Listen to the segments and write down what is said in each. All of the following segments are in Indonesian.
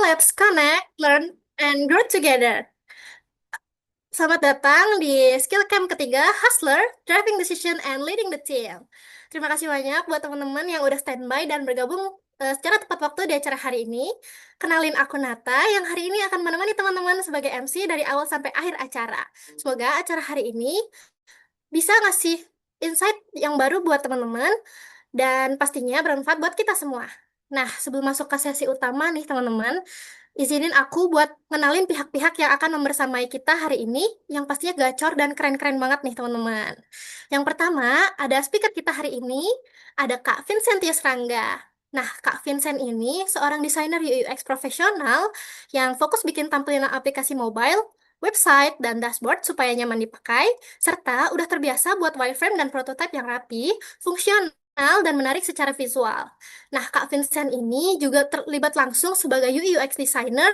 let's connect, learn, and grow together. Selamat datang di Skill Camp ketiga, Hustler, Driving Decision, and Leading the Team. Terima kasih banyak buat teman-teman yang udah standby dan bergabung secara tepat waktu di acara hari ini. Kenalin aku Nata, yang hari ini akan menemani teman-teman sebagai MC dari awal sampai akhir acara. Semoga acara hari ini bisa ngasih insight yang baru buat teman-teman dan pastinya bermanfaat buat kita semua. Nah, sebelum masuk ke sesi utama nih teman-teman, izinin aku buat ngenalin pihak-pihak yang akan membersamai kita hari ini, yang pastinya gacor dan keren-keren banget nih teman-teman. Yang pertama, ada speaker kita hari ini, ada Kak Vincentius Rangga. Nah, Kak Vincent ini seorang desainer UX profesional yang fokus bikin tampilan aplikasi mobile, website, dan dashboard supaya nyaman dipakai, serta udah terbiasa buat wireframe dan prototipe yang rapi, fungsional, dan menarik secara visual. Nah, Kak Vincent ini juga terlibat langsung sebagai UI UX designer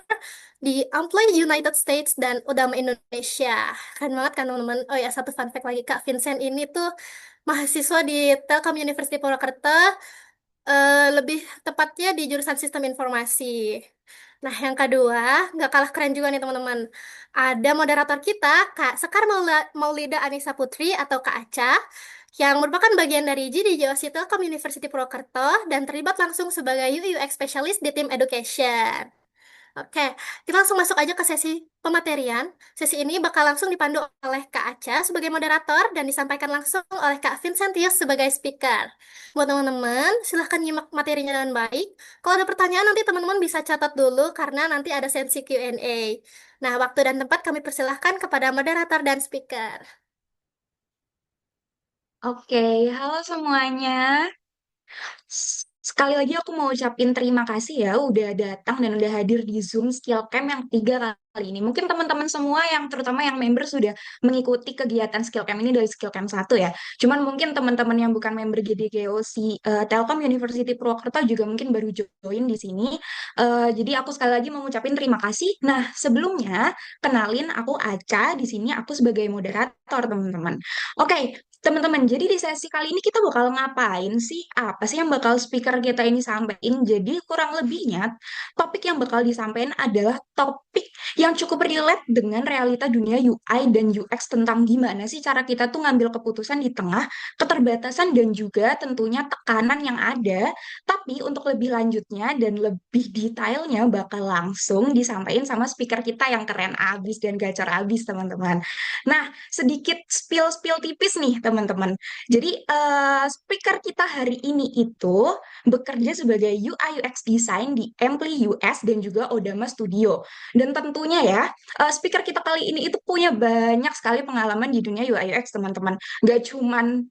di Amplify United States dan Udama Indonesia. Keren banget kan teman-teman. Oh ya, satu fun fact lagi, Kak Vincent ini tuh mahasiswa di Telkom University Purwakarta, lebih tepatnya di jurusan Sistem Informasi. Nah, yang kedua, nggak kalah keren juga nih teman-teman. Ada moderator kita, Kak Sekar Maulida Anissa Putri atau Kak Aca, yang merupakan bagian dari GDJOC Telkom University Purwokerto dan terlibat langsung sebagai UI/UX Specialist di tim Education. Oke, kita langsung masuk aja ke sesi pematerian. Sesi ini bakal langsung dipandu oleh Kak Aca sebagai moderator dan disampaikan langsung oleh Kak Vincentius sebagai speaker. Buat teman-teman, silahkan nyimak materinya dengan baik. Kalau ada pertanyaan, nanti teman-teman bisa catat dulu karena nanti ada sesi Q&A. Nah, waktu dan tempat kami persilahkan kepada moderator dan speaker. Oke, halo semuanya. Sekali lagi aku mau ucapin terima kasih ya udah datang dan udah hadir di Zoom Skill Camp yang tiga kali ini. Mungkin teman-teman semua yang terutama yang member sudah mengikuti kegiatan Skill Camp ini dari Skill Camp satu ya. Cuman mungkin teman-teman yang bukan member GDGOC Telkom University Purwokerto juga mungkin baru join di sini. Jadi aku sekali lagi mau ngucapin terima kasih. Nah, sebelumnya kenalin aku Aca, di sini aku sebagai moderator teman-teman. Oke, teman-teman, jadi di sesi kali ini kita bakal ngapain sih? Apa sih yang bakal speaker kita ini sampaikan? Jadi kurang lebihnya topik yang bakal disampaikan adalah topik yang cukup relate dengan realita dunia UI dan UX tentang gimana sih cara kita tuh ngambil keputusan di tengah keterbatasan dan juga tentunya tekanan yang ada. Tapi untuk lebih lanjutnya dan lebih detailnya bakal langsung disampaikan sama speaker kita yang keren abis dan gacor abis teman-teman. Nah, sedikit spill-spill tipis nih teman-teman. Jadi speaker kita hari ini itu bekerja sebagai UI UX design di Ampli US dan juga Odama Studio. Dan tentunya ya, speaker kita kali ini itu punya banyak sekali pengalaman di dunia UI UX teman-teman. Gak cuman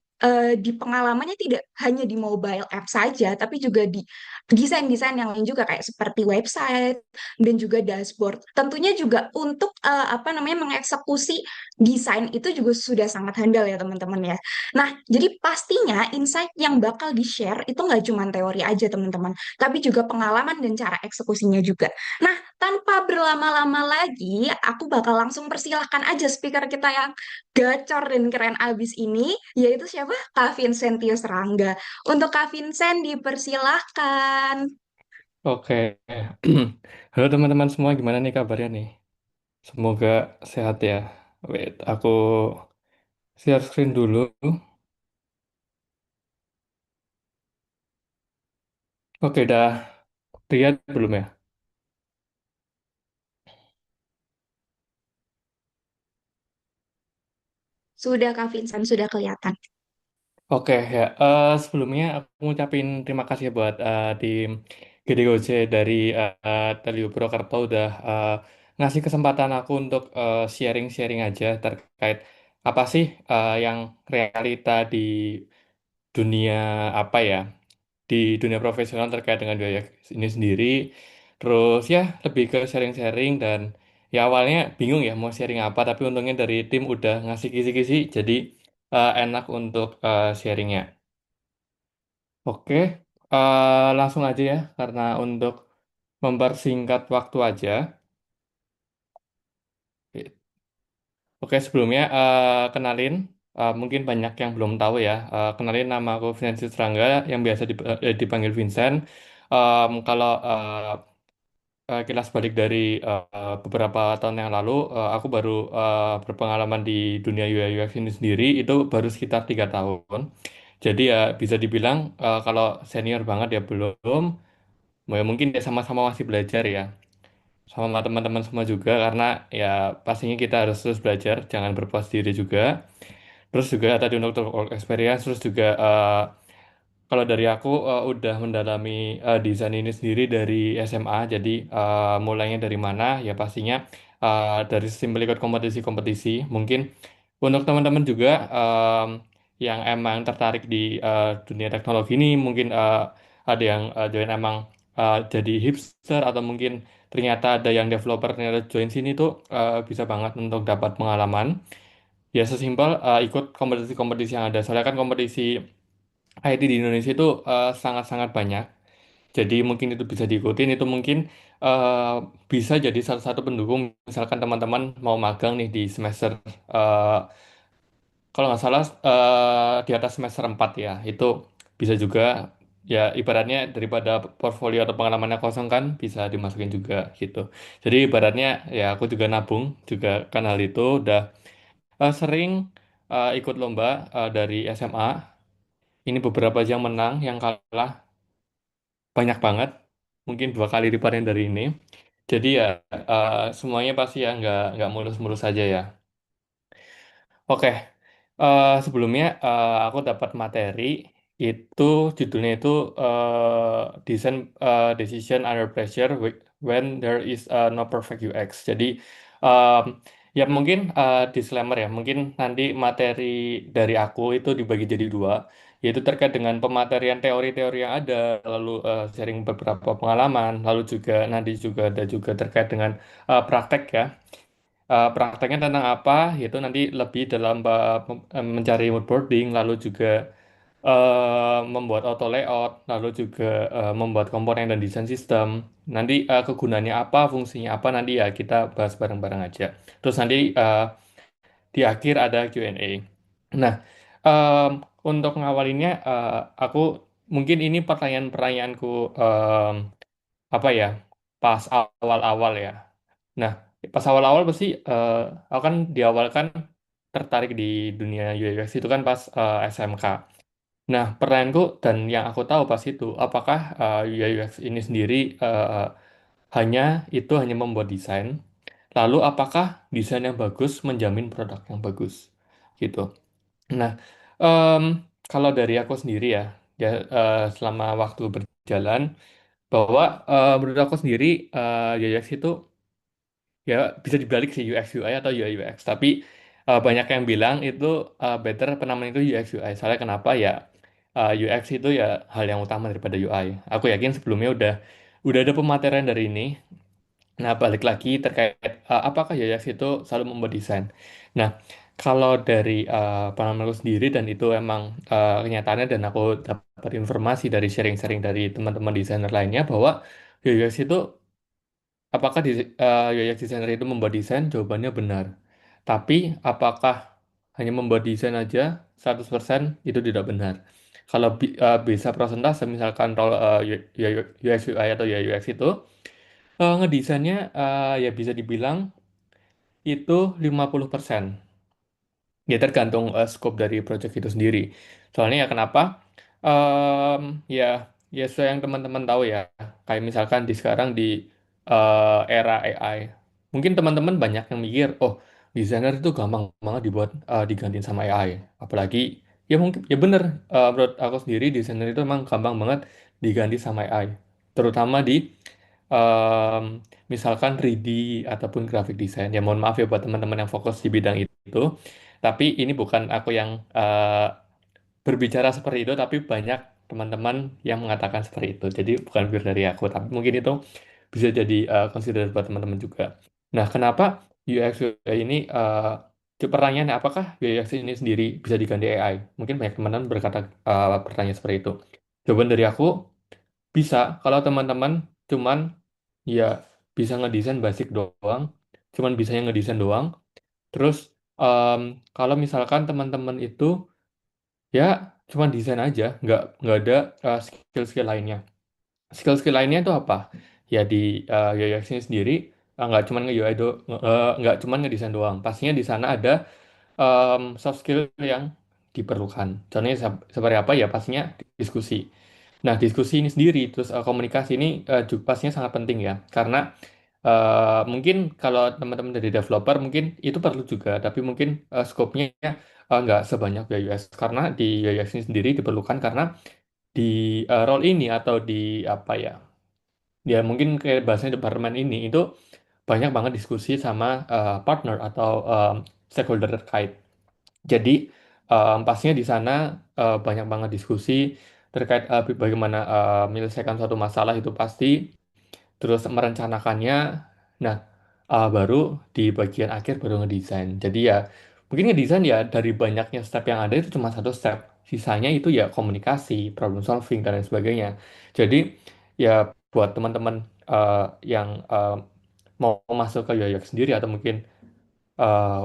di pengalamannya tidak hanya di mobile app saja, tapi juga di desain-desain yang lain juga kayak seperti website dan juga dashboard. Tentunya juga untuk apa namanya mengeksekusi desain itu juga sudah sangat handal ya teman-teman ya. Nah, jadi pastinya insight yang bakal di-share itu nggak cuma teori aja teman-teman, tapi juga pengalaman dan cara eksekusinya juga. Nah, tanpa berlama-lama lagi, aku bakal langsung persilahkan aja speaker kita yang gacor dan keren abis ini, yaitu siapa? Kak Vincentius Rangga. Untuk Kak Vincent dipersilahkan. Oke, halo teman-teman semua, gimana nih kabarnya nih? Semoga sehat ya. Wait, aku share screen dulu. Oke, dah lihat belum ya? Sudah Kak Vincent, sudah kelihatan. Oke ya, sebelumnya aku ngucapin terima kasih ya buat tim GDOC dari Telio Purwokerto udah ngasih kesempatan aku untuk sharing-sharing aja terkait apa sih yang realita di dunia apa ya? Di dunia profesional terkait dengan biaya ini sendiri. Terus ya lebih ke sharing-sharing dan ya awalnya bingung ya mau sharing apa, tapi untungnya dari tim udah ngasih kisi-kisi, jadi enak untuk sharingnya. Oke, langsung aja ya karena untuk mempersingkat waktu aja. Oke, sebelumnya kenalin, mungkin banyak yang belum tahu ya. Kenalin nama aku Vincent Rangga yang biasa dipanggil Vincent. Kalau kilas balik dari beberapa tahun yang lalu, aku baru berpengalaman di dunia UI UX ini sendiri itu baru sekitar 3 tahun. Jadi ya bisa dibilang kalau senior banget ya belum. Ya mungkin ya sama-sama masih belajar ya. Sama teman-teman semua juga karena ya pastinya kita harus terus belajar, jangan berpuas diri juga. Terus juga tadi untuk work experience, terus juga kalau dari aku udah mendalami desain ini sendiri dari SMA, jadi mulainya dari mana? Ya pastinya dari simpel ikut kompetisi-kompetisi. Mungkin untuk teman-teman juga yang emang tertarik di dunia teknologi ini, mungkin ada yang join emang jadi hipster atau mungkin ternyata ada yang developer ternyata join sini tuh bisa banget untuk dapat pengalaman. Ya sesimpel ikut kompetisi-kompetisi yang ada. Soalnya kan kompetisi IT di Indonesia itu sangat-sangat banyak. Jadi mungkin itu bisa diikutin, itu mungkin eh, bisa jadi salah satu pendukung. Misalkan teman-teman mau magang nih di semester, eh, kalau nggak salah di atas semester 4 ya, itu bisa juga ya ibaratnya daripada portfolio atau pengalamannya kosong kan bisa dimasukin juga gitu. Jadi ibaratnya ya aku juga nabung juga kan hal itu udah sering ikut lomba dari SMA. Ini beberapa aja yang menang, yang kalah banyak banget, mungkin 2 kali lipatnya dari ini. Jadi ya semuanya pasti ya nggak mulus-mulus saja ya. Oke, sebelumnya aku dapat materi itu judulnya itu Design Decision Under Pressure When There is No Perfect UX. Jadi em, ya mungkin disclaimer ya, mungkin nanti materi dari aku itu dibagi jadi dua, yaitu terkait dengan pematerian teori-teori yang ada, lalu sharing beberapa pengalaman, lalu juga nanti juga ada juga terkait dengan praktek ya. Prakteknya tentang apa, yaitu nanti lebih dalam mencari mood boarding, lalu juga membuat auto layout, lalu juga membuat komponen dan desain sistem. Nanti kegunaannya apa, fungsinya apa, nanti ya kita bahas bareng-bareng aja. Terus nanti di akhir ada Q&A. Nah, em, untuk ngawalinnya, aku mungkin ini pertanyaan-pertanyaanku apa ya, pas awal-awal ya. Nah, pas awal-awal pasti aku kan di awal kan tertarik di dunia UI UX itu kan pas SMK. Nah, pertanyaanku dan yang aku tahu pas itu, apakah UI UX ini sendiri hanya hanya membuat desain, lalu apakah desain yang bagus menjamin produk yang bagus, gitu. Nah, em, kalau dari aku sendiri ya, ya selama waktu berjalan, bahwa menurut aku sendiri UI UX itu ya bisa dibalik sih UX UI atau UI UX, tapi banyak yang bilang itu better penamaan itu UX UI. Soalnya kenapa ya, UX itu ya hal yang utama daripada UI. Aku yakin sebelumnya udah ada pematerian dari ini. Nah, balik lagi terkait apakah UX itu selalu membuat desain. Nah, kalau dari pengalamanku sendiri dan itu emang kenyataannya, dan aku dapat informasi dari sharing-sharing dari teman-teman desainer lainnya bahwa UX itu, apakah UX designer itu membuat desain? Jawabannya benar. Tapi apakah hanya membuat desain aja 100% itu tidak benar. Kalau bisa persentase misalkan role UX UI atau UI UX itu ngedesainnya ya bisa dibilang itu 50%. Ya tergantung scope dari project itu sendiri. Soalnya ya kenapa? Em, ya ya sesuai yang teman-teman tahu ya. Kayak misalkan di sekarang di era AI. Mungkin teman-teman banyak yang mikir, oh desainer itu gampang banget dibuat digantiin sama AI. Apalagi ya mungkin ya bener, menurut aku sendiri desainer itu memang gampang banget diganti sama AI. Terutama di em, misalkan 3D ataupun graphic design. Ya mohon maaf ya buat teman-teman yang fokus di bidang itu. Tapi ini bukan aku yang berbicara seperti itu, tapi banyak teman-teman yang mengatakan seperti itu. Jadi bukan pure dari aku, tapi mungkin itu bisa jadi consider buat teman-teman juga. Nah, kenapa UX UI ini pertanyaannya apakah UX ini sendiri bisa diganti AI? Mungkin banyak teman-teman berkata pertanyaan seperti itu. Jawaban dari aku bisa kalau teman-teman cuman ya bisa ngedesain basic doang, cuman bisa yang ngedesain doang. Terus em, kalau misalkan teman-teman itu ya cuma desain aja, nggak ada skill-skill lainnya. Skill-skill lainnya itu apa? ya di UX ini sendiri nggak cuma nge-UI nggak cuma ngedesain doang. Pastinya di sana ada soft skill yang diperlukan. Contohnya seperti apa ya? Pastinya diskusi. Nah, diskusi ini sendiri, terus komunikasi ini juga pastinya sangat penting ya, karena mungkin kalau teman-teman dari developer mungkin itu perlu juga, tapi mungkin skopnya nggak sebanyak UX, karena di UX ini sendiri diperlukan karena di role ini atau di apa ya, ya mungkin kayak bahasanya departemen ini itu banyak banget diskusi sama partner atau stakeholder terkait. Jadi pastinya di sana banyak banget diskusi terkait bagaimana menyelesaikan suatu masalah itu pasti, terus merencanakannya. Nah, baru di bagian akhir baru ngedesain. Jadi ya mungkin ngedesain ya dari banyaknya step yang ada itu cuma satu step. Sisanya itu ya komunikasi, problem solving dan lain sebagainya. Jadi ya buat teman-teman yang mau masuk ke Yoyok sendiri atau mungkin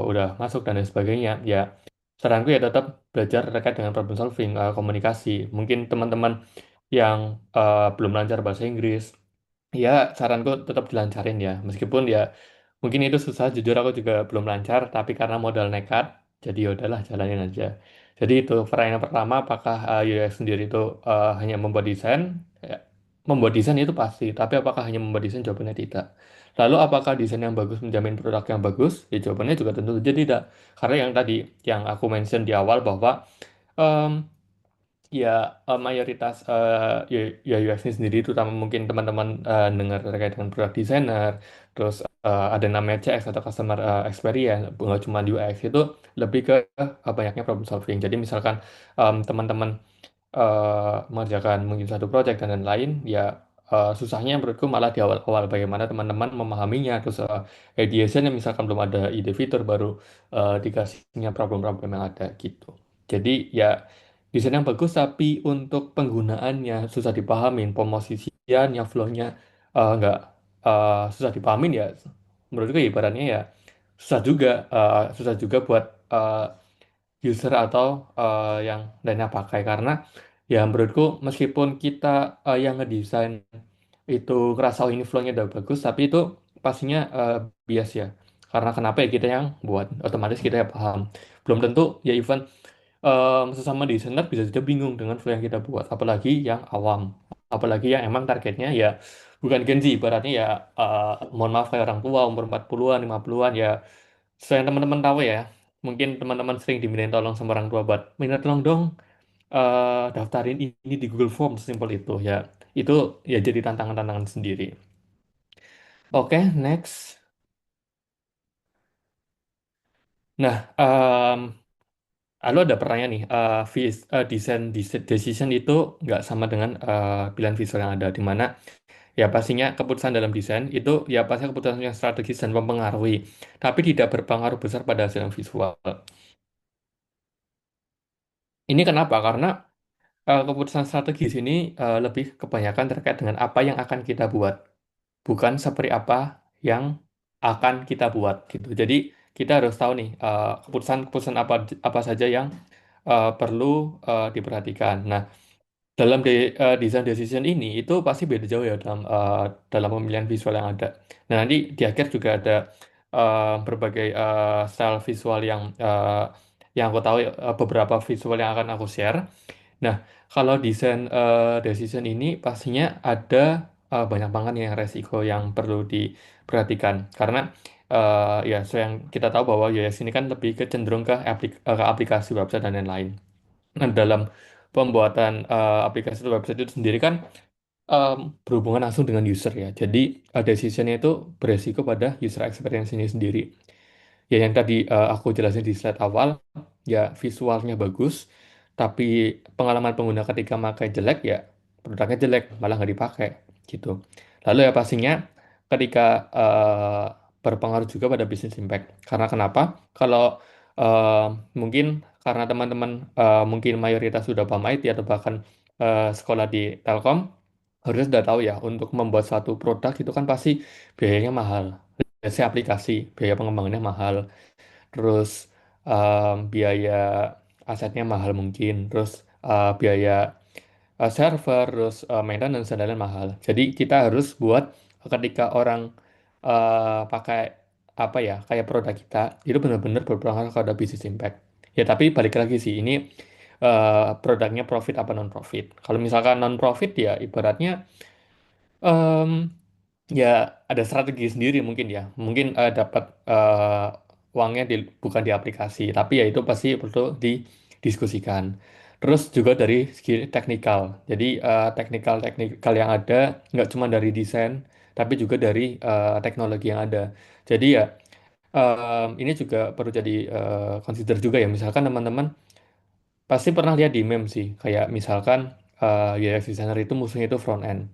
udah masuk dan lain sebagainya, ya saranku ya tetap belajar terkait dengan problem solving, komunikasi. Mungkin teman-teman yang belum lancar bahasa Inggris, ya saranku tetap dilancarin ya. Meskipun ya mungkin itu susah, jujur aku juga belum lancar, tapi karena modal nekat, jadi ya udahlah jalanin aja. Jadi itu pertanyaan pertama, apakah UX sendiri itu hanya membuat desain? Ya, membuat desain itu pasti, tapi apakah hanya membuat desain? Jawabannya tidak. Lalu apakah desain yang bagus menjamin produk yang bagus? Ya jawabannya juga tentu saja tidak. Karena yang tadi yang aku mention di awal bahwa em, ya mayoritas UX ini sendiri, terutama mungkin teman-teman dengar terkait dengan produk designer, terus ada namanya CX atau customer experience, nggak cuma UX, itu lebih ke banyaknya problem solving. Jadi misalkan teman-teman mengerjakan mungkin satu project dan lain-lain, ya susahnya menurutku malah di awal-awal bagaimana teman-teman memahaminya, terus ideation yang misalkan belum ada ide fitur baru dikasihnya problem-problem yang ada gitu. Jadi ya desain yang bagus tapi untuk penggunaannya susah dipahamin, pemosisiannya, flow-nya nggak susah dipahamin ya, menurutku ya ibaratnya ya susah juga buat user atau yang lainnya pakai, karena ya menurutku meskipun kita yang ngedesain itu ngerasa oh ini flow-nya udah bagus, tapi itu pastinya bias ya, karena kenapa ya kita yang buat otomatis kita ya paham, belum tentu ya even sesama desainer bisa saja bingung dengan flow yang kita buat, apalagi yang awam, apalagi yang emang targetnya ya bukan Gen Z, ibaratnya ya mohon maaf kayak orang tua umur 40-an 50-an ya. Saya teman-teman tahu ya, mungkin teman-teman sering dimintain tolong sama orang tua buat minta tolong dong daftarin ini di Google Form, sesimpel itu ya. Itu ya jadi tantangan-tantangan sendiri. Oke, next. Nah, lalu ada pertanyaan nih, decision itu nggak sama dengan pilihan visual yang ada, di mana ya pastinya keputusan dalam desain itu ya pasti keputusan yang strategis dan mempengaruhi, tapi tidak berpengaruh besar pada hasil yang visual. Ini kenapa? Karena keputusan strategis ini lebih kebanyakan terkait dengan apa yang akan kita buat, bukan seperti apa yang akan kita buat gitu. Jadi kita harus tahu nih keputusan-keputusan apa apa saja yang perlu diperhatikan. Nah, dalam design decision ini itu pasti beda jauh ya dalam pemilihan visual yang ada. Nah, nanti di akhir juga ada berbagai style visual yang aku tahu, beberapa visual yang akan aku share. Nah, kalau desain decision ini pastinya ada banyak banget yang resiko yang perlu diperhatikan, karena ya so yang kita tahu bahwa UX ini kan lebih ke cenderung ke ke aplikasi website dan lain-lain. Nah, dalam pembuatan aplikasi atau website itu sendiri kan em, berhubungan langsung dengan user ya. Jadi decisionnya itu beresiko pada user experience ini sendiri. Ya yang tadi aku jelasin di slide awal, ya visualnya bagus, tapi pengalaman pengguna ketika pakai jelek ya produknya jelek, malah nggak dipakai gitu. Lalu ya pastinya ketika berpengaruh juga pada business impact. Karena kenapa? Kalau eh, mungkin karena teman-teman mungkin mayoritas sudah paham IT atau bahkan sekolah di Telkom, harusnya sudah tahu ya untuk membuat suatu produk itu kan pasti biayanya mahal. Biasanya aplikasi, biaya pengembangannya mahal, terus biaya asetnya mahal mungkin, terus biaya server, terus maintenance dan lain-lain mahal. Jadi kita harus buat ketika orang pakai apa ya kayak produk kita itu benar-benar berpengaruh pada business impact. Ya tapi balik lagi sih ini produknya profit apa non profit. Kalau misalkan non profit ya ibaratnya em, ya ada strategi sendiri mungkin ya. Mungkin dapat uangnya bukan di aplikasi, tapi ya itu pasti perlu didiskusikan. Terus juga dari segi teknikal. Jadi teknikal yang ada nggak cuma dari desain, tapi juga dari teknologi yang ada. Jadi ya ini juga perlu jadi consider juga ya. Misalkan teman-teman pasti pernah lihat di meme sih, kayak misalkan UX designer itu musuhnya itu front end.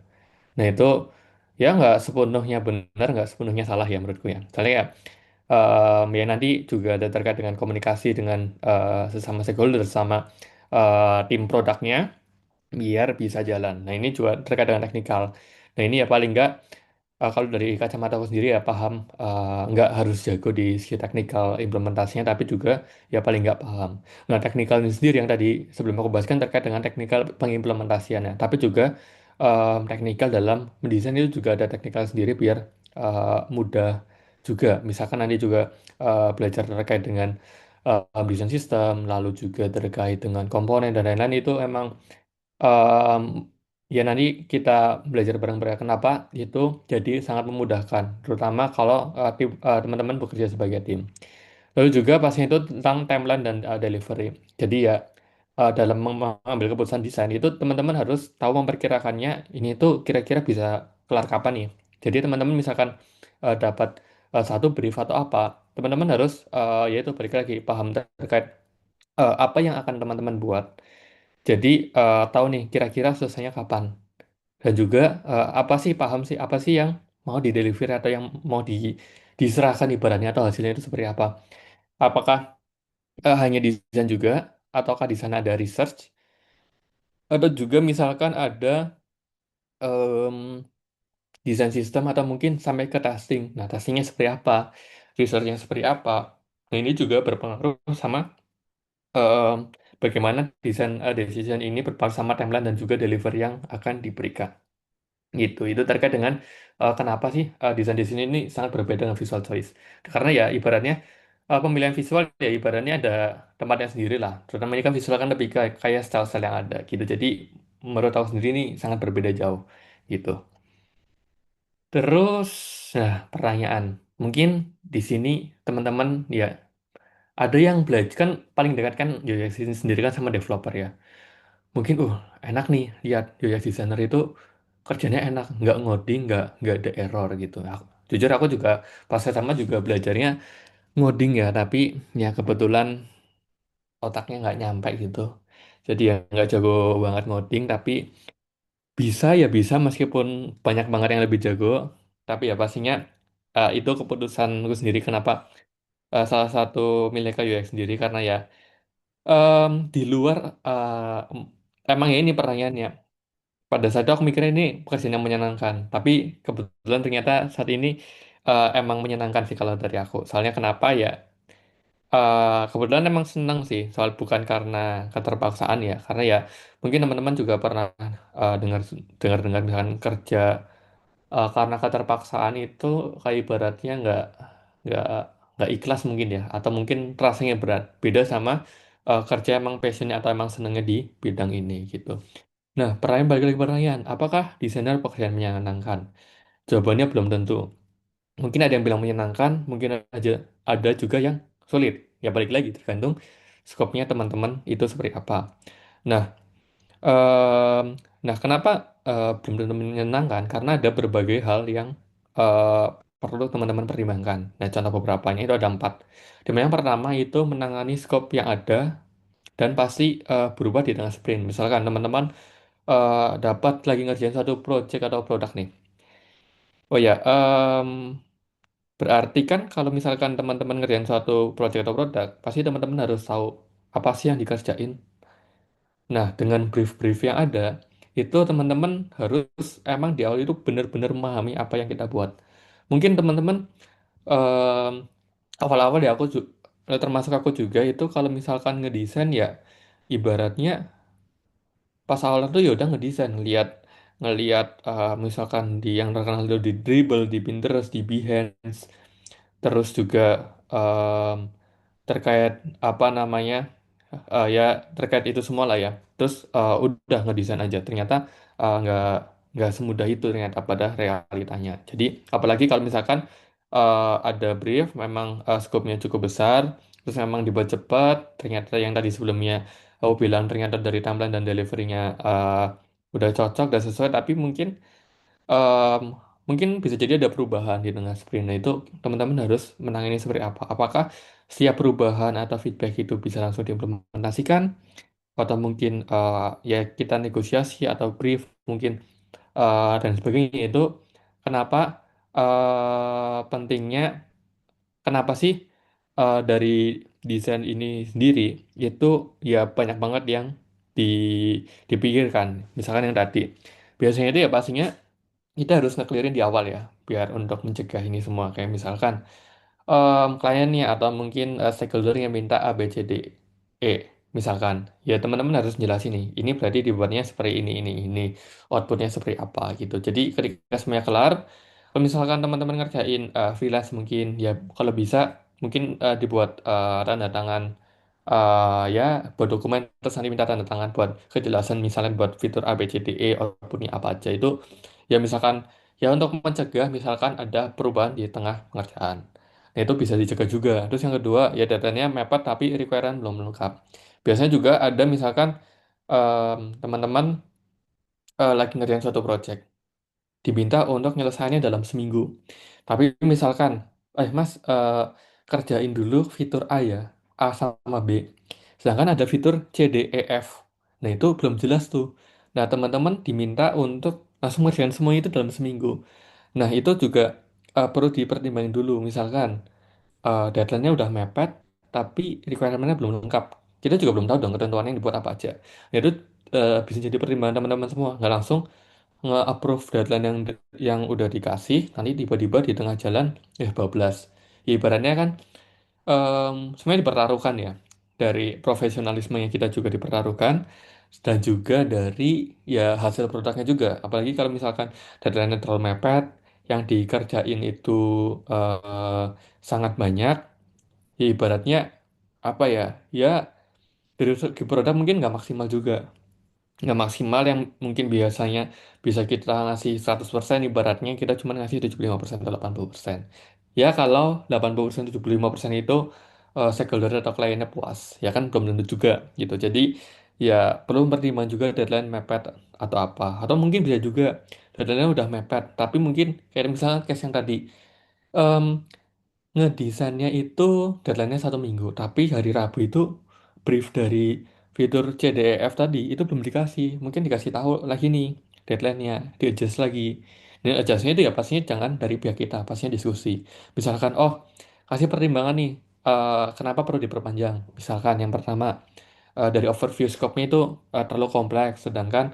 Nah itu ya nggak sepenuhnya benar, nggak sepenuhnya salah ya menurutku ya. Soalnya ya, ya nanti juga ada terkait dengan komunikasi dengan sesama stakeholder, sama tim produknya, biar bisa jalan. Nah ini juga terkait dengan teknikal. Nah ini ya paling nggak kalau dari kacamata aku sendiri ya paham nggak harus jago di segi teknikal implementasinya, tapi juga ya paling nggak paham. Nah teknikal ini sendiri yang tadi sebelum aku bahaskan terkait dengan teknikal pengimplementasiannya, tapi juga teknikal dalam mendesain itu juga ada teknikal sendiri biar mudah juga. Misalkan nanti juga belajar terkait dengan desain sistem, lalu juga terkait dengan komponen dan lain-lain itu emang Em, ya nanti kita belajar bareng-bareng kenapa itu jadi sangat memudahkan, terutama kalau teman-teman bekerja sebagai tim. Lalu juga pastinya itu tentang timeline dan delivery. Jadi ya dalam mengambil keputusan desain itu teman-teman harus tahu memperkirakannya ini tuh kira-kira bisa kelar kapan nih. Jadi teman-teman misalkan dapat satu brief atau apa, teman-teman harus yaitu balik lagi paham terkait apa yang akan teman-teman buat. Jadi tahu nih kira-kira selesainya kapan. Dan juga apa sih paham sih apa sih yang mau di deliver atau yang mau diserahkan ibaratnya atau hasilnya itu seperti apa. Apakah hanya desain juga ataukah di sana ada research atau juga misalkan ada em, desain sistem atau mungkin sampai ke testing. Nah, testingnya seperti apa? Researchnya seperti apa? Nah, ini juga berpengaruh sama em, bagaimana desain decision ini berpengaruh sama timeline dan juga delivery yang akan diberikan. Gitu itu terkait dengan kenapa sih desain di sini ini sangat berbeda dengan visual choice, karena ya ibaratnya pemilihan visual ya ibaratnya ada tempatnya sendiri lah, terutama ini kan visual kan lebih kayak style-style yang ada gitu. Jadi menurut aku sendiri ini sangat berbeda jauh gitu. Terus nah pertanyaan mungkin di sini teman-teman ya ada yang belajar kan paling dekat kan UX ini sendiri kan sama developer ya. Mungkin enak nih lihat UX designer itu kerjanya enak, nggak ngoding, nggak ada error gitu. Jujur aku juga pas sama juga belajarnya ngoding ya, tapi ya kebetulan otaknya nggak nyampe gitu. Jadi ya nggak jago banget ngoding, tapi bisa ya bisa meskipun banyak banget yang lebih jago. Tapi ya pastinya itu keputusanku sendiri kenapa salah satu milik UX sendiri karena ya di luar emang ya ini pertanyaannya. Pada saat itu aku mikirnya ini pekerjaan yang menyenangkan, tapi kebetulan ternyata saat ini emang menyenangkan sih kalau dari aku. Soalnya kenapa ya? Kebetulan emang senang sih, soal bukan karena keterpaksaan ya, karena ya mungkin teman-teman juga pernah dengar dengar dengar misalkan kerja karena keterpaksaan itu kayak ibaratnya nggak nggak ikhlas mungkin ya, atau mungkin rasanya berat. Beda sama kerja emang passionnya atau emang senengnya di bidang ini gitu. Nah, pertanyaan balik lagi pertanyaan, apakah desainer pekerjaan menyenangkan? Jawabannya belum tentu. Mungkin ada yang bilang menyenangkan, mungkin aja ada juga yang sulit. Ya balik lagi tergantung skopnya teman-teman itu seperti apa. Nah, em, nah kenapa belum tentu menyenangkan? Karena ada berbagai hal yang eh, perlu teman-teman pertimbangkan. Nah, contoh beberapanya itu ada empat. Dimana yang pertama itu menangani skop yang ada dan pasti berubah di tengah sprint. Misalkan teman-teman dapat lagi ngerjain satu project atau produk nih. Oh ya, berarti kan kalau misalkan teman-teman ngerjain suatu project atau produk, pasti teman-teman harus tahu apa sih yang dikerjain. Nah, dengan brief-brief yang ada, itu teman-teman harus emang di awal itu benar-benar memahami apa yang kita buat. Mungkin teman-teman em, awal-awal ya termasuk aku juga itu kalau misalkan ngedesain ya ibaratnya pas awal tuh ya udah ngedesain, lihat ngelihat misalkan di yang terkenal itu di Dribble, di Pinterest, di Behance, terus juga em, terkait apa namanya ya terkait itu semua lah ya. Terus udah ngedesain aja. Ternyata nggak semudah itu ternyata pada realitanya. Jadi apalagi kalau misalkan ada brief, memang skopnya cukup besar, terus memang dibuat cepat. Ternyata yang tadi sebelumnya aku bilang ternyata dari timeline dan deliverynya udah cocok dan sesuai, tapi em, mungkin bisa jadi ada perubahan di tengah sprint. Nah, itu teman-teman harus menangani seperti apa? Apakah setiap perubahan atau feedback itu bisa langsung diimplementasikan? Atau mungkin ya kita negosiasi atau brief mungkin dan sebagainya. Itu kenapa pentingnya, kenapa sih dari desain ini sendiri itu ya banyak banget yang di, dipikirkan. Misalkan yang tadi. Biasanya itu ya pastinya kita harus nge-clearin di awal ya, biar untuk mencegah ini semua. Kayak misalkan kliennya atau mungkin stakeholder-nya minta A, B, C, D, E. Misalkan, ya teman-teman harus jelasin nih, ini berarti dibuatnya seperti ini, outputnya seperti apa gitu. Jadi ketika semuanya kelar, kalau misalkan teman-teman ngerjain freelance mungkin, ya kalau bisa mungkin dibuat tanda tangan ya buat dokumen terus nanti minta tanda tangan buat kejelasan misalnya buat fitur A B C D E outputnya apa aja itu ya misalkan ya untuk mencegah misalkan ada perubahan di tengah pengerjaan. Nah itu bisa dicegah juga. Terus yang kedua ya datanya mepet tapi requirement belum lengkap. Biasanya juga ada misalkan teman-teman lagi ngerjain suatu project diminta untuk nyelesaiannya dalam seminggu. Tapi misalkan, Mas, kerjain dulu fitur A ya, A sama B. Sedangkan ada fitur C, D, E, F. Nah itu belum jelas tuh. Nah teman-teman diminta untuk langsung ngerjain semua itu dalam seminggu. Nah itu juga perlu dipertimbangin dulu. Misalkan deadline-nya udah mepet, tapi requirement-nya belum lengkap. Kita juga belum tahu dong ketentuannya yang dibuat apa aja. Nah itu bisa jadi pertimbangan teman-teman semua. Nggak langsung nge-approve deadline yang udah dikasih, nanti tiba-tiba di tengah jalan, bablas. Ya, ibaratnya kan sebenarnya dipertaruhkan ya. Dari profesionalisme yang kita juga dipertaruhkan, dan juga dari ya hasil produknya juga. Apalagi kalau misalkan deadline-nya terlalu mepet, yang dikerjain itu eh, sangat banyak, ya ibaratnya apa ya, ya dari segi produk mungkin nggak maksimal juga. Nggak maksimal yang mungkin biasanya bisa kita ngasih 100% ibaratnya kita cuma ngasih 75% atau 80%. Ya kalau 80% 75% itu stakeholder atau kliennya puas, ya kan belum tentu juga gitu. Jadi ya perlu mempertimbangkan juga deadline mepet atau apa. Atau mungkin bisa juga deadline-nya udah mepet, tapi mungkin kayak misalnya case yang tadi em, ngedesainnya itu deadline-nya 1 minggu, tapi hari Rabu itu brief dari fitur CDEF tadi itu belum dikasih. Mungkin dikasih tahu lagi nih deadline-nya, di-adjust lagi. Dan adjustnya itu ya pastinya jangan dari pihak kita, pastinya diskusi. Misalkan, oh kasih pertimbangan nih, kenapa perlu diperpanjang. Misalkan yang pertama, dari overview scope-nya itu terlalu kompleks, sedangkan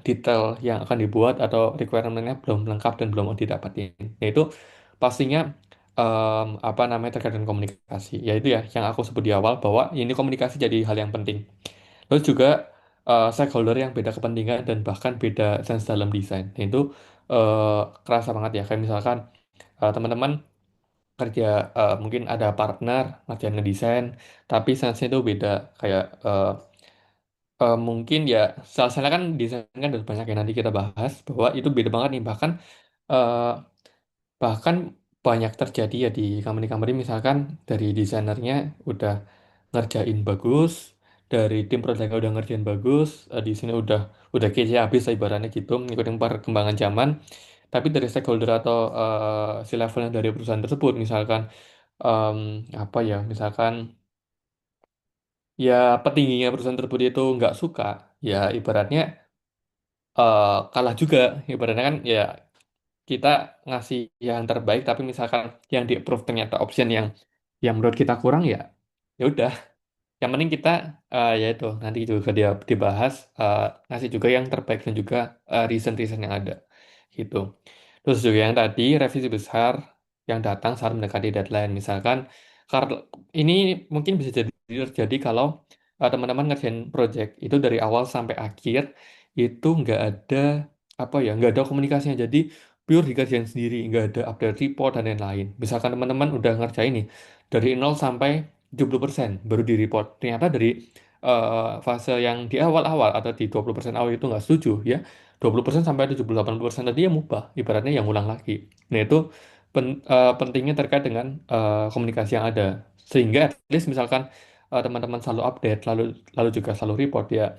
detail yang akan dibuat atau requirement-nya belum lengkap dan belum didapatin. Nah itu pastinya apa namanya terkait dengan komunikasi. Ya itu ya yang aku sebut di awal bahwa ini komunikasi jadi hal yang penting. Terus juga stakeholder yang beda kepentingan dan bahkan beda sense dalam desain. Nah, itu kerasa banget ya. Kayak misalkan teman-teman kerja mungkin ada partner ngerjain ngedesain, tapi sense-nya itu beda. Kayak mungkin ya salah kan desain kan ada banyak yang nanti kita bahas bahwa itu beda banget nih. Eh, Bahkan banyak terjadi ya di company-company misalkan dari desainernya udah ngerjain bagus, dari tim produknya udah ngerjain bagus, di sini udah kece habis lah ibaratnya gitu, ngikutin perkembangan zaman. Tapi dari stakeholder atau si levelnya dari perusahaan tersebut, misalkan em, apa ya, misalkan ya petingginya perusahaan tersebut itu nggak suka, ya ibaratnya kalah juga. Ibaratnya kan ya kita ngasih yang terbaik tapi misalkan yang di approve ternyata option yang menurut kita kurang ya ya udah yang penting kita ya itu nanti juga dia dibahas ngasih juga yang terbaik dan juga reason-reason yang ada gitu. Terus juga yang tadi revisi besar yang datang saat mendekati deadline misalkan karena ini mungkin bisa jadi terjadi kalau teman-teman ngerjain project itu dari awal sampai akhir itu nggak ada apa ya, nggak ada komunikasinya, jadi pure dikerjain sendiri, nggak ada update report dan lain-lain. Misalkan teman-teman udah ngerjain nih dari 0 sampai 70% baru di report, ternyata dari fase yang di awal-awal atau di 20% awal itu nggak setuju ya, 20% sampai 70-80% tadi yang mubah, ibaratnya yang ulang lagi. Nah itu pentingnya terkait dengan komunikasi yang ada, sehingga at least misalkan teman-teman selalu update, lalu lalu juga selalu report ya.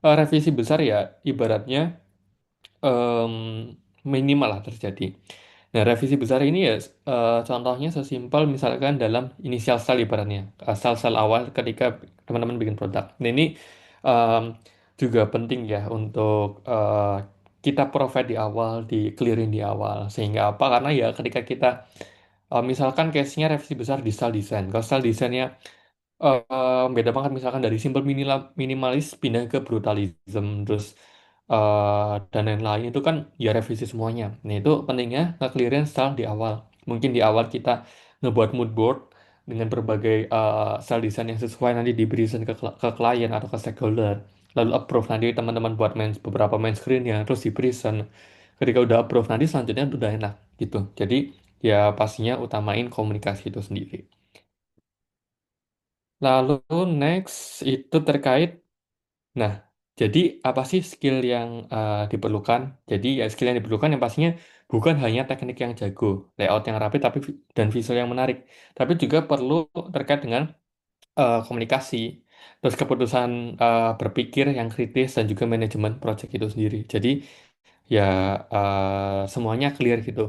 Revisi besar ya ibaratnya em, minimal lah terjadi. Nah, revisi besar ini ya contohnya sesimpel misalkan dalam inisial sel ibaratnya, sel-sel awal ketika teman-teman bikin produk. Nah, ini em, juga penting ya untuk kita provide di awal, di clearin di awal. Sehingga apa? Karena ya ketika kita misalkan case-nya revisi besar di style design. Kalau style desainnya beda banget misalkan dari simple minimalis pindah ke brutalism terus dan lain-lain itu kan ya revisi semuanya. Nah itu pentingnya nge-clearance style di awal. Mungkin di awal kita ngebuat mood board dengan berbagai style design yang sesuai, nanti di present ke klien atau ke stakeholder. Lalu approve, nanti teman-teman buat beberapa main screen-nya terus di present. Ketika udah approve nanti selanjutnya udah enak gitu. Jadi ya pastinya utamain komunikasi itu sendiri. Lalu next itu terkait, nah, jadi apa sih skill yang diperlukan? Jadi ya skill yang diperlukan yang pastinya bukan hanya teknik yang jago, layout yang rapi tapi dan visual yang menarik, tapi juga perlu terkait dengan komunikasi, terus keputusan berpikir yang kritis dan juga manajemen project itu sendiri. Jadi ya semuanya clear gitu.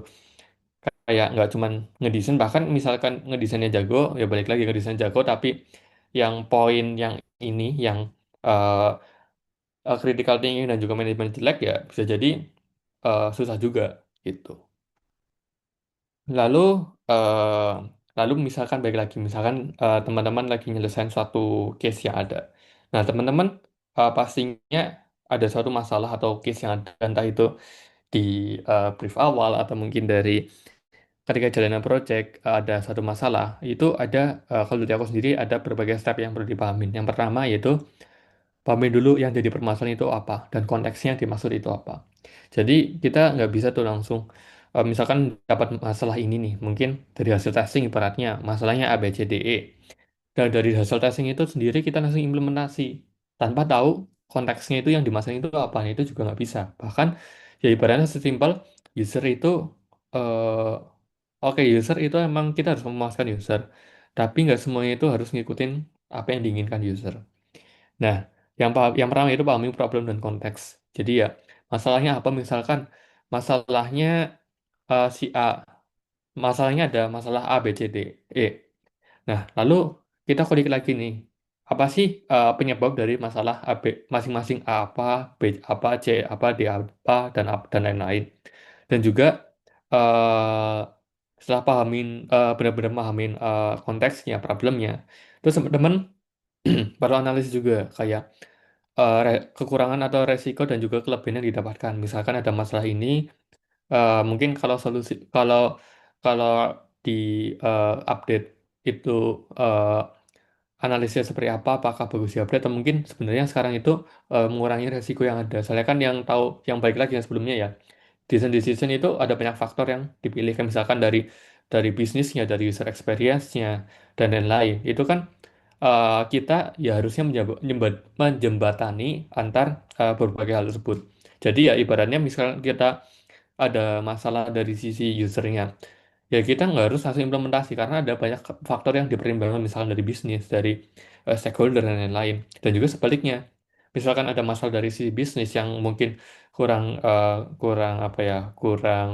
Kayak nggak cuman ngedesain, bahkan misalkan ngedesainnya jago ya balik lagi ngedesain jago tapi yang poin yang ini yang eh, critical thinking dan juga manajemen jelek ya bisa jadi susah juga gitu. Lalu eh, lalu misalkan balik lagi misalkan teman-teman lagi nyelesain suatu case yang ada. Nah, teman-teman pastinya ada suatu masalah atau case yang ada, entah itu di brief awal atau mungkin dari ketika jalanan project ada satu masalah, itu ada kalau dari aku sendiri ada berbagai step yang perlu dipahamin. Yang pertama yaitu pahamin dulu yang jadi permasalahan itu apa dan konteksnya dimaksud itu apa. Jadi kita nggak bisa tuh langsung misalkan dapat masalah ini nih, mungkin dari hasil testing ibaratnya masalahnya A B C D E. Dan dari hasil testing itu sendiri kita langsung implementasi tanpa tahu konteksnya itu yang dimasalahin itu apa. Nah, itu juga nggak bisa. Bahkan ya ibaratnya sesimpel user itu oke, user itu emang kita harus memuaskan user, tapi nggak semuanya itu harus ngikutin apa yang diinginkan user. Nah, yang pertama itu pahami problem dan konteks. Jadi ya, masalahnya apa? Misalkan masalahnya si A, masalahnya ada masalah A, B, C, D, E. Nah, lalu kita kulik lagi nih, apa sih penyebab dari masalah A, B, masing-masing A apa, B apa, C apa, D apa, dan lain-lain. Dan juga eh, setelah benar-benar pahamin konteksnya, problemnya, terus teman-teman perlu analisis juga kayak kekurangan atau resiko dan juga kelebihan yang didapatkan. Misalkan ada masalah ini, mungkin kalau kalau di update itu eh, analisisnya seperti apa, apakah bagus diupdate atau mungkin sebenarnya sekarang itu mengurangi resiko yang ada. Soalnya kan yang tahu yang baik lagi yang sebelumnya ya, desain decision itu ada banyak faktor yang dipilih, kan misalkan dari bisnisnya, dari user experience-nya dan lain-lain. Itu kan kita ya harusnya menjembatani antar berbagai hal tersebut. Jadi ya ibaratnya misalkan kita ada masalah dari sisi usernya, ya kita nggak harus langsung implementasi karena ada banyak faktor yang dipertimbangkan, misalkan dari bisnis, dari stakeholder dan lain-lain. Dan juga sebaliknya, misalkan ada masalah dari sisi bisnis yang mungkin kurang kurang apa ya, kurang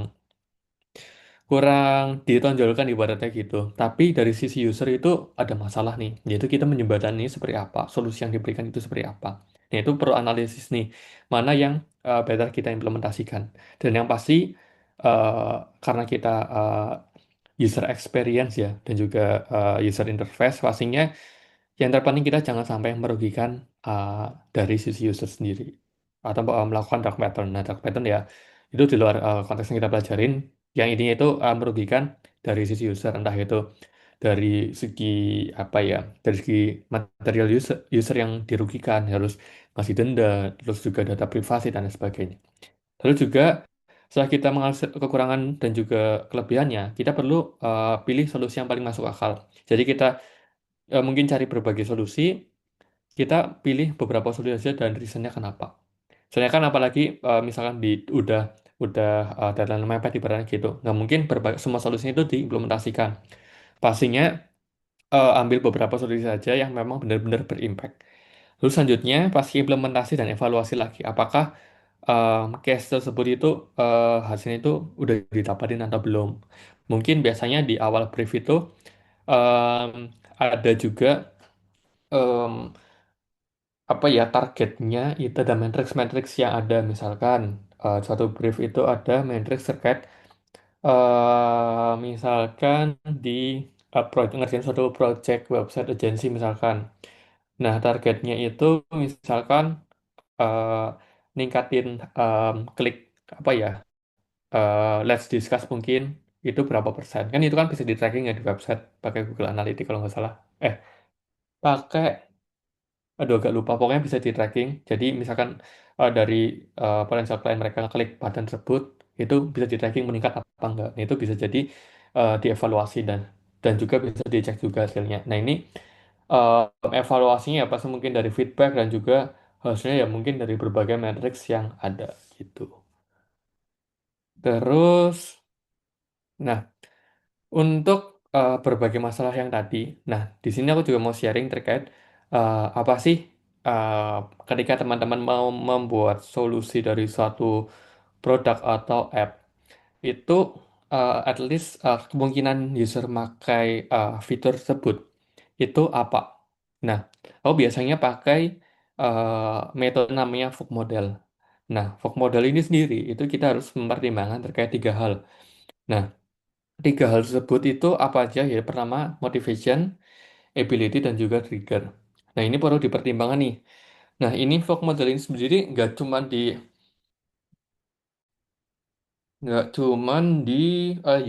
kurang ditonjolkan ibaratnya gitu. Tapi dari sisi user itu ada masalah nih, yaitu kita menjembatani seperti apa, solusi yang diberikan itu seperti apa. Nah, itu perlu analisis nih, mana yang better kita implementasikan. Dan yang pasti eh, karena kita user experience ya, dan juga user interface, pastinya yang terpenting kita jangan sampai merugikan dari sisi user sendiri. Atau melakukan dark pattern. Nah, dark pattern ya, itu di luar konteks yang kita pelajarin, yang intinya itu merugikan dari sisi user, entah itu dari segi apa ya, dari segi material user yang dirugikan harus ngasih denda, terus juga data privasi dan lain sebagainya. Lalu juga setelah kita mengenal kekurangan dan juga kelebihannya, kita perlu pilih solusi yang paling masuk akal. Jadi kita mungkin cari berbagai solusi, kita pilih beberapa solusi saja dan reasonnya kenapa. Soalnya kan apalagi misalkan udah deadline mepet ibaratnya gitu, nggak mungkin semua solusinya itu diimplementasikan. Pastinya ambil beberapa solusi saja yang memang benar-benar berimpact. Lalu selanjutnya pasti implementasi dan evaluasi lagi. Apakah case tersebut itu hasilnya itu udah didapatin atau belum? Mungkin biasanya di awal brief itu em, ada juga em, apa ya targetnya itu ada matrix-matrix yang ada misalkan suatu brief itu ada matrix terkait misalkan di ngerjain suatu project website agency misalkan. Nah, targetnya itu misalkan eh, ningkatin klik apa ya let's discuss mungkin itu berapa persen. Kan itu kan bisa di tracking ya di website pakai Google Analytics kalau nggak salah. Pakai aduh agak lupa pokoknya bisa di tracking. Jadi misalkan dari potential client mereka klik button tersebut itu bisa di tracking meningkat apa enggak. Nah, itu bisa jadi dievaluasi dan juga bisa dicek juga hasilnya. Nah, ini evaluasinya ya pasti mungkin dari feedback dan juga hasilnya ya mungkin dari berbagai matrix yang ada gitu. Terus, nah untuk berbagai masalah yang tadi, nah di sini aku juga mau sharing terkait apa sih uh, ketika teman-teman mau membuat solusi dari suatu produk atau app itu at least kemungkinan user pakai fitur tersebut itu apa? Nah, aku biasanya pakai metode namanya fog model. Nah, fog model ini sendiri itu kita harus mempertimbangkan terkait tiga hal. Nah, tiga hal tersebut itu apa aja ya? Pertama, motivation, ability, dan juga trigger. Nah, ini perlu dipertimbangkan nih. Nah, ini fog model ini sendiri nggak cuman di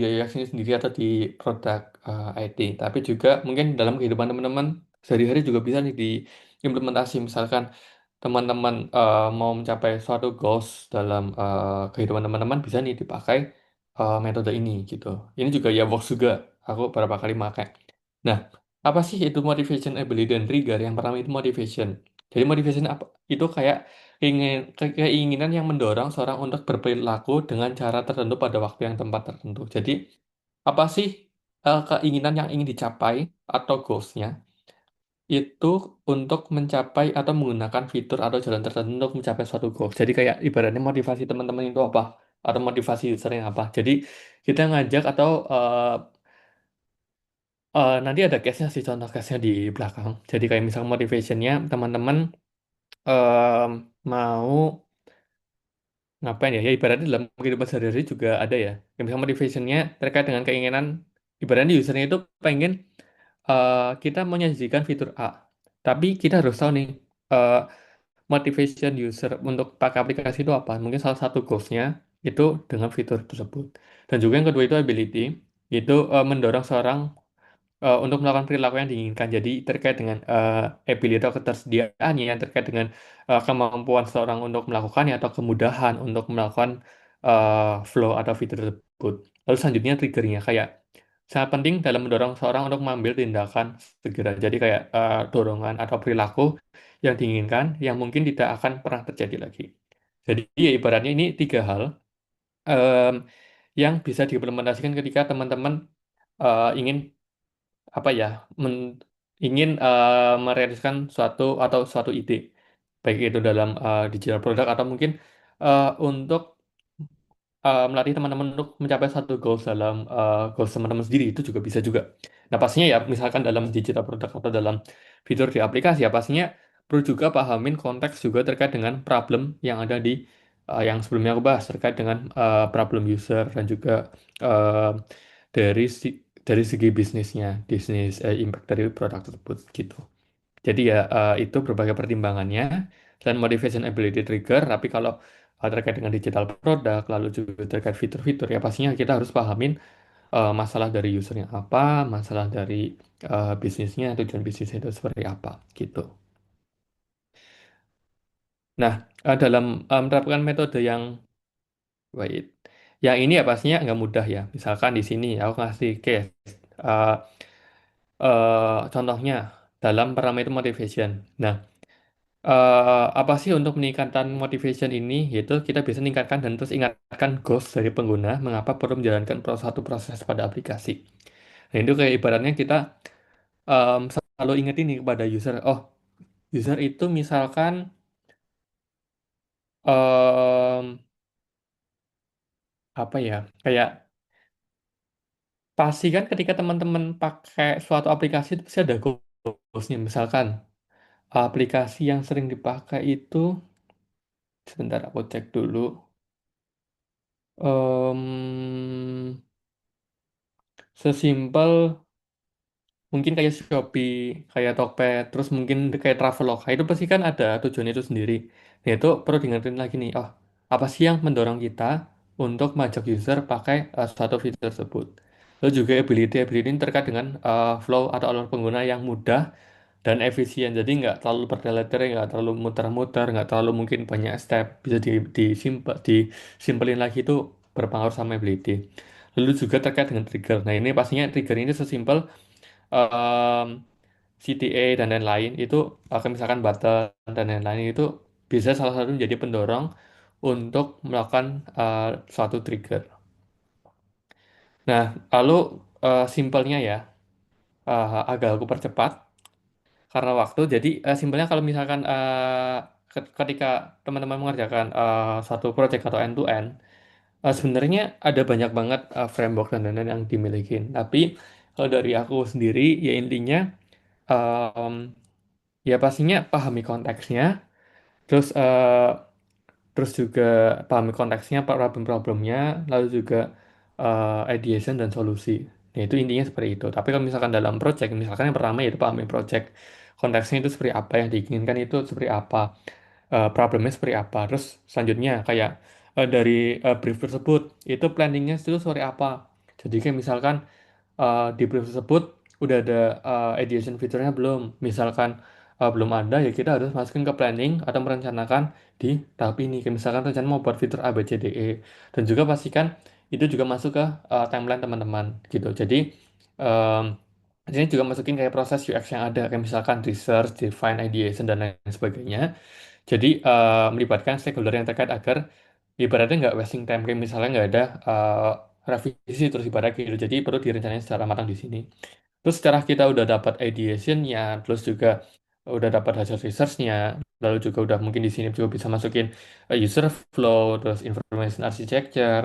yayasan sendiri atau di produk IT, tapi juga mungkin dalam kehidupan teman-teman sehari-hari juga bisa nih diimplementasi. Misalkan teman-teman mau mencapai suatu goals dalam kehidupan teman-teman bisa nih dipakai metode ini gitu. Ini juga ya works juga. Aku beberapa kali pakai. Nah, apa sih itu motivation, ability, dan trigger? Yang pertama itu motivation. Jadi motivation apa? Itu kayak keinginan yang mendorong seorang untuk berperilaku dengan cara tertentu pada waktu yang tempat tertentu. Jadi, apa sih keinginan yang ingin dicapai atau goals-nya? Itu untuk mencapai atau menggunakan fitur atau jalan tertentu untuk mencapai suatu goals. Jadi, kayak ibaratnya motivasi teman-teman itu apa? Atau motivasi usernya apa? Jadi, kita ngajak atau nanti ada case-nya sih, contoh case-nya di belakang. Jadi, kayak misalnya motivation-nya teman-teman em, mau ngapain ya? Ya ibaratnya dalam kehidupan sehari-hari juga ada ya. Yang misalnya motivation-nya terkait dengan keinginan, ibaratnya usernya itu pengen kita menyajikan fitur A. Tapi kita harus tahu nih, eh, motivation user untuk pakai aplikasi itu apa. Mungkin salah satu goals-nya itu dengan fitur tersebut. Dan juga yang kedua itu ability, itu mendorong seorang untuk melakukan perilaku yang diinginkan. Jadi terkait dengan ability atau ketersediaannya yang terkait dengan kemampuan seorang untuk melakukannya atau kemudahan untuk melakukan flow atau fitur tersebut. Lalu selanjutnya triggernya kayak sangat penting dalam mendorong seorang untuk mengambil tindakan segera. Jadi kayak dorongan atau perilaku yang diinginkan yang mungkin tidak akan pernah terjadi lagi. Jadi ya ibaratnya ini tiga hal em, yang bisa diimplementasikan ketika teman-teman ingin apa ya ingin merealisasikan suatu ide baik itu dalam digital product atau mungkin untuk melatih teman-teman untuk mencapai satu goals dalam goals teman-teman sendiri itu juga bisa juga. Nah pastinya ya misalkan dalam digital product atau dalam fitur di aplikasi ya pastinya perlu juga pahamin konteks juga terkait dengan problem yang ada di yang sebelumnya aku bahas terkait dengan problem user dan juga eh, dari dari segi bisnisnya, bisnis impact dari produk tersebut gitu. Jadi ya itu berbagai pertimbangannya dan motivation ability trigger. Tapi kalau terkait dengan digital produk, lalu juga terkait fitur-fitur ya pastinya kita harus pahamin masalah dari usernya apa, masalah dari bisnisnya, tujuan bisnisnya itu seperti apa gitu. Nah, dalam menerapkan metode yang Wait. Yang ini ya pastinya nggak mudah ya. Misalkan di sini aku ngasih case. eh, Contohnya dalam parameter motivation. Nah, apa sih untuk meningkatkan motivation ini? Yaitu kita bisa meningkatkan dan terus ingatkan goals dari pengguna mengapa perlu menjalankan suatu proses pada aplikasi. Nah, itu kayak ibaratnya kita selalu ingat ini kepada user. Oh, user itu misalkan em, apa ya? Kayak pasti kan ketika teman-teman pakai suatu aplikasi itu pasti ada goalsnya. Misalkan aplikasi yang sering dipakai itu, sebentar aku cek dulu. Sesimpel mungkin kayak Shopee, kayak Tokped, terus mungkin kayak Traveloka, itu pasti kan ada tujuan itu sendiri. Nah, itu perlu diingetin lagi nih, oh, apa sih yang mendorong kita untuk mengajak user pakai suatu fitur tersebut. Lalu juga ability ini terkait dengan flow atau alur pengguna yang mudah dan efisien. Jadi nggak terlalu bertele-tele, nggak terlalu muter-muter, nggak terlalu mungkin banyak step. Bisa disimpelin lagi itu berpengaruh sama ability. Lalu juga terkait dengan trigger. Nah, ini pastinya trigger ini sesimpel em, CTA dan lain-lain itu misalkan button dan lain-lain itu bisa salah satu menjadi pendorong untuk melakukan suatu trigger. Nah, lalu simpelnya ya agak aku percepat karena waktu. Jadi simpelnya kalau misalkan ketika teman-teman mengerjakan suatu project atau end to end, sebenarnya ada banyak banget framework dan lain-lain yang dimiliki. Tapi kalau dari aku sendiri ya intinya em, ya pastinya pahami konteksnya, terus juga pahami konteksnya, problem-problemnya, lalu juga ideation dan solusi. Nah, itu intinya seperti itu. Tapi kalau misalkan dalam project, misalkan yang pertama yaitu pahami project. Konteksnya itu seperti apa, yang diinginkan itu seperti apa, problemnya seperti apa. Terus selanjutnya kayak dari brief tersebut, itu planningnya itu seperti apa. Jadi kayak misalkan di brief tersebut udah ada ideation fiturnya belum? Misalkan belum ada, ya kita harus masukin ke planning atau merencanakan di tahap ini. Kayak misalkan rencana mau buat fitur A, B, C, D, E. Dan juga pastikan itu juga masuk ke timeline teman-teman gitu. Jadi em, di sini juga masukin kayak proses UX yang ada, kayak misalkan research, define, ideation, dan lain sebagainya. Jadi melibatkan stakeholder yang terkait agar ibaratnya nggak wasting time, kayak misalnya nggak ada revisi terus ibaratnya gitu. Jadi perlu direncanain secara matang di sini. Terus setelah kita udah dapat ideation-nya, terus juga udah dapat hasil research-nya, lalu juga udah mungkin di sini juga bisa masukin user flow, terus information architecture,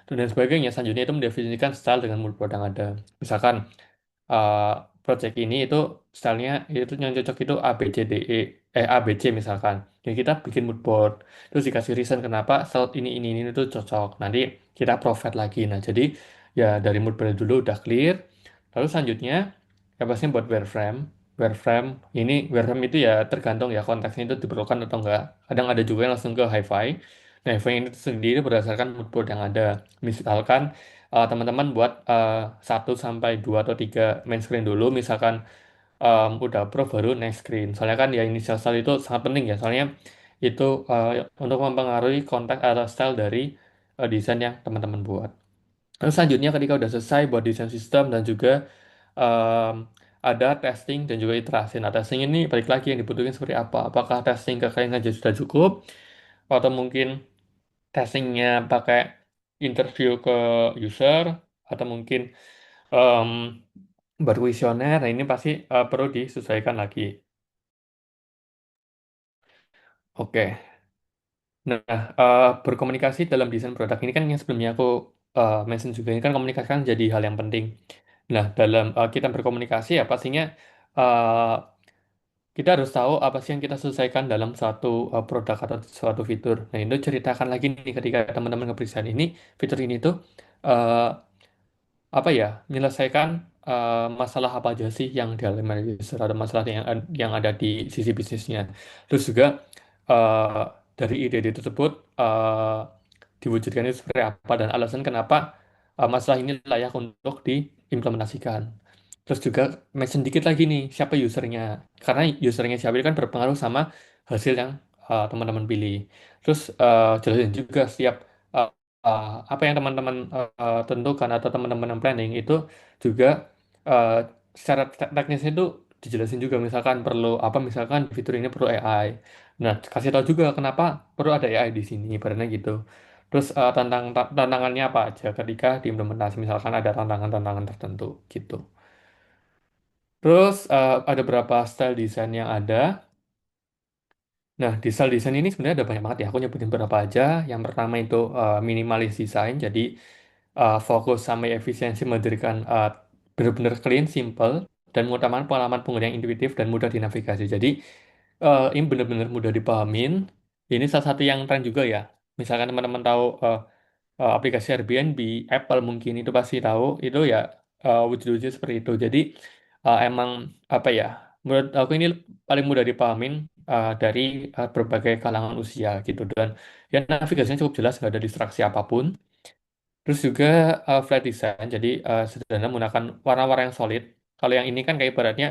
dan lain sebagainya. Selanjutnya itu mendefinisikan style dengan mood board yang ada. Misalkan uh, project ini itu stylenya itu yang cocok itu A B C D E A B C misalkan. Jadi kita bikin mood board, terus dikasih reason kenapa slot ini itu cocok. Nanti kita provide lagi. Nah, jadi ya dari mood board dulu udah clear. Lalu selanjutnya ya pastinya buat wireframe. Wireframe itu ya tergantung ya konteksnya itu diperlukan atau enggak. Kadang ada juga yang langsung ke hi-fi. Nah, hi-fi ini sendiri berdasarkan mood board yang ada. Misalkan teman-teman buat 1 sampai 2 atau 3 main screen dulu, misalkan udah approve baru next screen. Soalnya kan ya initial style itu sangat penting ya, soalnya itu untuk mempengaruhi kontak atau style dari desain yang teman-teman buat. Terus selanjutnya ketika udah selesai buat desain sistem dan juga em, ada testing dan juga iterasi. Nah, testing ini balik lagi yang dibutuhkan seperti apa? Apakah testing ke kalian saja sudah cukup? Atau mungkin testingnya pakai interview ke user? Atau mungkin em, berkuesioner? Nah, ini pasti perlu disesuaikan lagi. Oke. Nah, berkomunikasi dalam desain produk ini kan yang sebelumnya aku mention juga, ini kan komunikasi kan jadi hal yang penting. Nah, dalam kita berkomunikasi ya pastinya uh, kita harus tahu apa sih yang kita selesaikan dalam suatu produk atau suatu fitur. Nah, itu ceritakan lagi nih ketika teman-teman ngepresent ini, fitur ini tuh uh, apa ya, menyelesaikan masalah apa aja sih yang dialami oleh user atau masalah yang ada di sisi bisnisnya. Terus juga eh, dari ide-ide tersebut diwujudkan itu seperti apa dan alasan kenapa masalah ini layak untuk diimplementasikan. Terus juga mention dikit lagi nih siapa usernya, karena usernya siapa itu kan berpengaruh sama hasil yang teman-teman pilih. Terus jelasin juga setiap apa yang teman-teman tentukan atau teman-teman yang planning itu juga uh, secara teknisnya itu dijelasin juga misalkan perlu apa misalkan fitur ini perlu AI. Nah, kasih tahu juga kenapa perlu ada AI di sini, ibaratnya gitu. Terus tantangannya apa aja ketika diimplementasi misalkan ada tantangan-tantangan tertentu gitu. Terus ada berapa style desain yang ada. Nah, di style desain ini sebenarnya ada banyak banget ya. Aku nyebutin beberapa aja. Yang pertama itu minimalis design. Jadi fokus sama efisiensi mendirikan benar-benar clean, simple, dan mengutamakan pengalaman pengguna yang intuitif dan mudah dinavigasi. Jadi ini benar-benar mudah dipahamin. Ini salah satu yang tren juga ya. Misalkan teman-teman tahu aplikasi Airbnb, Apple mungkin itu pasti tahu itu ya wujud-wujud seperti itu. Jadi emang apa ya? Menurut aku ini paling mudah dipahamin dari berbagai kalangan usia gitu dan ya navigasinya cukup jelas nggak ada distraksi apapun. Terus juga flat design, jadi sederhana menggunakan warna-warna yang solid. Kalau yang ini kan kayak ibaratnya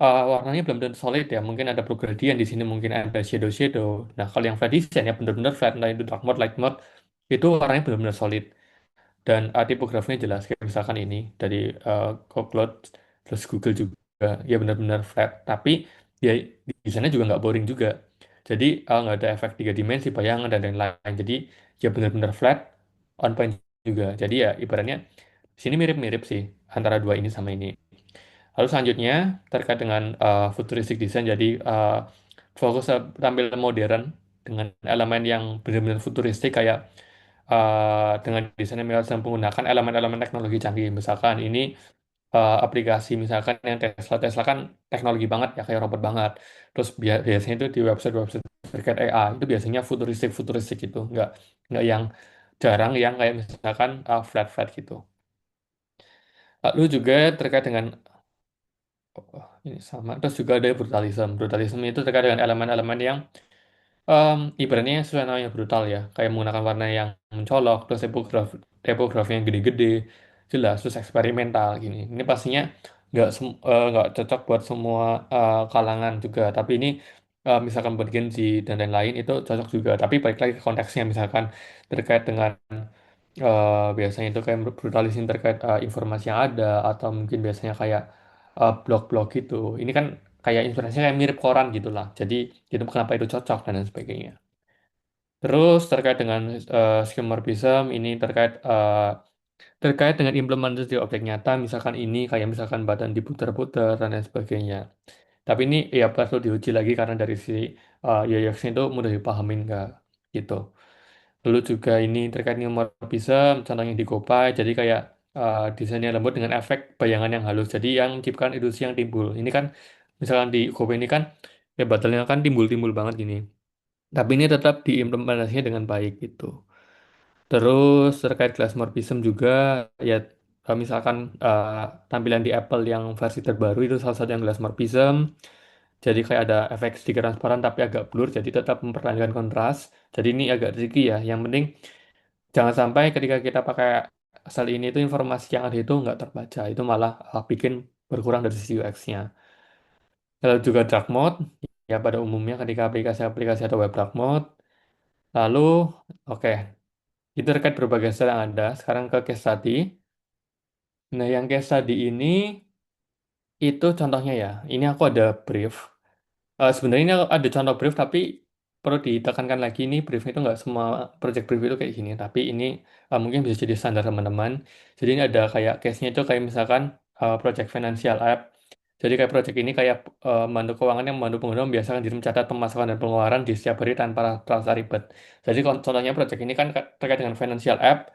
warnanya belum tentu solid ya, mungkin ada blue gradient di sini, mungkin ada shadow-shadow. Nah, kalau yang flat design ya benar-benar flat, entah itu dark mode, light mode, itu warnanya benar-benar solid. Dan tipografinya jelas, kayak misalkan ini dari Cloud, terus Google juga, ya benar-benar flat. Tapi ya di sana juga nggak boring juga. Jadi nggak ada efek tiga dimensi, bayangan, dan lain-lain. Jadi ya benar-benar flat, on point juga. Jadi ya ibaratnya sini mirip-mirip sih antara dua ini sama ini. Lalu selanjutnya terkait dengan futuristic design, jadi fokus tampil modern dengan elemen yang benar-benar futuristik kayak dengan desain yang menggunakan elemen-elemen teknologi canggih. Misalkan ini aplikasi misalkan yang Tesla, Tesla kan teknologi banget ya kayak robot banget. Terus biasanya itu di website-website terkait AI itu biasanya futuristik-futuristik gitu, nggak yang jarang yang kayak misalkan flat-flat gitu. Lalu juga terkait dengan ini sama, terus juga ada brutalism. Brutalism itu terkait dengan elemen-elemen yang ibaratnya sesuai namanya brutal ya, kayak menggunakan warna yang mencolok, terus tipografi yang gede-gede, jelas, terus eksperimental gini. Ini pastinya nggak cocok buat semua kalangan juga, tapi ini misalkan buat Gen Z dan lain-lain itu cocok juga. Tapi balik lagi ke konteksnya, misalkan terkait dengan biasanya itu kayak brutalisme terkait informasi yang ada atau mungkin biasanya kayak blog-blog gitu. Ini kan kayak inspirasinya kayak mirip koran gitu lah. Jadi itu kenapa itu cocok dan lain sebagainya. Terus terkait dengan skeuomorphism ini terkait dengan implementasi objek nyata, misalkan ini kayak misalkan badan diputar-putar dan lain sebagainya. Tapi ini ya perlu diuji lagi karena dari si UX-nya itu mudah dipahamin nggak gitu. Lalu juga ini terkait neomorphism, contohnya di Gopay, jadi kayak desainnya lembut dengan efek bayangan yang halus. Jadi yang menciptakan ilusi yang timbul. Ini kan misalkan di Gopay ini kan ya battle kan timbul-timbul banget gini. Tapi ini tetap diimplementasinya dengan baik gitu. Terus terkait glassmorphism juga ya misalkan eh, tampilan di Apple yang versi terbaru itu salah satu yang glassmorphism. Jadi kayak ada efek sedikit transparan tapi agak blur, jadi tetap mempertahankan kontras. Jadi ini agak tricky ya. Yang penting jangan sampai ketika kita pakai sel ini itu informasi yang ada itu nggak terbaca. Itu malah bikin berkurang dari sisi UX-nya. Lalu juga dark mode, ya pada umumnya ketika aplikasi-aplikasi atau web dark mode. Lalu, oke, itu terkait berbagai style yang ada. Sekarang ke case study. Nah, yang case study ini itu contohnya ya. Ini aku ada brief. Sebenarnya ini ada contoh brief, tapi perlu ditekankan lagi ini brief itu nggak semua project brief itu kayak gini. Tapi ini mungkin bisa jadi standar teman-teman. Jadi ini ada kayak case-nya itu kayak misalkan project financial app. Jadi kayak project ini kayak membantu keuangan yang membantu pengguna membiasakan diri mencatat pemasukan dan pengeluaran di setiap hari tanpa terasa ribet. Jadi contohnya project ini kan terkait dengan financial app.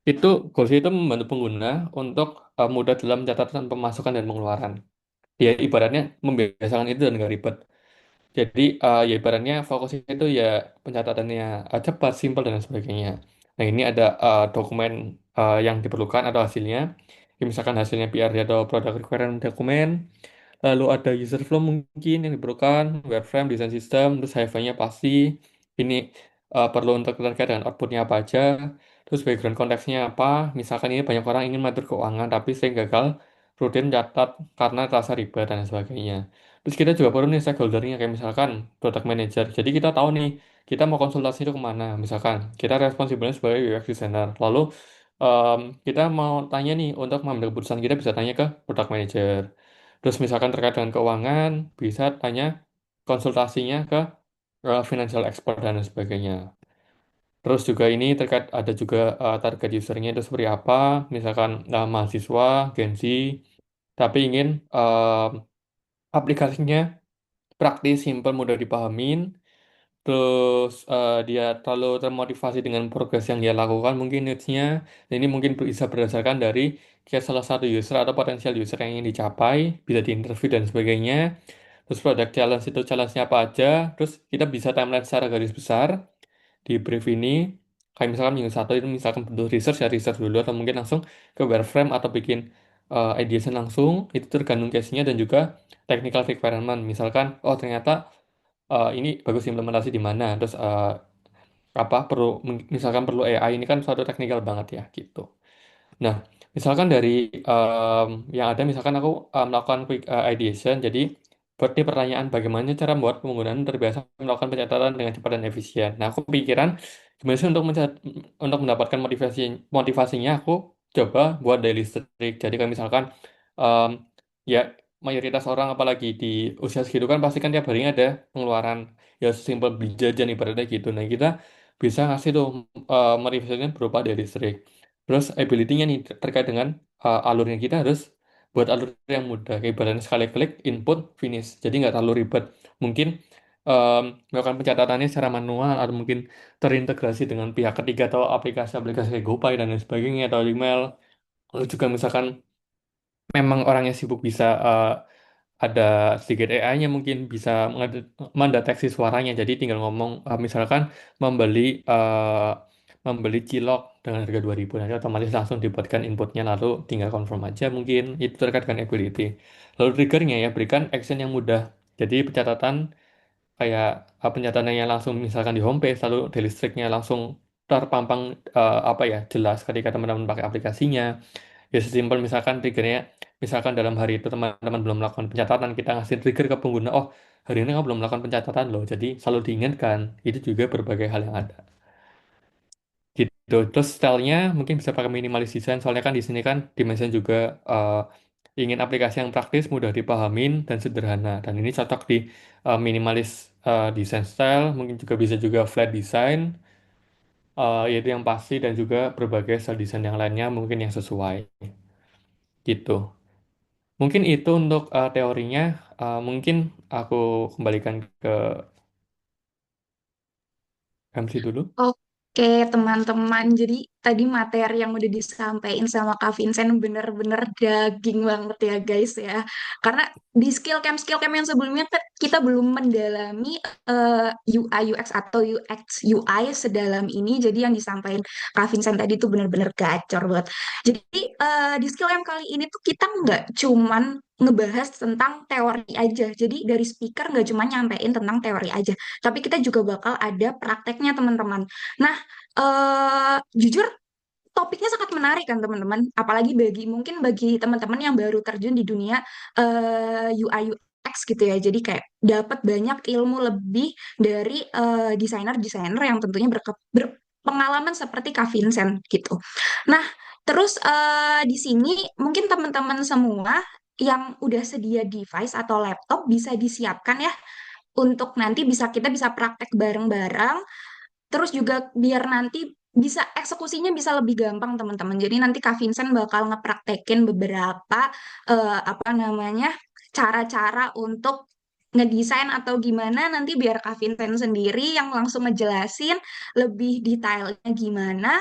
Itu goalsnya itu membantu pengguna untuk mudah dalam mencatatkan pemasukan dan pengeluaran. Ya ibaratnya membiasakan itu dan nggak ribet. Jadi ya ibaratnya fokusnya itu ya pencatatannya cepat, simpel dan lain sebagainya. Nah ini ada dokumen yang diperlukan atau hasilnya. Ya, misalkan hasilnya PRD atau Product Requirement Document. Lalu ada user flow mungkin yang diperlukan, wireframe, design system, terus HFI-nya pasti. Ini perlu untuk terkait dengan outputnya apa aja. Terus background konteksnya apa. Misalkan ini banyak orang ingin mengatur keuangan tapi sering gagal rutin catat karena terasa ribet dan lain sebagainya. Terus kita juga perlu nih stakeholdernya kayak misalkan product manager. Jadi kita tahu nih kita mau konsultasi itu kemana. Misalkan kita responsibelnya sebagai UX designer. Lalu em, kita mau tanya nih untuk mengambil keputusan kita bisa tanya ke product manager. Terus misalkan terkait dengan keuangan bisa tanya konsultasinya ke financial expert dan lain sebagainya. Terus juga ini terkait ada juga target usernya itu seperti apa. Misalkan mahasiswa, Gen Z, tapi ingin aplikasinya praktis, simpel, mudah dipahamin. Terus dia terlalu termotivasi dengan progres yang dia lakukan, mungkin needs-nya. Ini mungkin bisa berdasarkan dari kayak salah satu user atau potensial user yang ingin dicapai, bisa diinterview dan sebagainya. Terus product challenge itu challenge-nya apa aja. Terus kita bisa timeline secara garis besar di brief ini. Kayak misalkan minggu satu itu misalkan bentuk research ya research dulu atau mungkin langsung ke wireframe atau bikin ideation langsung. Itu tergantung case-nya dan juga technical requirement. Misalkan, oh ternyata ini bagus implementasi di mana terus apa perlu misalkan perlu AI ini kan suatu teknikal banget ya gitu. Nah, misalkan dari yang ada, misalkan aku melakukan quick ideation, jadi buat nih pertanyaan bagaimana cara membuat penggunaan terbiasa melakukan pencatatan dengan cepat dan efisien. Nah, aku pikiran gimana sih untuk mendapatkan motivasinya, aku coba buat daily streak. Jadi kan misalkan em, ya mayoritas orang apalagi di usia segitu kan pasti kan tiap harinya ada pengeluaran ya sesimpel beli jajan ibaratnya gitu. Nah, kita bisa ngasih tuh motivasinya berupa daily streak. Terus ability-nya nih terkait dengan alurnya kita harus buat alur yang mudah. Kayak ibaratnya sekali klik, input, finish. Jadi nggak terlalu ribet. Mungkin em, melakukan pencatatannya secara manual atau mungkin terintegrasi dengan pihak ketiga atau aplikasi-aplikasi kayak GoPay dan lain sebagainya atau email. Lalu juga misalkan memang orangnya sibuk bisa ada sedikit AI-nya mungkin bisa mendeteksi suaranya. Jadi tinggal ngomong misalkan membeli eh, membeli cilok dengan harga 2.000 nanti otomatis langsung dibuatkan inputnya lalu tinggal confirm aja mungkin itu terkait dengan ability. Lalu triggernya ya berikan action yang mudah. Jadi pencatatan kayak pencatatannya langsung misalkan di homepage lalu daily streak-nya langsung terpampang apa ya jelas ketika teman-teman pakai aplikasinya. Ya sesimpel misalkan triggernya, misalkan dalam hari itu teman-teman belum melakukan pencatatan, kita ngasih trigger ke pengguna, oh hari ini kamu belum melakukan pencatatan loh, jadi selalu diingatkan. Itu juga berbagai hal yang ada. Gitu. Terus stylenya mungkin bisa pakai minimalis design, soalnya kan di sini kan dimension juga eh, ingin aplikasi yang praktis, mudah dipahamin, dan sederhana. Dan ini cocok di minimalis design style, mungkin juga bisa juga flat design, yaitu yang pasti, dan juga berbagai style design yang lainnya mungkin yang sesuai. Gitu. Mungkin itu untuk teorinya. Mungkin aku kembalikan ke MC dulu. Oke, teman-teman. Jadi tadi materi yang udah disampaikan sama Kak Vincent bener-bener daging banget ya guys ya. Karena di skill camp yang sebelumnya kita belum mendalami UI UX atau UX UI sedalam ini. Jadi yang disampaikan Kak Vincent tadi tuh bener-bener gacor banget. Jadi di skill camp kali ini tuh kita nggak cuman ngebahas tentang teori aja. Jadi dari speaker nggak cuma nyampein tentang teori aja, tapi kita juga bakal ada prakteknya teman-teman. Nah, jujur topiknya sangat menarik kan teman-teman, apalagi bagi teman-teman yang baru terjun di dunia UI UX gitu ya. Jadi kayak dapat banyak ilmu lebih dari desainer-desainer yang tentunya berpengalaman seperti Kak Vincent gitu. Nah, terus di sini mungkin teman-teman semua yang udah sedia device atau laptop bisa disiapkan ya untuk nanti kita bisa praktek bareng-bareng. Terus juga biar nanti bisa eksekusinya bisa lebih gampang teman-teman. Jadi nanti Kak Vincent bakal ngepraktekin beberapa apa namanya cara-cara untuk ngedesain atau gimana nanti biar Kak Vincent sendiri yang langsung ngejelasin lebih detailnya gimana.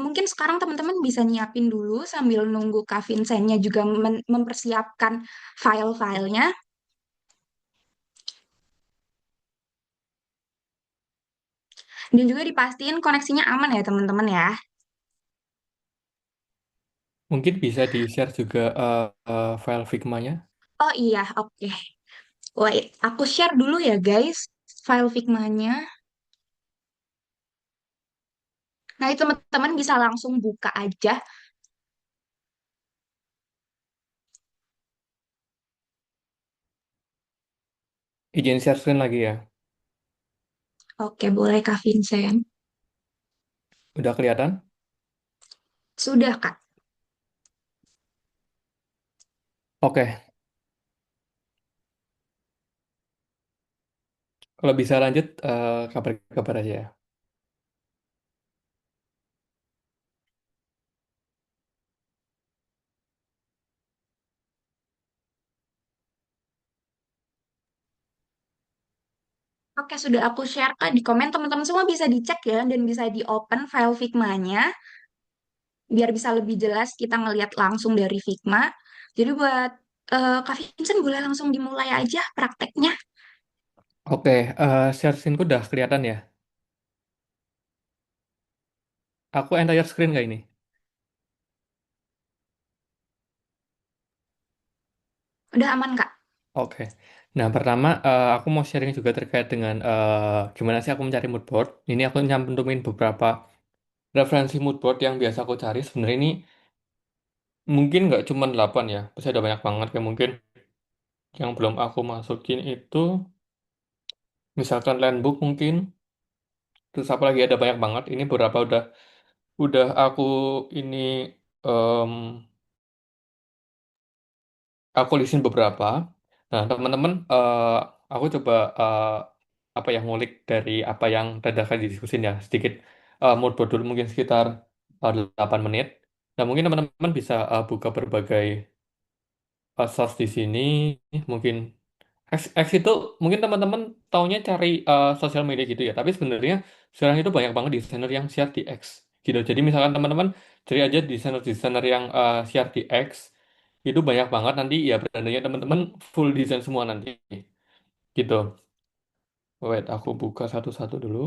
Mungkin sekarang teman-teman bisa nyiapin dulu sambil nunggu Kak Vincentnya juga mempersiapkan file-filenya. Dan juga dipastiin koneksinya aman ya teman-teman ya. Mungkin bisa di-share juga file Figma-nya. Oh iya, oke. Wait, aku share dulu ya guys file Figma-nya. Nah, itu teman-teman bisa langsung buka aja. . Izin share screen lagi ya. Oke, boleh Kak Vincent. Udah kelihatan? Sudah, Kak. Oke, kalau bisa lanjut kabar-kabar aja ya. Oke, sudah aku share Kak di komen. Teman-teman semua bisa dicek ya dan bisa di-open file Figma-nya biar bisa lebih jelas kita ngelihat langsung dari Figma. Jadi buat Kak Vincent boleh langsung dimulai aja prakteknya. Oke, share screen-ku udah kelihatan ya. Aku entire screen nggak ini? Udah aman, Kak? Oke. Nah, pertama aku mau sharing juga terkait dengan gimana sih aku mencari mood board. Ini aku nyantumin beberapa referensi mood board yang biasa aku cari. Sebenarnya ini mungkin nggak cuma 8 ya. Pasti ada banyak banget. Kayak mungkin yang belum aku masukin itu, misalkan Landbook mungkin. Terus apa lagi ada banyak banget. Ini beberapa udah aku ini em, aku listin beberapa. Nah, teman-teman, aku coba apa ya ngulik dari apa yang tadi didiskusin ya sedikit mood board dulu mungkin sekitar 8 menit. Nah, mungkin teman-teman bisa buka berbagai source di sini. Mungkin X itu mungkin teman-teman taunya cari sosial media gitu ya. Tapi sebenarnya sekarang itu banyak banget desainer yang share di X gitu. Jadi misalkan teman-teman cari aja desainer-desainer yang share di X itu banyak banget nanti ya berandanya teman-teman full desain semua nanti gitu. Wait, aku buka satu-satu dulu.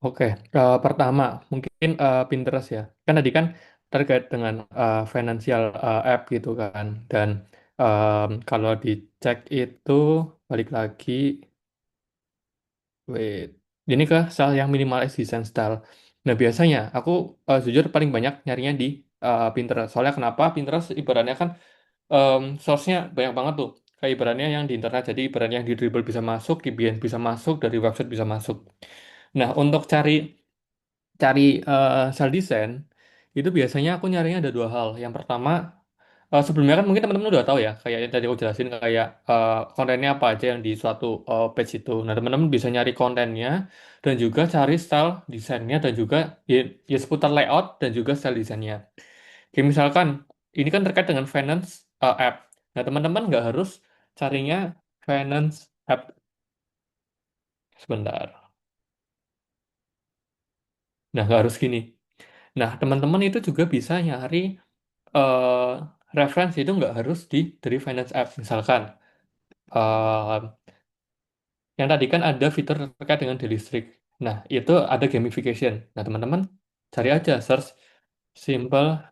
Oke, pertama mungkin Pinterest ya. Kan tadi kan terkait dengan financial app gitu kan. Dan kalau dicek itu balik lagi. Wait, ini ke style yang minimalis design style. Nah, biasanya aku jujur paling banyak nyarinya di Pinterest. Soalnya kenapa? Pinterest ibaratnya kan source-nya banyak banget tuh. Kayak ibaratnya yang di internet. Jadi ibaratnya yang di Dribble bisa masuk, di Behance bisa masuk, dari website bisa masuk. Nah, untuk cari cari style design, itu biasanya aku nyarinya ada dua hal. Yang pertama, sebelumnya kan mungkin teman-teman udah tahu ya, kayak yang tadi aku jelasin kayak kontennya apa aja yang di suatu page itu. Nah, teman-teman bisa nyari kontennya dan juga cari style desainnya dan juga ya seputar layout dan juga style desainnya. Kayak misalkan ini kan terkait dengan finance app. Nah, teman-teman nggak harus carinya finance app sebentar. Nah, nggak harus gini. Nah, teman-teman itu juga bisa nyari eh referensi itu nggak harus dari finance app. Misalkan eh, yang tadi kan ada fitur terkait dengan daily streak. Nah, itu ada gamification. Nah, teman-teman cari aja search simple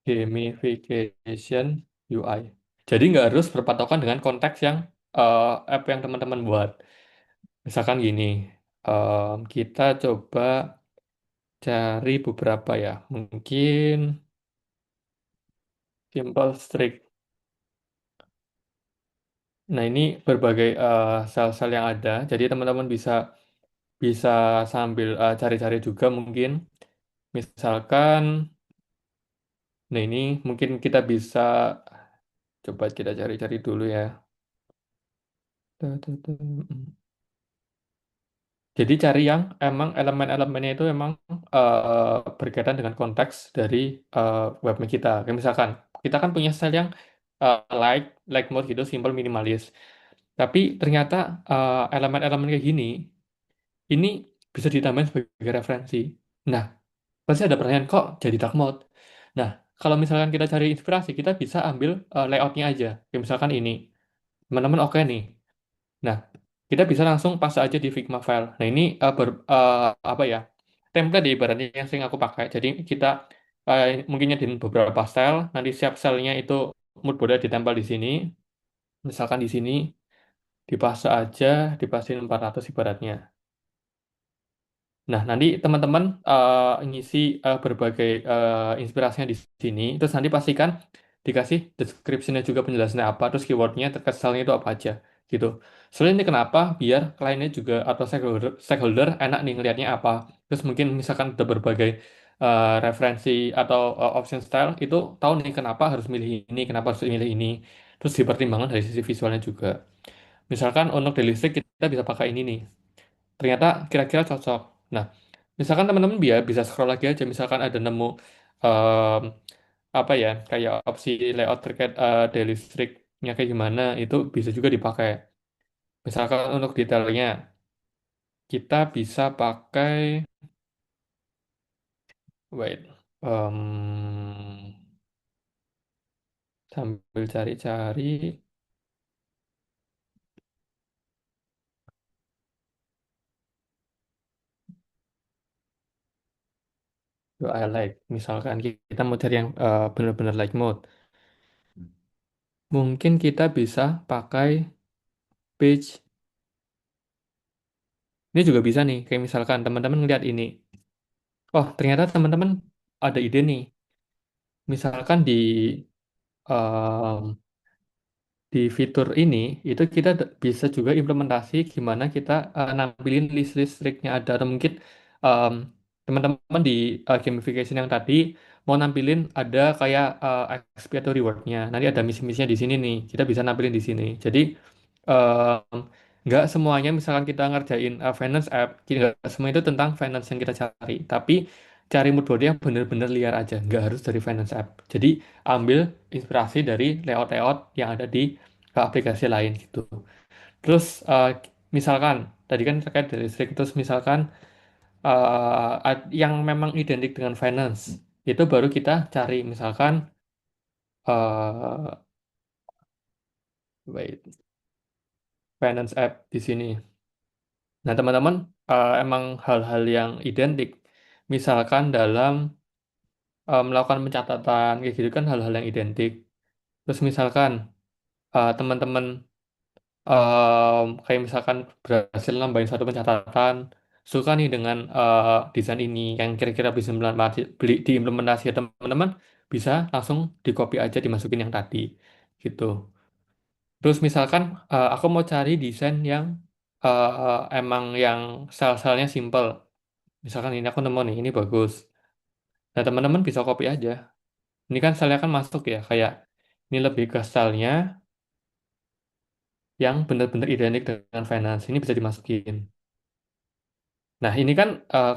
gamification UI. Jadi nggak harus berpatokan dengan konteks yang app yang teman-teman buat. Misalkan gini, kita coba cari beberapa ya. Mungkin simple streak. Nah, ini berbagai sel-sel yang ada. Jadi teman-teman bisa bisa sambil cari-cari juga mungkin. Misalkan, nah ini mungkin kita bisa coba kita cari-cari dulu ya. Jadi cari yang emang elemen-elemennya itu emang berkaitan dengan konteks dari webnya kita. Kayak misalkan kita kan punya style yang like mode gitu, simple minimalis. Tapi ternyata elemen-elemen kayak gini ini bisa ditambahin sebagai referensi. Nah, pasti ada pertanyaan kok jadi dark mode. Nah, kalau misalkan kita cari inspirasi, kita bisa ambil layoutnya aja. Kayak misalkan ini, teman-teman oke nih. Nah, kita bisa langsung pasang aja di Figma file. Nah, ini apa ya? Template di ibaratnya yang sering aku pakai. Jadi kita mungkin nyediain beberapa style, nanti siap stylenya itu mood board ditempel di sini. Misalkan di sini. Dipaksa aja, dipasin 400 ibaratnya. Nah, nanti teman-teman ngisi berbagai inspirasinya di sini, terus nanti pastikan dikasih description-nya juga penjelasannya apa, terus keywordnya, terkait style-nya itu apa aja, gitu. Soalnya ini kenapa? Biar kliennya juga atau stakeholder enak nih ngelihatnya apa. Terus mungkin misalkan ada berbagai referensi atau option style, itu tahu nih kenapa harus milih ini, kenapa harus milih ini. Terus dipertimbangkan dari sisi visualnya juga. Misalkan untuk di listrik kita bisa pakai ini nih, ternyata kira-kira cocok. Nah, misalkan teman-teman biar bisa scroll lagi aja, misalkan ada nemu em, apa ya, kayak opsi layout terkait daily streak-nya kayak gimana, itu bisa juga dipakai. Misalkan untuk detailnya, kita bisa pakai, wait, sambil cari-cari, I like, misalkan kita mau cari yang benar-benar like mode, mungkin kita bisa pakai page, ini juga bisa nih, kayak misalkan teman-teman ngeliat ini, oh ternyata teman-teman ada ide nih. Misalkan em, di fitur ini itu kita bisa juga implementasi gimana kita nampilin list listriknya ada atau mungkin em, teman-teman di gamification yang tadi mau nampilin ada kayak XP atau rewardnya. Nanti ada misi-misinya di sini nih. Kita bisa nampilin di sini. Jadi em, nggak semuanya misalkan kita ngerjain finance app, nggak semua itu tentang finance yang kita cari. Tapi cari mood board yang bener-bener liar aja, nggak harus dari finance app. Jadi ambil inspirasi dari layout-layout yang ada di ke aplikasi lain gitu. Terus misalkan tadi kan terkait dari listrik, terus misalkan yang memang identik dengan finance itu baru kita cari misalkan uh, wait, finance app di sini. Nah teman-teman emang hal-hal yang identik, misalkan dalam melakukan pencatatan kayak gitu kan hal-hal yang identik. Terus misalkan teman-teman kayak misalkan berhasil nambahin satu pencatatan, suka nih dengan desain ini yang kira-kira bisa diimplementasi ya teman-teman, bisa langsung di copy aja dimasukin yang tadi gitu. Terus misalkan aku mau cari desain yang emang yang style-stylenya simple, misalkan ini aku nemu nih ini bagus, nah teman-teman bisa copy aja. Ini kan stylenya kan masuk ya, kayak ini lebih ke stylenya yang benar-benar identik dengan finance, ini bisa dimasukin. Nah, ini kan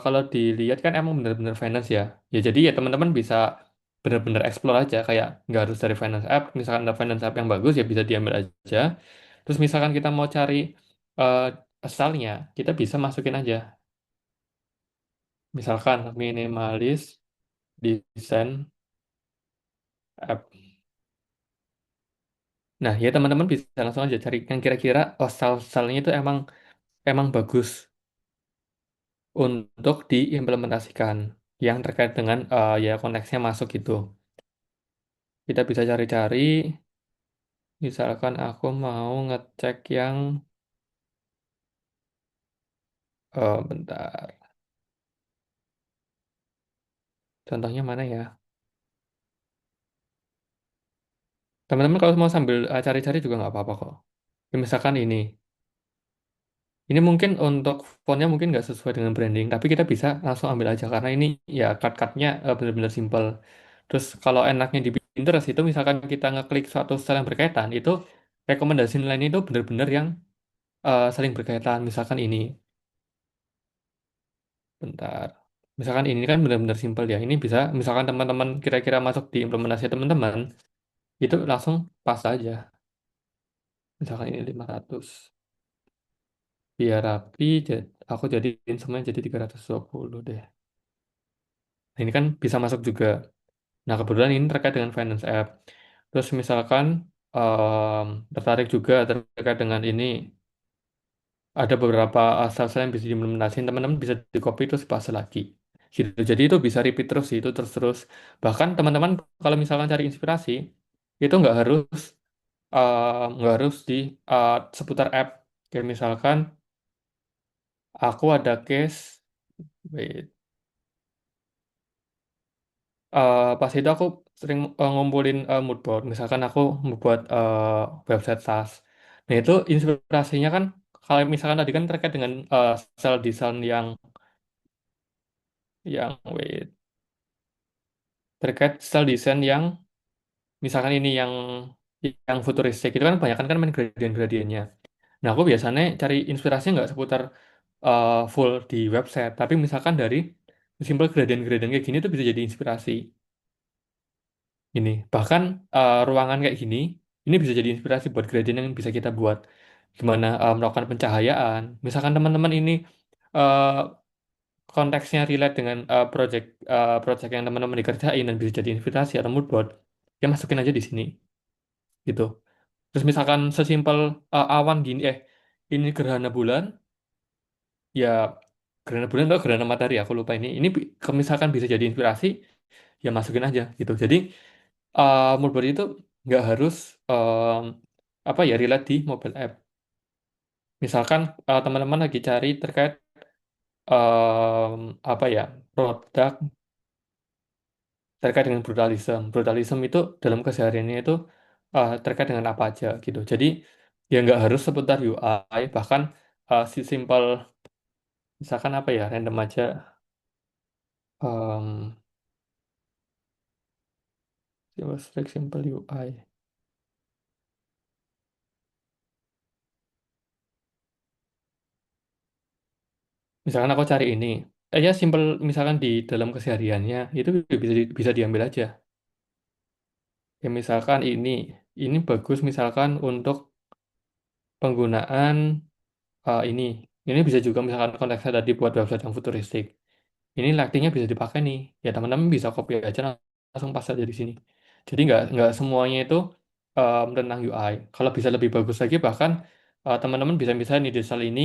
kalau dilihat kan emang benar-benar finance ya. Ya jadi ya teman-teman bisa benar-benar explore aja kayak nggak harus dari finance app. Misalkan ada finance app yang bagus ya bisa diambil aja. Terus misalkan kita mau cari uh, asalnya, kita bisa masukin aja. Misalkan minimalis desain app. Nah, ya teman-teman bisa langsung aja cari yang kira-kira oh style-stylenya itu emang emang bagus untuk diimplementasikan yang terkait dengan ya konteksnya masuk gitu. Kita bisa cari-cari. Misalkan aku mau ngecek yang, bentar, contohnya mana ya? Teman-teman kalau mau sambil cari-cari juga nggak apa-apa kok. Ya, misalkan ini mungkin untuk fontnya mungkin nggak sesuai dengan branding, tapi kita bisa langsung ambil aja karena ini ya cut-cutnya benar-benar simple. Terus kalau enaknya di Pinterest itu misalkan kita ngeklik suatu style yang berkaitan, itu rekomendasi lainnya itu benar-benar yang saling berkaitan. Misalkan ini, bentar. Misalkan ini kan benar-benar simple ya. Ini bisa, misalkan teman-teman kira-kira masuk di implementasi teman-teman, itu langsung pas aja. Misalkan ini 500. Biar rapi, aku jadiin semuanya jadi 320 deh. Nah, ini kan bisa masuk juga. Nah, kebetulan ini terkait dengan finance app. Terus misalkan tertarik juga terkait dengan ini, ada beberapa asal-asal yang bisa diimplementasikan, teman-teman bisa di copy terus paste lagi. Gitu. Jadi itu bisa repeat terus sih, itu terus-terus. Bahkan teman-teman kalau misalkan cari inspirasi, itu nggak harus di seputar app. Kayak misalkan aku ada case, wait, pas itu aku sering ngumpulin mood board. Misalkan aku membuat website SaaS. Nah itu inspirasinya kan, kalau misalkan tadi kan terkait dengan style design yang wait, terkait style design yang misalkan ini yang futuristik itu kan banyak kan main gradien-gradiennya. Nah aku biasanya cari inspirasinya nggak seputar full di website, tapi misalkan dari simple gradien-gradien kayak gini tuh bisa jadi inspirasi. Ini bahkan ruangan kayak gini ini bisa jadi inspirasi buat gradien yang bisa kita buat. Gimana melakukan pencahayaan. Misalkan teman-teman ini eh, konteksnya relate dengan project yang teman-teman dikerjain dan bisa jadi inspirasi atau mood board, ya masukin aja di sini gitu. Terus misalkan sesimpel awan gini, ini gerhana bulan, ya gerhana bulan atau gerhana matahari, aku lupa ini. Misalkan bisa jadi inspirasi, ya masukin aja gitu. Jadi mood board itu nggak harus apa ya relate di mobile app. Misalkan teman-teman lagi cari terkait apa ya produk terkait dengan brutalism. Brutalism itu dalam kesehariannya itu terkait dengan apa aja gitu. Jadi ya nggak harus seputar UI, bahkan si simple misalkan apa ya random aja. um, simple UI. Misalkan aku cari ini, ya simple misalkan di dalam kesehariannya itu bisa diambil aja. Ya misalkan ini bagus misalkan untuk penggunaan ini. Ini bisa juga misalkan konteksnya tadi buat website yang futuristik. Ini lightingnya bisa dipakai nih. Ya teman-teman bisa copy aja langsung pas aja di sini. Jadi nggak semuanya itu tentang UI. Kalau bisa lebih bagus lagi bahkan teman-teman bisa misalnya nih di ini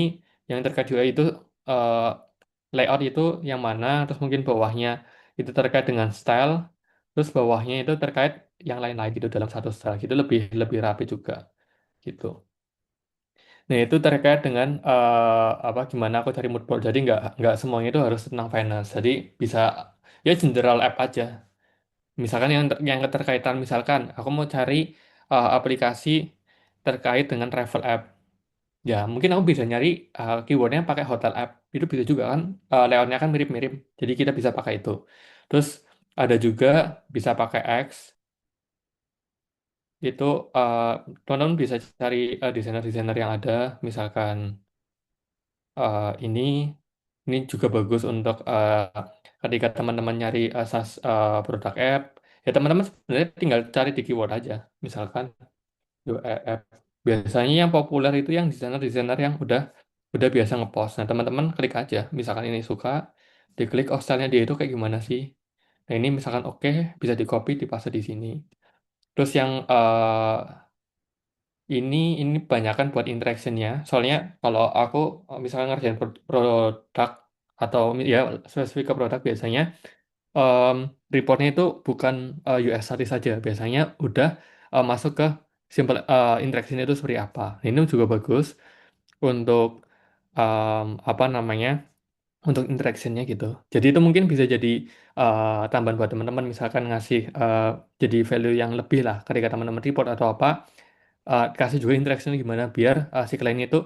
yang terkait UI itu eh, layout itu yang mana, terus mungkin bawahnya itu terkait dengan style, terus bawahnya itu terkait yang lain-lain gitu dalam satu style gitu lebih lebih rapi juga gitu. Nah, itu terkait dengan apa gimana aku cari mood board. Jadi nggak semuanya itu harus tentang finance. Jadi bisa ya general app aja. Misalkan yang keterkaitan misalkan aku mau cari aplikasi terkait dengan travel app. Ya, mungkin aku bisa nyari keywordnya pakai hotel app. Itu bisa juga kan layoutnya kan mirip-mirip. Jadi kita bisa pakai itu. Terus ada juga bisa pakai X. Itu eh, teman-teman bisa cari desainer-desainer yang ada. Misalkan ini juga bagus untuk ketika teman-teman nyari produk app, ya teman-teman sebenarnya tinggal cari di keyword aja, misalkan app. Biasanya yang populer itu yang desainer-desainer yang udah biasa ngepost. Nah teman-teman klik aja, misalkan ini suka, diklik oh stylenya dia itu kayak gimana sih. Nah ini misalkan oke, bisa di copy, dipaste di sini. Terus yang ini banyakkan buat interactionnya. Soalnya kalau aku misalnya ngerjain produk atau ya spesifik ke produk biasanya em, reportnya itu bukan US statis saja. Biasanya udah masuk ke simple interaction itu seperti apa. Nah, ini juga bagus untuk apa namanya untuk interactionnya gitu. Jadi itu mungkin bisa jadi tambahan buat teman-teman misalkan ngasih jadi value yang lebih lah ketika teman-teman report atau apa kasih juga interaction gimana biar si klien itu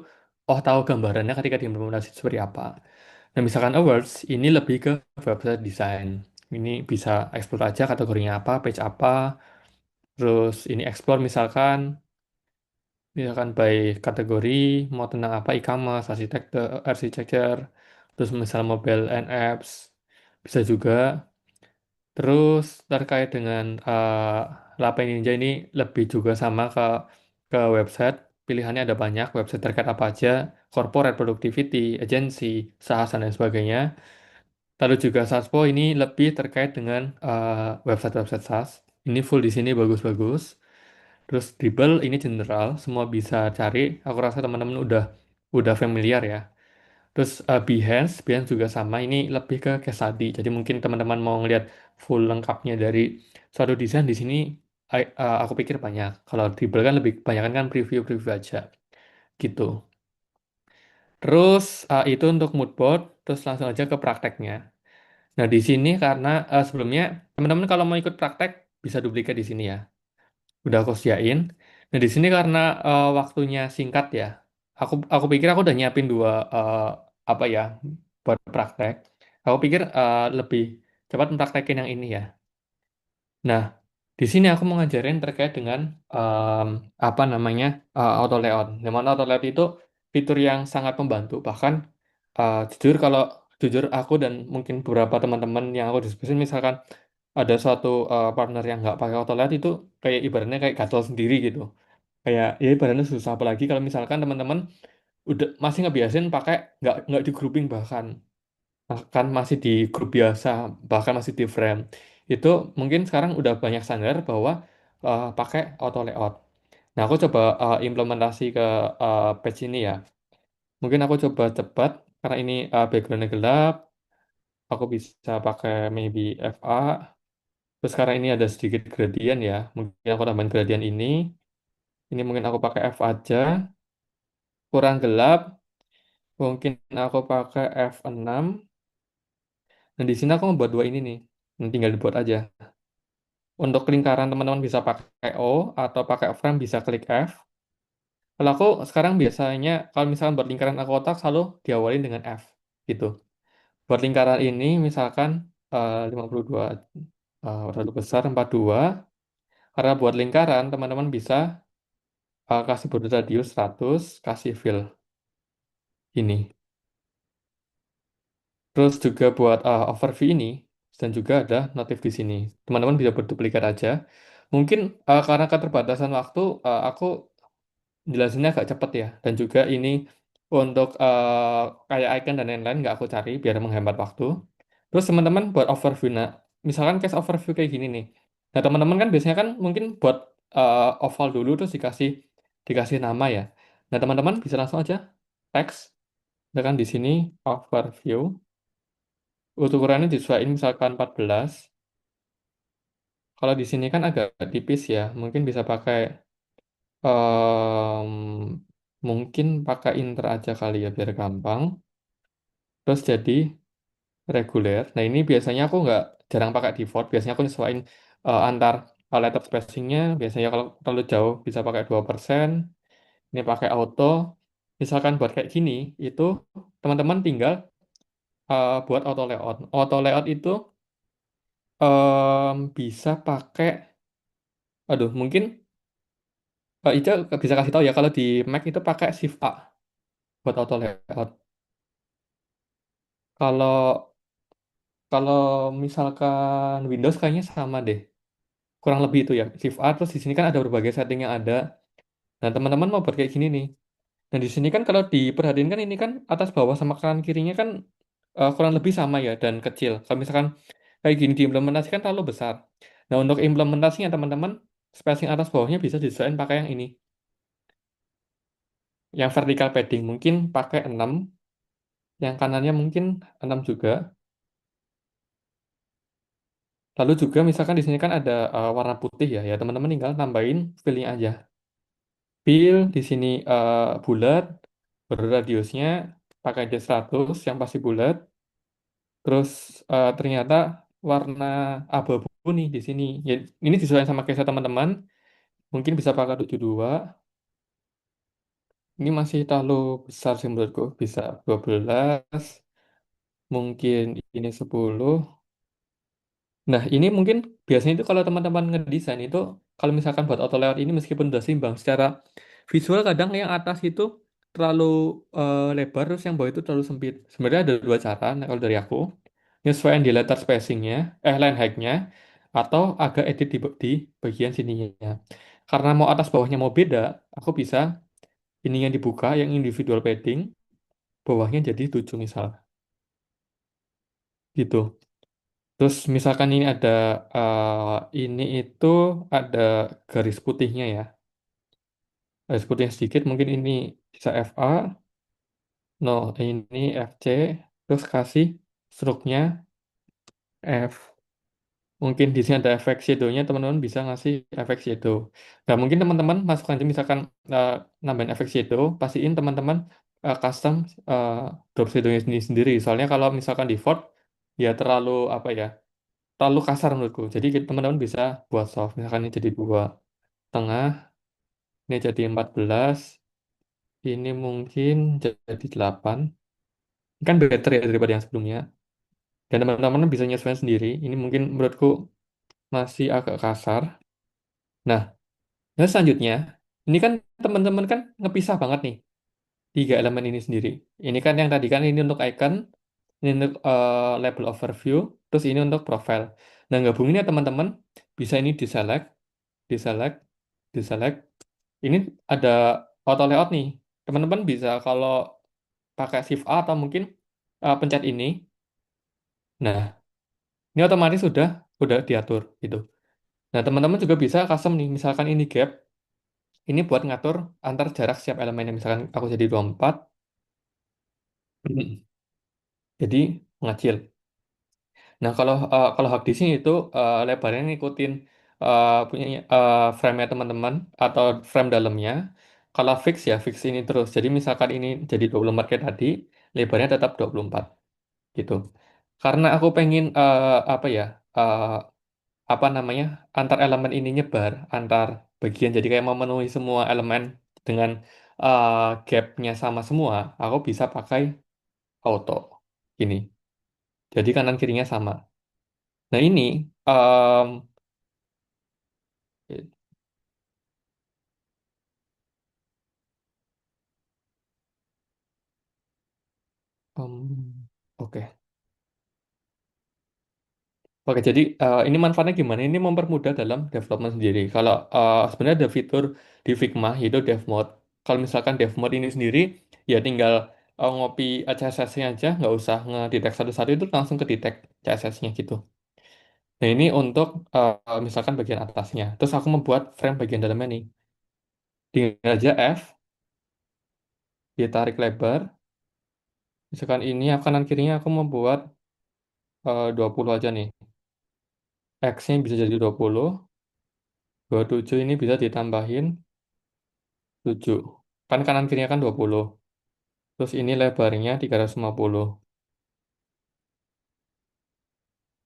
oh tahu gambarannya ketika diimplementasi seperti apa. Nah, misalkan awards ini lebih ke website design. Ini bisa explore aja kategorinya apa, page apa, terus ini explore misalkan by kategori mau tentang apa e-commerce, arsitektur, terus misal mobile and apps bisa juga. Terus terkait dengan Lapen Ninja ini lebih juga sama ke website. Pilihannya ada banyak, website terkait apa aja, corporate productivity, agency, SaaS, dan lain sebagainya. Lalu juga SaaSpo ini lebih terkait dengan website-website SaaS. Ini full di sini bagus-bagus. Terus Dribble ini general, semua bisa cari. Aku rasa teman-teman udah familiar ya. Terus Behance juga sama. Ini lebih ke case study. Jadi mungkin teman-teman mau ngelihat full lengkapnya dari suatu desain di sini, aku pikir banyak. Kalau Dribble kan lebih banyak kan preview-preview aja gitu. Terus itu untuk mood board, terus langsung aja ke prakteknya. Nah, di sini karena sebelumnya teman-teman kalau mau ikut praktek bisa duplikat di sini ya. Udah aku siain. Nah, di sini karena waktunya singkat ya. Aku pikir aku udah nyiapin dua apa ya buat praktek. Aku pikir lebih cepat mempraktekin yang ini ya. Nah, di sini aku mau ngajarin terkait dengan em, apa namanya auto layout. Dimana auto layout itu fitur yang sangat membantu. Bahkan jujur aku dan mungkin beberapa teman-teman yang aku diskusi misalkan ada suatu partner yang nggak pakai auto layout itu kayak ibaratnya kayak gatel sendiri gitu. Kayak ya ibaratnya susah apalagi kalau misalkan teman-teman udah masih ngebiasain pakai nggak di grouping bahkan masih di grup biasa, bahkan masih di frame. Itu mungkin sekarang udah banyak standar bahwa pakai auto layout. Nah, aku coba implementasi ke page ini ya. Mungkin aku coba cepat, karena ini backgroundnya gelap, aku bisa pakai maybe FA. Terus sekarang ini ada sedikit gradient ya. Mungkin aku tambahin gradient ini. Ini mungkin aku pakai F aja. Kurang gelap, mungkin aku pakai F6. Dan di sini aku membuat dua ini nih. Nah, tinggal dibuat aja. Untuk lingkaran teman-teman bisa pakai O atau pakai frame bisa klik F. Kalau aku sekarang biasanya kalau misalkan buat lingkaran aku kotak selalu diawali dengan F gitu. Buat lingkaran ini misalkan 52 terlalu besar 42. Karena buat lingkaran teman-teman bisa kasih border radius 100, kasih fill ini. Terus juga buat overview ini dan juga ada notif di sini. Teman-teman bisa berduplikat aja. Mungkin karena keterbatasan waktu aku jelasinnya agak cepet ya dan juga ini untuk kayak icon dan lain-lain nggak aku cari biar menghemat waktu. Terus teman-teman buat overview, nah misalkan case overview kayak gini nih, nah teman-teman kan biasanya kan mungkin buat oval dulu terus dikasih dikasih nama ya. Nah teman-teman bisa langsung aja teks, tekan di sini overview, ukurannya disesuaikan misalkan 14. Kalau di sini kan agak tipis ya, mungkin bisa pakai em, mungkin pakai inter aja kali ya biar gampang. Terus jadi reguler. Nah ini biasanya aku nggak jarang pakai default. Biasanya aku nyesuaiin antar letter spacingnya. Biasanya kalau terlalu jauh bisa pakai 2%. Ini pakai auto. Misalkan buat kayak gini, itu teman-teman tinggal buat auto layout. Auto layout itu bisa pakai, aduh mungkin itu bisa kasih tahu ya kalau di Mac itu pakai Shift A buat auto layout. Kalau kalau misalkan Windows kayaknya sama deh. Kurang lebih itu ya. Shift A terus di sini kan ada berbagai setting yang ada. Nah, teman-teman mau buat kayak gini nih. Nah, di sini kan kalau diperhatiin kan ini kan atas bawah sama kanan kirinya kan kurang lebih sama ya dan kecil. Kalau misalkan kayak gini diimplementasikan terlalu besar. Nah, untuk implementasinya teman-teman spacing atas bawahnya bisa disesuaikan pakai yang ini. Yang vertical padding mungkin pakai 6, yang kanannya mungkin 6 juga. Lalu juga misalkan di sini kan ada warna putih ya, ya teman-teman tinggal tambahin fill-nya aja. Fill di sini bulat, berradiusnya pakai dia 100 yang pasti bulat. Terus ternyata warna abu-abu nih di sini. Ya, ini disesuaikan sama case teman-teman. Mungkin bisa pakai 72. Ini masih terlalu besar sih menurutku. Bisa 12. Mungkin ini 10. Nah, ini mungkin biasanya itu kalau teman-teman ngedesain itu, kalau misalkan buat auto layout ini meskipun udah seimbang secara visual kadang yang atas itu terlalu lebar, terus yang bawah itu terlalu sempit. Sebenarnya ada dua cara, nah, kalau dari aku. Nyesuaiin di letter spacingnya, line height-nya, atau agak edit di bagian sininya. Karena mau atas bawahnya mau beda, aku bisa ini yang dibuka, yang individual padding, bawahnya jadi 7 misal. Gitu. Terus misalkan ini ada ini itu ada garis putihnya ya. Garis putihnya sedikit, mungkin ini bisa FA, no ini FC, terus kasih stroke-nya F. Mungkin di sini ada efek shadow-nya, teman-teman bisa ngasih efek shadow. Nah, mungkin teman-teman masukkan aja misalkan nambahin efek shadow, pastiin teman-teman custom uh, drop shadownya sendiri sendiri. Soalnya kalau misalkan default ya terlalu apa ya, terlalu kasar menurutku. Jadi teman-teman bisa buat soft. Misalkan ini jadi 2,5, ini jadi 14, ini mungkin jadi 8. Kan better ya daripada yang sebelumnya. Dan teman-teman bisa nyesuaikan sendiri. Ini mungkin menurutku masih agak kasar. Nah, dan selanjutnya, ini kan teman-teman kan ngepisah banget nih tiga elemen ini sendiri. Ini kan yang tadi kan ini untuk icon, ini untuk label overview, terus ini untuk profile. Nah, gabunginnya teman-teman bisa ini deselect, deselect, deselect. Ini ada auto layout nih. Teman-teman bisa kalau pakai Shift A atau mungkin pencet ini. Nah, ini otomatis sudah diatur gitu. Nah, teman-teman juga bisa custom nih, misalkan ini gap, ini buat ngatur antar jarak setiap elemennya. Misalkan aku jadi 24, jadi mengecil. Nah, kalau hard disk ini itu lebarnya ngikutin punya frame-nya teman-teman atau frame dalamnya. Kalau fix ya fix ini terus. Jadi misalkan ini jadi 24 kayak tadi, lebarnya tetap 24 gitu. Karena aku pengen apa ya? eh, apa namanya? Antar elemen ini nyebar antar bagian. Jadi kayak memenuhi semua elemen dengan uh, gap-nya sama semua, aku bisa pakai auto ini. Jadi kanan kirinya sama. Nah ini em, oke. Oke, jadi ini manfaatnya gimana? Ini mempermudah dalam development sendiri. Kalau sebenarnya ada fitur di Figma yaitu Dev Mode. Kalau misalkan Dev Mode ini sendiri, ya tinggal ngopi CSS-nya aja, nggak usah ngedetect satu-satu itu langsung ke detect CSS-nya gitu. Nah ini untuk misalkan bagian atasnya. Terus aku membuat frame bagian dalamnya nih. Tinggal aja F, ditarik lebar. Misalkan ini kanan kirinya aku membuat 20 aja nih. X-nya bisa jadi 20, 27 ini bisa ditambahin 7. Kan kanan kirinya kan 20. Terus ini lebarnya 350.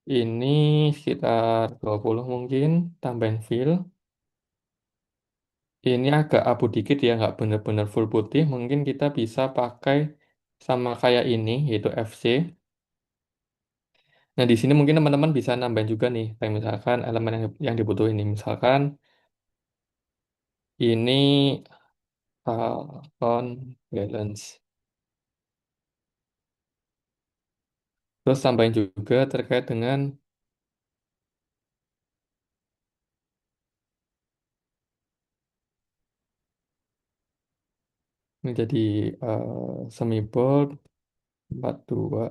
Ini sekitar 20 mungkin, tambahin fill. Ini agak abu dikit ya, nggak bener-bener full putih. Mungkin kita bisa pakai sama kayak ini, yaitu FC. Nah, di sini mungkin teman-teman bisa nambahin juga nih, kayak misalkan elemen yang dibutuhin ini. Misalkan ini on balance. Terus tambahin juga terkait dengan ini jadi semi bold 42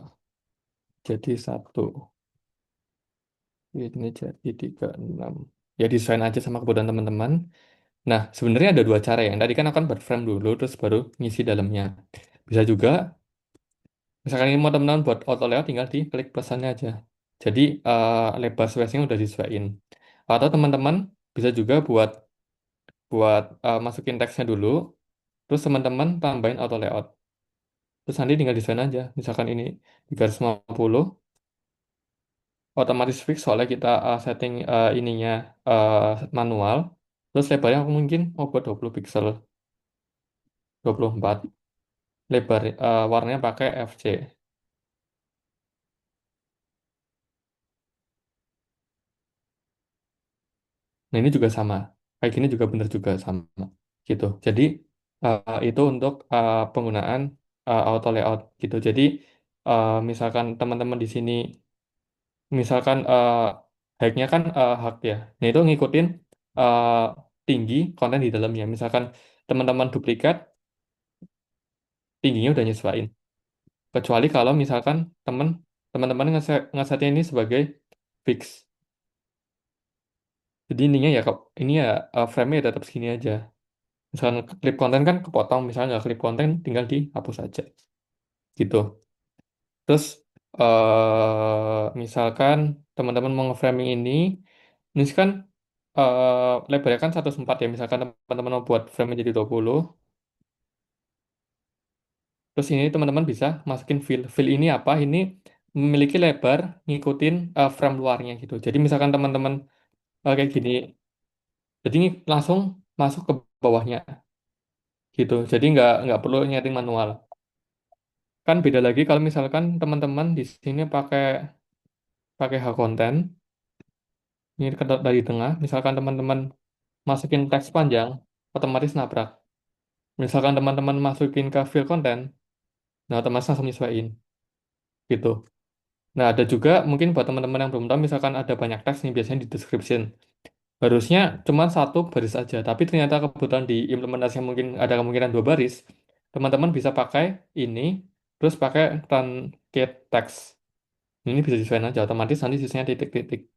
jadi 1. Ini jadi 36. Ya desain aja sama kebutuhan teman-teman. Nah, sebenarnya ada dua cara ya. Yang tadi kan akan buat frame dulu, terus baru ngisi dalamnya. Bisa juga, misalkan ini mau teman-teman buat auto layout, tinggal di klik plusannya aja. Jadi lebar spacing udah disesuaiin. Atau teman-teman bisa juga buat buat masukin teksnya dulu, terus teman-teman tambahin auto layout. Terus nanti tinggal desain aja. Misalkan ini 350, otomatis fix soalnya kita setting ininya manual. Terus lebarnya aku mungkin mau buat 20 pixel, 24. Lebar warnanya pakai FC. Nah, ini juga sama. Kayak gini juga benar juga sama. Gitu. Jadi itu untuk penggunaan auto layout gitu. Jadi misalkan teman-teman di sini misalkan hacknya kan hak ya. Nah, itu ngikutin uh, tinggi konten di dalamnya. Misalkan teman-teman duplikat, tingginya udah nyesuaiin. Kecuali kalau misalkan teman-teman ngesetnya ini sebagai fix. Jadi ininya ya ini ya frame-nya ya tetap segini aja. Misalkan klip konten kan kepotong, misalnya nggak klip konten tinggal dihapus aja. Gitu. Terus misalkan teman-teman mau nge-framing ini kan lebarnya kan 1/4 ya. Misalkan teman-teman mau buat frame jadi 20, Terus ini teman-teman bisa masukin fill. Fill ini apa? Ini memiliki lebar ngikutin frame luarnya gitu. Jadi misalkan teman-teman kayak gini, jadi ini langsung masuk ke bawahnya gitu. Jadi nggak perlu nyeting manual. Kan beda lagi kalau misalkan teman-teman di sini pakai pakai hak konten, ini dari tengah. Misalkan teman-teman masukin teks panjang, otomatis nabrak. Misalkan teman-teman masukin ke fill konten, nah otomatis langsung nyesuaiin gitu. Nah, ada juga mungkin buat teman-teman yang belum tahu, misalkan ada banyak teks nih biasanya di description. Harusnya cuma satu baris aja, tapi ternyata kebetulan di implementasi mungkin ada kemungkinan dua baris. Teman-teman bisa pakai ini, terus pakai truncate text. Ini bisa disesuaikan aja, otomatis nanti sisanya titik-titik.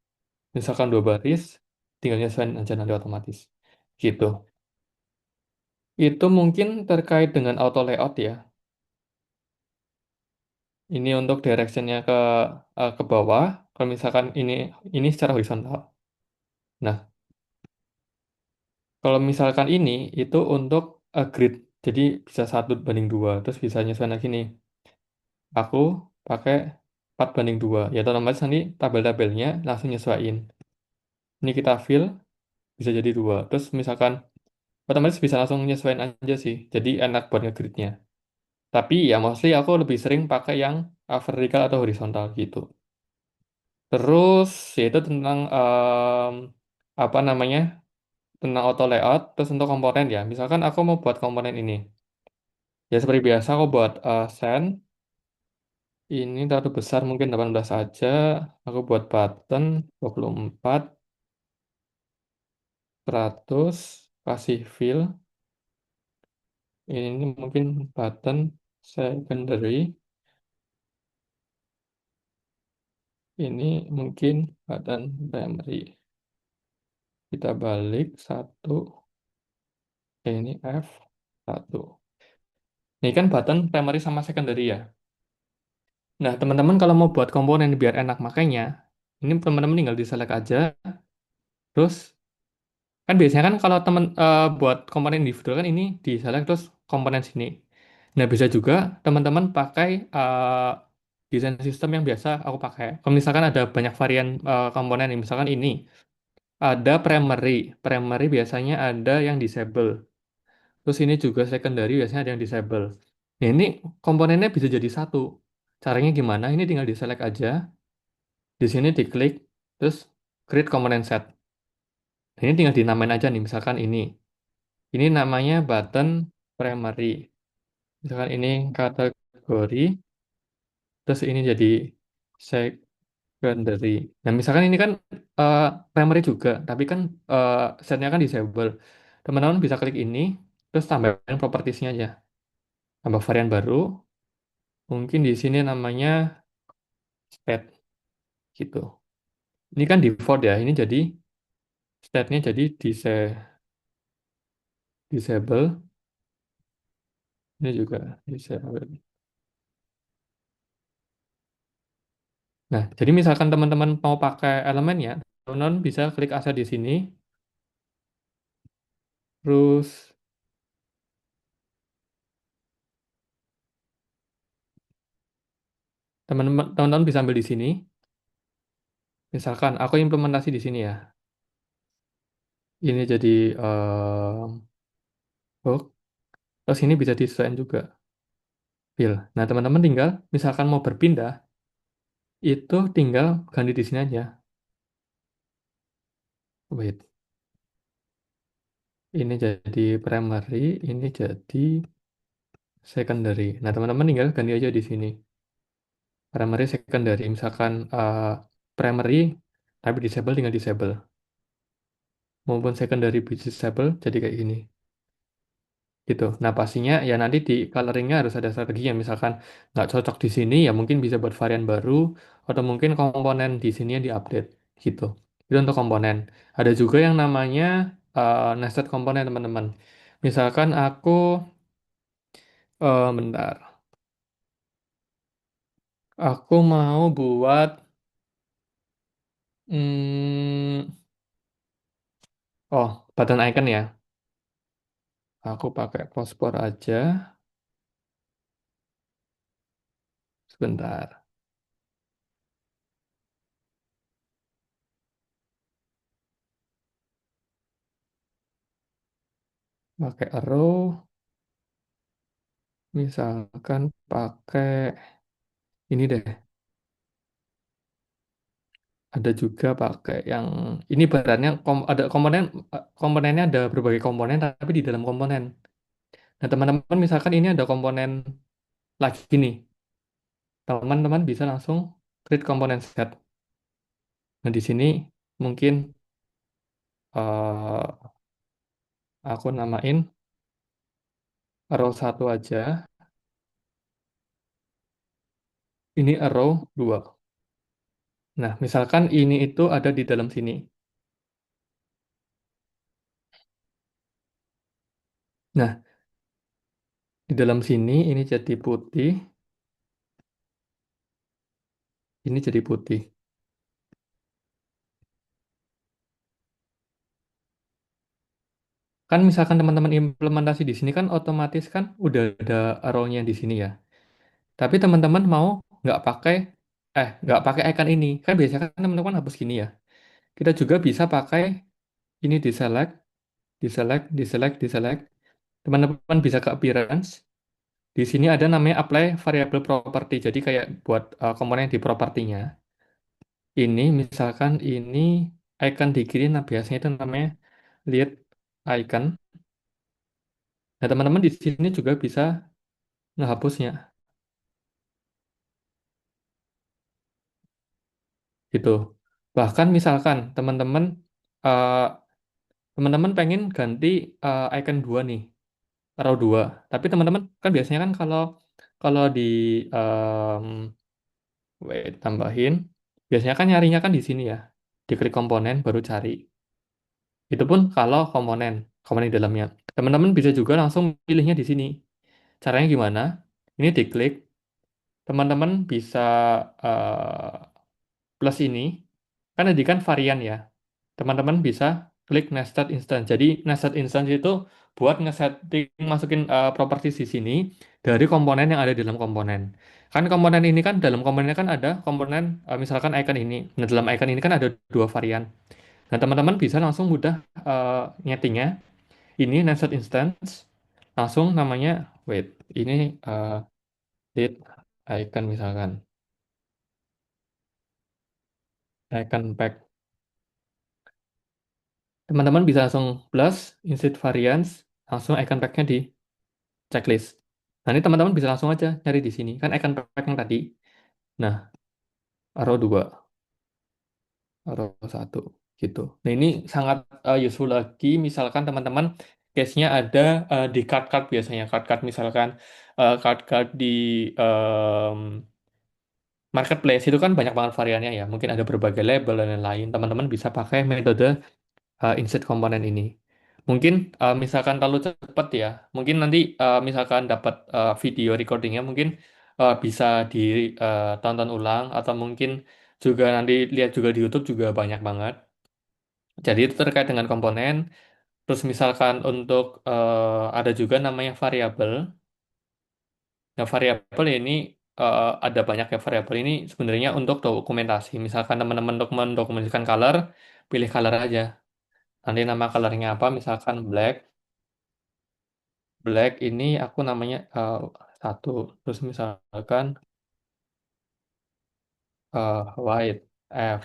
Misalkan dua baris, tinggal nyesuaiin aja nanti otomatis. Gitu. Itu mungkin terkait dengan auto layout ya. Ini untuk directionnya ke bawah. Kalau misalkan ini secara horizontal. Nah, kalau misalkan ini itu untuk grid, jadi bisa 1:2, terus bisa nyesuaiin lagi nih. Aku pakai 4:2, ya otomatis nanti tabel-tabelnya langsung nyesuaiin. Ini kita fill, bisa jadi 2. Terus misalkan otomatis bisa langsung nyesuaiin aja sih, jadi enak buat ngegridnya. Tapi ya mostly aku lebih sering pakai yang vertikal atau horizontal gitu. Terus yaitu tentang apa namanya, tentang auto layout. Terus untuk komponen ya, misalkan aku mau buat komponen ini. Ya seperti biasa aku buat send. Ini terlalu besar mungkin 18 aja. Aku buat button 24, 100, kasih fill. Ini mungkin button secondary. Ini mungkin button primary. Kita balik satu. Ini F1. Ini kan button primary sama secondary ya. Nah, teman-teman kalau mau buat komponen biar enak makanya, ini teman-teman tinggal di select aja. Terus kan biasanya kan kalau teman buat komponen individual kan ini di select terus komponen sini. Nah, bisa juga teman-teman pakai desain sistem yang biasa aku pakai. Kalau misalkan ada banyak varian komponen, nih, misalkan ini ada primary. Primary biasanya ada yang disable. Terus ini juga secondary biasanya ada yang disable. Nah, ini komponennya bisa jadi satu. Caranya gimana? Ini tinggal di select aja. Di sini diklik, terus create component set. Nah, ini tinggal dinamain aja nih, misalkan ini. Ini namanya button primary. Misalkan ini kategori, terus ini jadi secondary. Nah, misalkan ini kan eh, primary juga, tapi kan eh, setnya kan disable. Teman-teman bisa klik ini, terus tambahin propertiesnya aja. Tambah varian baru, mungkin di sini namanya state gitu. Ini kan default ya, ini jadi state-nya jadi disable, ini juga disable. Nah, jadi misalkan teman-teman mau pakai elemennya, teman-teman bisa klik aset di sini, terus teman-teman bisa ambil di sini. Misalkan aku implementasi di sini ya. Ini jadi hook, terus ini bisa disesuaikan juga. Fill. Nah, teman-teman tinggal, misalkan mau berpindah, itu tinggal ganti di sini aja. Wait, ini jadi primary, ini jadi secondary. Nah, teman-teman tinggal ganti aja di sini. Primary, secondary. Misalkan primary, tapi disable tinggal disable. Maupun secondary disable, jadi kayak gini. Gitu. Nah, pastinya ya nanti di coloringnya harus ada strateginya. Misalkan nggak cocok di sini, ya mungkin bisa buat varian baru, atau mungkin komponen di sini yang diupdate. Gitu. Itu untuk komponen. Ada juga yang namanya nested komponen, teman-teman. Misalkan aku, bentar. Aku mau buat, hmm, button icon ya. Aku pakai pospor aja. Sebentar. Pakai arrow, misalkan pakai ini deh. Ada juga pakai yang ini barannya ada komponennya ada berbagai komponen tapi di dalam komponen. Nah, teman-teman misalkan ini ada komponen lagi nih. Teman-teman bisa langsung create komponen set. Nah, di sini mungkin eh, aku namain arrow satu aja. Ini arrow 2. Nah, misalkan ini itu ada di dalam sini. Nah, di dalam sini ini jadi putih, ini jadi putih. Kan misalkan teman-teman implementasi di sini kan otomatis kan udah ada arrow-nya di sini ya. Tapi teman-teman mau nggak pakai icon ini. Kan biasanya kan teman-teman hapus gini ya. Kita juga bisa pakai ini di select, di select, di select, di select. Teman-teman bisa ke appearance. Di sini ada namanya apply variable property. Jadi kayak buat komponen di propertinya. Ini misalkan ini icon di kiri, nah biasanya itu namanya lead icon. Nah, teman-teman di sini juga bisa ngehapusnya gitu. Bahkan misalkan eh, teman-teman pengen ganti icon 2 nih, row 2. Tapi teman-teman kan biasanya kan kalau kalau di em, wait tambahin biasanya kan nyarinya kan di sini ya. Diklik komponen baru cari. Itu pun kalau komponen di dalamnya. Teman-teman bisa juga langsung pilihnya di sini. Caranya gimana? Ini diklik, teman-teman bisa eh, plus ini, kan tadi kan varian ya. Teman-teman bisa klik nested instance. Jadi nested instance itu buat ngesetting masukin properties di sini dari komponen yang ada di dalam komponen. Kan komponen ini kan dalam komponennya kan ada komponen misalkan icon ini. Nah, dalam icon ini kan ada dua varian. Nah, teman-teman bisa langsung mudah nyetingnya. Ini nested instance langsung namanya wait, ini date icon misalkan icon pack. Teman-teman bisa langsung plus insert variance langsung icon pack-nya di checklist. Nah, ini teman-teman bisa langsung aja nyari di sini. Kan icon pack yang tadi. Nah, arrow 2, arrow 1 gitu. Nah, ini sangat useful lagi misalkan teman-teman case-nya ada di card-card biasanya. Card-card misalkan card-card di em, marketplace itu kan banyak banget variannya ya. Mungkin ada berbagai label dan lain-lain. Teman-teman bisa pakai metode insert komponen ini. Mungkin misalkan terlalu cepat ya, mungkin nanti misalkan dapat video recordingnya mungkin bisa ditonton ulang atau mungkin juga nanti lihat juga di YouTube juga banyak banget. Jadi itu terkait dengan komponen. Terus misalkan untuk ada juga namanya variabel. Nah, variabel ini ada banyak ya variabel ini sebenarnya untuk dokumentasi. Misalkan teman-teman untuk mendokumentasikan color, pilih color aja. Nanti nama colornya apa? Misalkan black. Black ini aku namanya satu. Terus misalkan white F.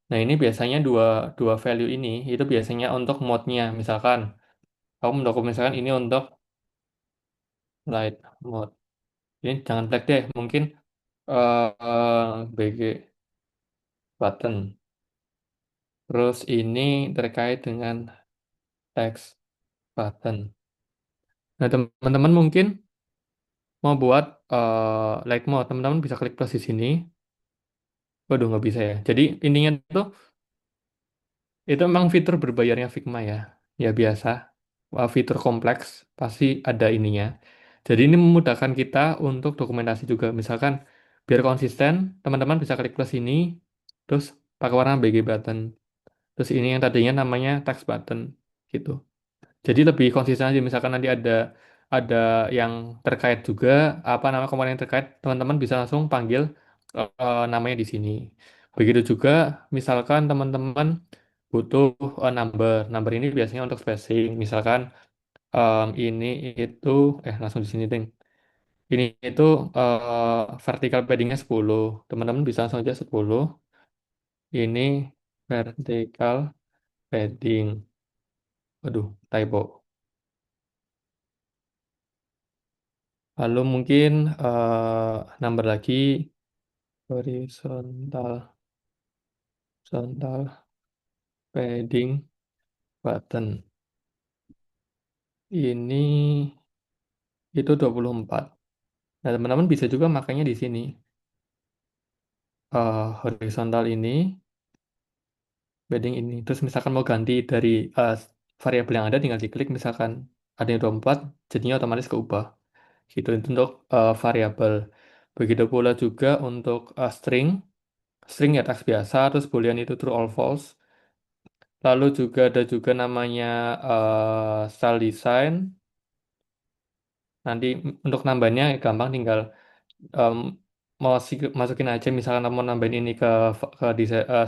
Nah ini biasanya dua dua value ini itu biasanya untuk mode-nya. Misalkan aku mendokumentasikan ini untuk light mode. Ini jangan black deh. Mungkin BG button. Terus ini terkait dengan text button. Nah teman-teman mungkin mau buat light mode. Teman-teman bisa klik plus di sini. Waduh nggak bisa ya. Jadi intinya tuh itu memang fitur berbayarnya Figma ya. Ya biasa. Fitur kompleks pasti ada ininya. Jadi ini memudahkan kita untuk dokumentasi juga. Misalkan biar konsisten, teman-teman bisa klik plus ini, terus pakai warna BG button. Terus ini yang tadinya namanya text button gitu. Jadi lebih konsisten aja. Misalkan nanti ada ada yang terkait juga, apa nama komponen yang terkait, teman-teman bisa langsung panggil namanya di sini. Begitu juga, misalkan teman-teman butuh number ini biasanya untuk spacing. Misalkan ini itu, langsung di sini deh. Ini itu vertical paddingnya 10. Teman-teman bisa langsung aja 10. Ini vertical padding. Waduh, typo. Lalu mungkin nambah lagi horizontal horizontal padding button. Ini itu 24. Nah, teman-teman bisa juga makanya di sini. Horizontal ini, padding ini. Terus misalkan mau ganti dari variabel yang ada, tinggal diklik. Misalkan ada yang 24, jadinya otomatis keubah. Gitu, itu untuk variabel. Begitu pula juga untuk string. String ya teks biasa, terus boolean itu true or false. Lalu juga ada juga namanya style design. Nanti untuk nambahnya gampang, tinggal em, masukin aja. Misalkan mau nambahin ini ke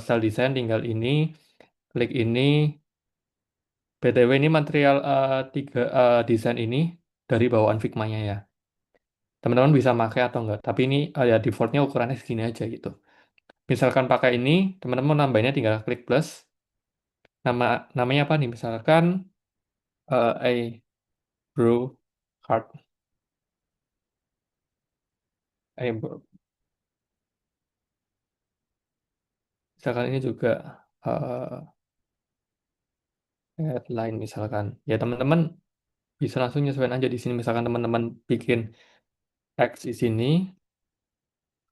style design, tinggal ini, klik ini. BTW ini material tiga desain ini dari bawaan Figma-nya ya. Teman-teman bisa pakai atau enggak. Tapi ini ya defaultnya ukurannya segini aja gitu. Misalkan pakai ini, teman-teman mau nambahinnya tinggal klik plus. Namanya apa nih? Misalkan a brew card. Misalkan ini juga headline misalkan. Ya teman-teman bisa langsung nyesuaiin aja di sini. Misalkan teman-teman bikin teks di sini,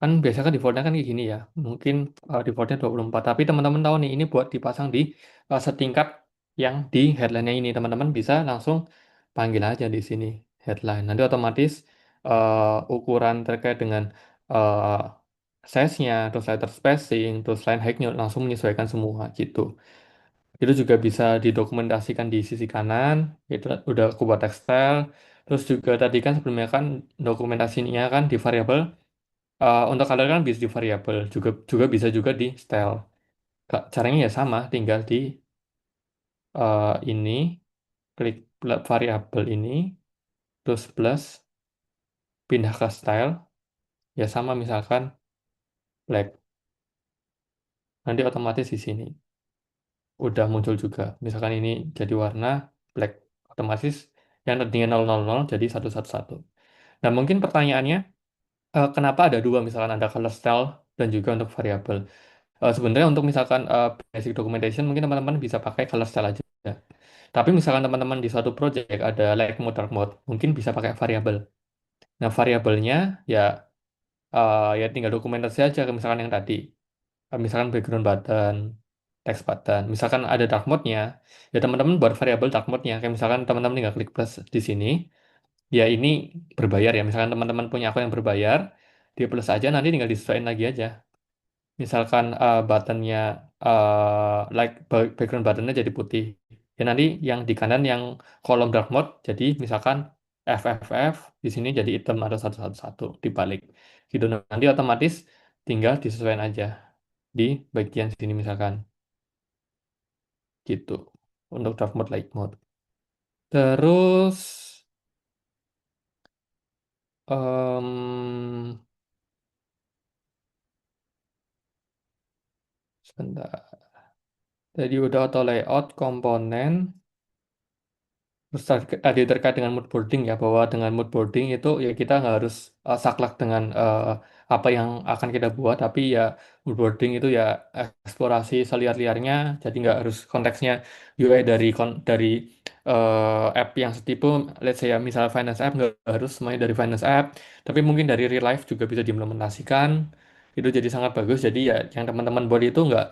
kan biasanya kan defaultnya kan kayak gini ya. Mungkin defaultnya 24. Tapi teman-teman tahu nih, ini buat dipasang di setingkat yang di headline-nya ini. Teman-teman bisa langsung panggil aja di sini headline. Nanti otomatis ukuran terkait dengan uh, size-nya, terus letter spacing, terus line height-nya langsung menyesuaikan semua gitu. Itu juga bisa didokumentasikan di sisi kanan, itu udah aku buat tekstil. Terus juga tadi kan sebelumnya kan dokumentasinya kan di variabel, untuk color kan bisa di variabel, juga juga bisa juga di style. Caranya ya sama, tinggal di ini, klik variabel ini, terus plus, pindah ke style, ya sama misalkan black. Nanti otomatis di sini udah muncul juga. Misalkan ini jadi warna black, otomatis yang tadinya 000 jadi 111. Nah, mungkin pertanyaannya, kenapa ada dua, misalkan ada color style dan juga untuk variabel. Sebenarnya untuk misalkan basic documentation mungkin teman-teman bisa pakai color style aja. Tapi misalkan teman-teman di suatu project ada light mode, dark mode, mungkin bisa pakai variabel. Nah, variabelnya ya ya tinggal dokumentasi aja, misalkan yang tadi. Misalkan background button, text button. Misalkan ada dark mode-nya, ya teman-teman buat variabel dark mode-nya. Kayak misalkan teman-teman tinggal klik plus di sini, ya ini berbayar ya. Misalkan teman-teman punya akun yang berbayar, di plus aja, nanti tinggal disesuaikan lagi aja. Misalkan buttonnya like background buttonnya jadi putih, ya nanti yang di kanan yang kolom dark mode jadi misalkan FFF, di sini jadi hitam atau 111 dibalik gitu. Nanti otomatis tinggal disesuaikan aja di bagian sini misalkan gitu untuk dark mode, light mode. Terus em, sebentar, jadi udah auto layout komponen. Terus tadi terkait dengan mood boarding ya, bahwa dengan mood boarding itu ya kita nggak harus saklek dengan apa yang akan kita buat, tapi ya mood boarding itu ya eksplorasi seliar-liarnya, jadi nggak harus konteksnya UI dari app yang setipe, let's say ya misal finance app, nggak harus semuanya dari finance app, tapi mungkin dari real life juga bisa diimplementasikan, itu jadi sangat bagus. Jadi ya yang teman-teman buat itu nggak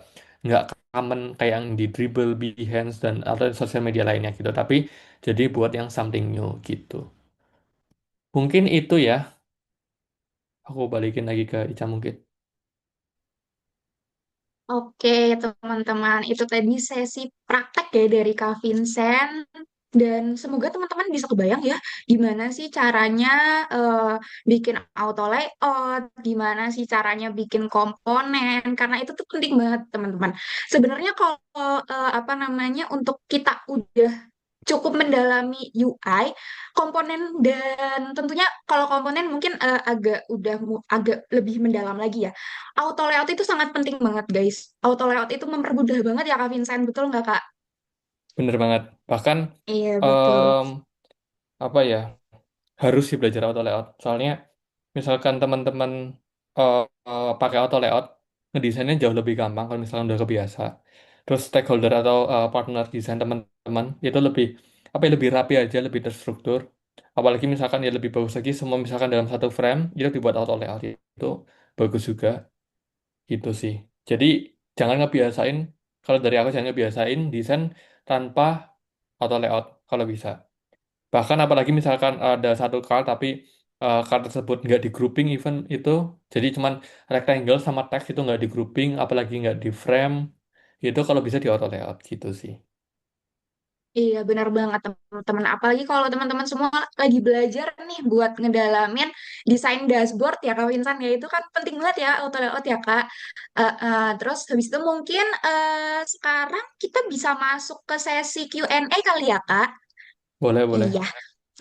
common kayak yang di Dribble, Behance dan atau sosial media lainnya gitu, tapi jadi buat yang something new gitu. Mungkin itu ya. Aku balikin lagi ke Ica mungkin. Oke, teman-teman, itu tadi sesi praktek ya dari Kak Vincent. Dan semoga teman-teman bisa kebayang ya, gimana sih caranya eh, bikin auto layout, gimana sih caranya bikin komponen, karena itu tuh penting banget teman-teman. Sebenarnya kalau apa namanya, untuk kita udah cukup mendalami UI, komponen, dan tentunya kalau komponen mungkin agak lebih mendalam lagi ya. Auto layout itu sangat penting banget guys. Auto layout itu mempermudah banget ya Kak Vincent, betul nggak Kak? Bener banget. Bahkan Iya betul. em, apa ya, harus sih belajar auto layout. Soalnya misalkan teman-teman pakai auto layout, ngedesainnya jauh lebih gampang kalau misalkan udah kebiasa. Terus stakeholder atau partner desain teman-teman itu lebih apa ya, lebih rapi aja, lebih terstruktur. Apalagi misalkan ya lebih bagus lagi semua misalkan dalam satu frame itu dibuat auto layout itu bagus juga gitu sih. Jadi jangan ngebiasain, kalau dari aku jangan ngebiasain desain tanpa auto layout kalau bisa. Bahkan apalagi misalkan ada satu card tapi card tersebut nggak di grouping even itu, jadi cuman rectangle sama teks itu nggak di grouping, apalagi nggak di frame, itu kalau bisa di auto layout gitu sih. Iya, benar banget teman-teman. Apalagi kalau teman-teman semua lagi belajar nih buat ngedalamin desain dashboard ya Kak Winsan ya, itu kan penting banget ya auto layout ya Kak. Terus habis itu mungkin sekarang kita bisa masuk ke sesi Q&A kali ya Kak. Boleh, Iya. boleh.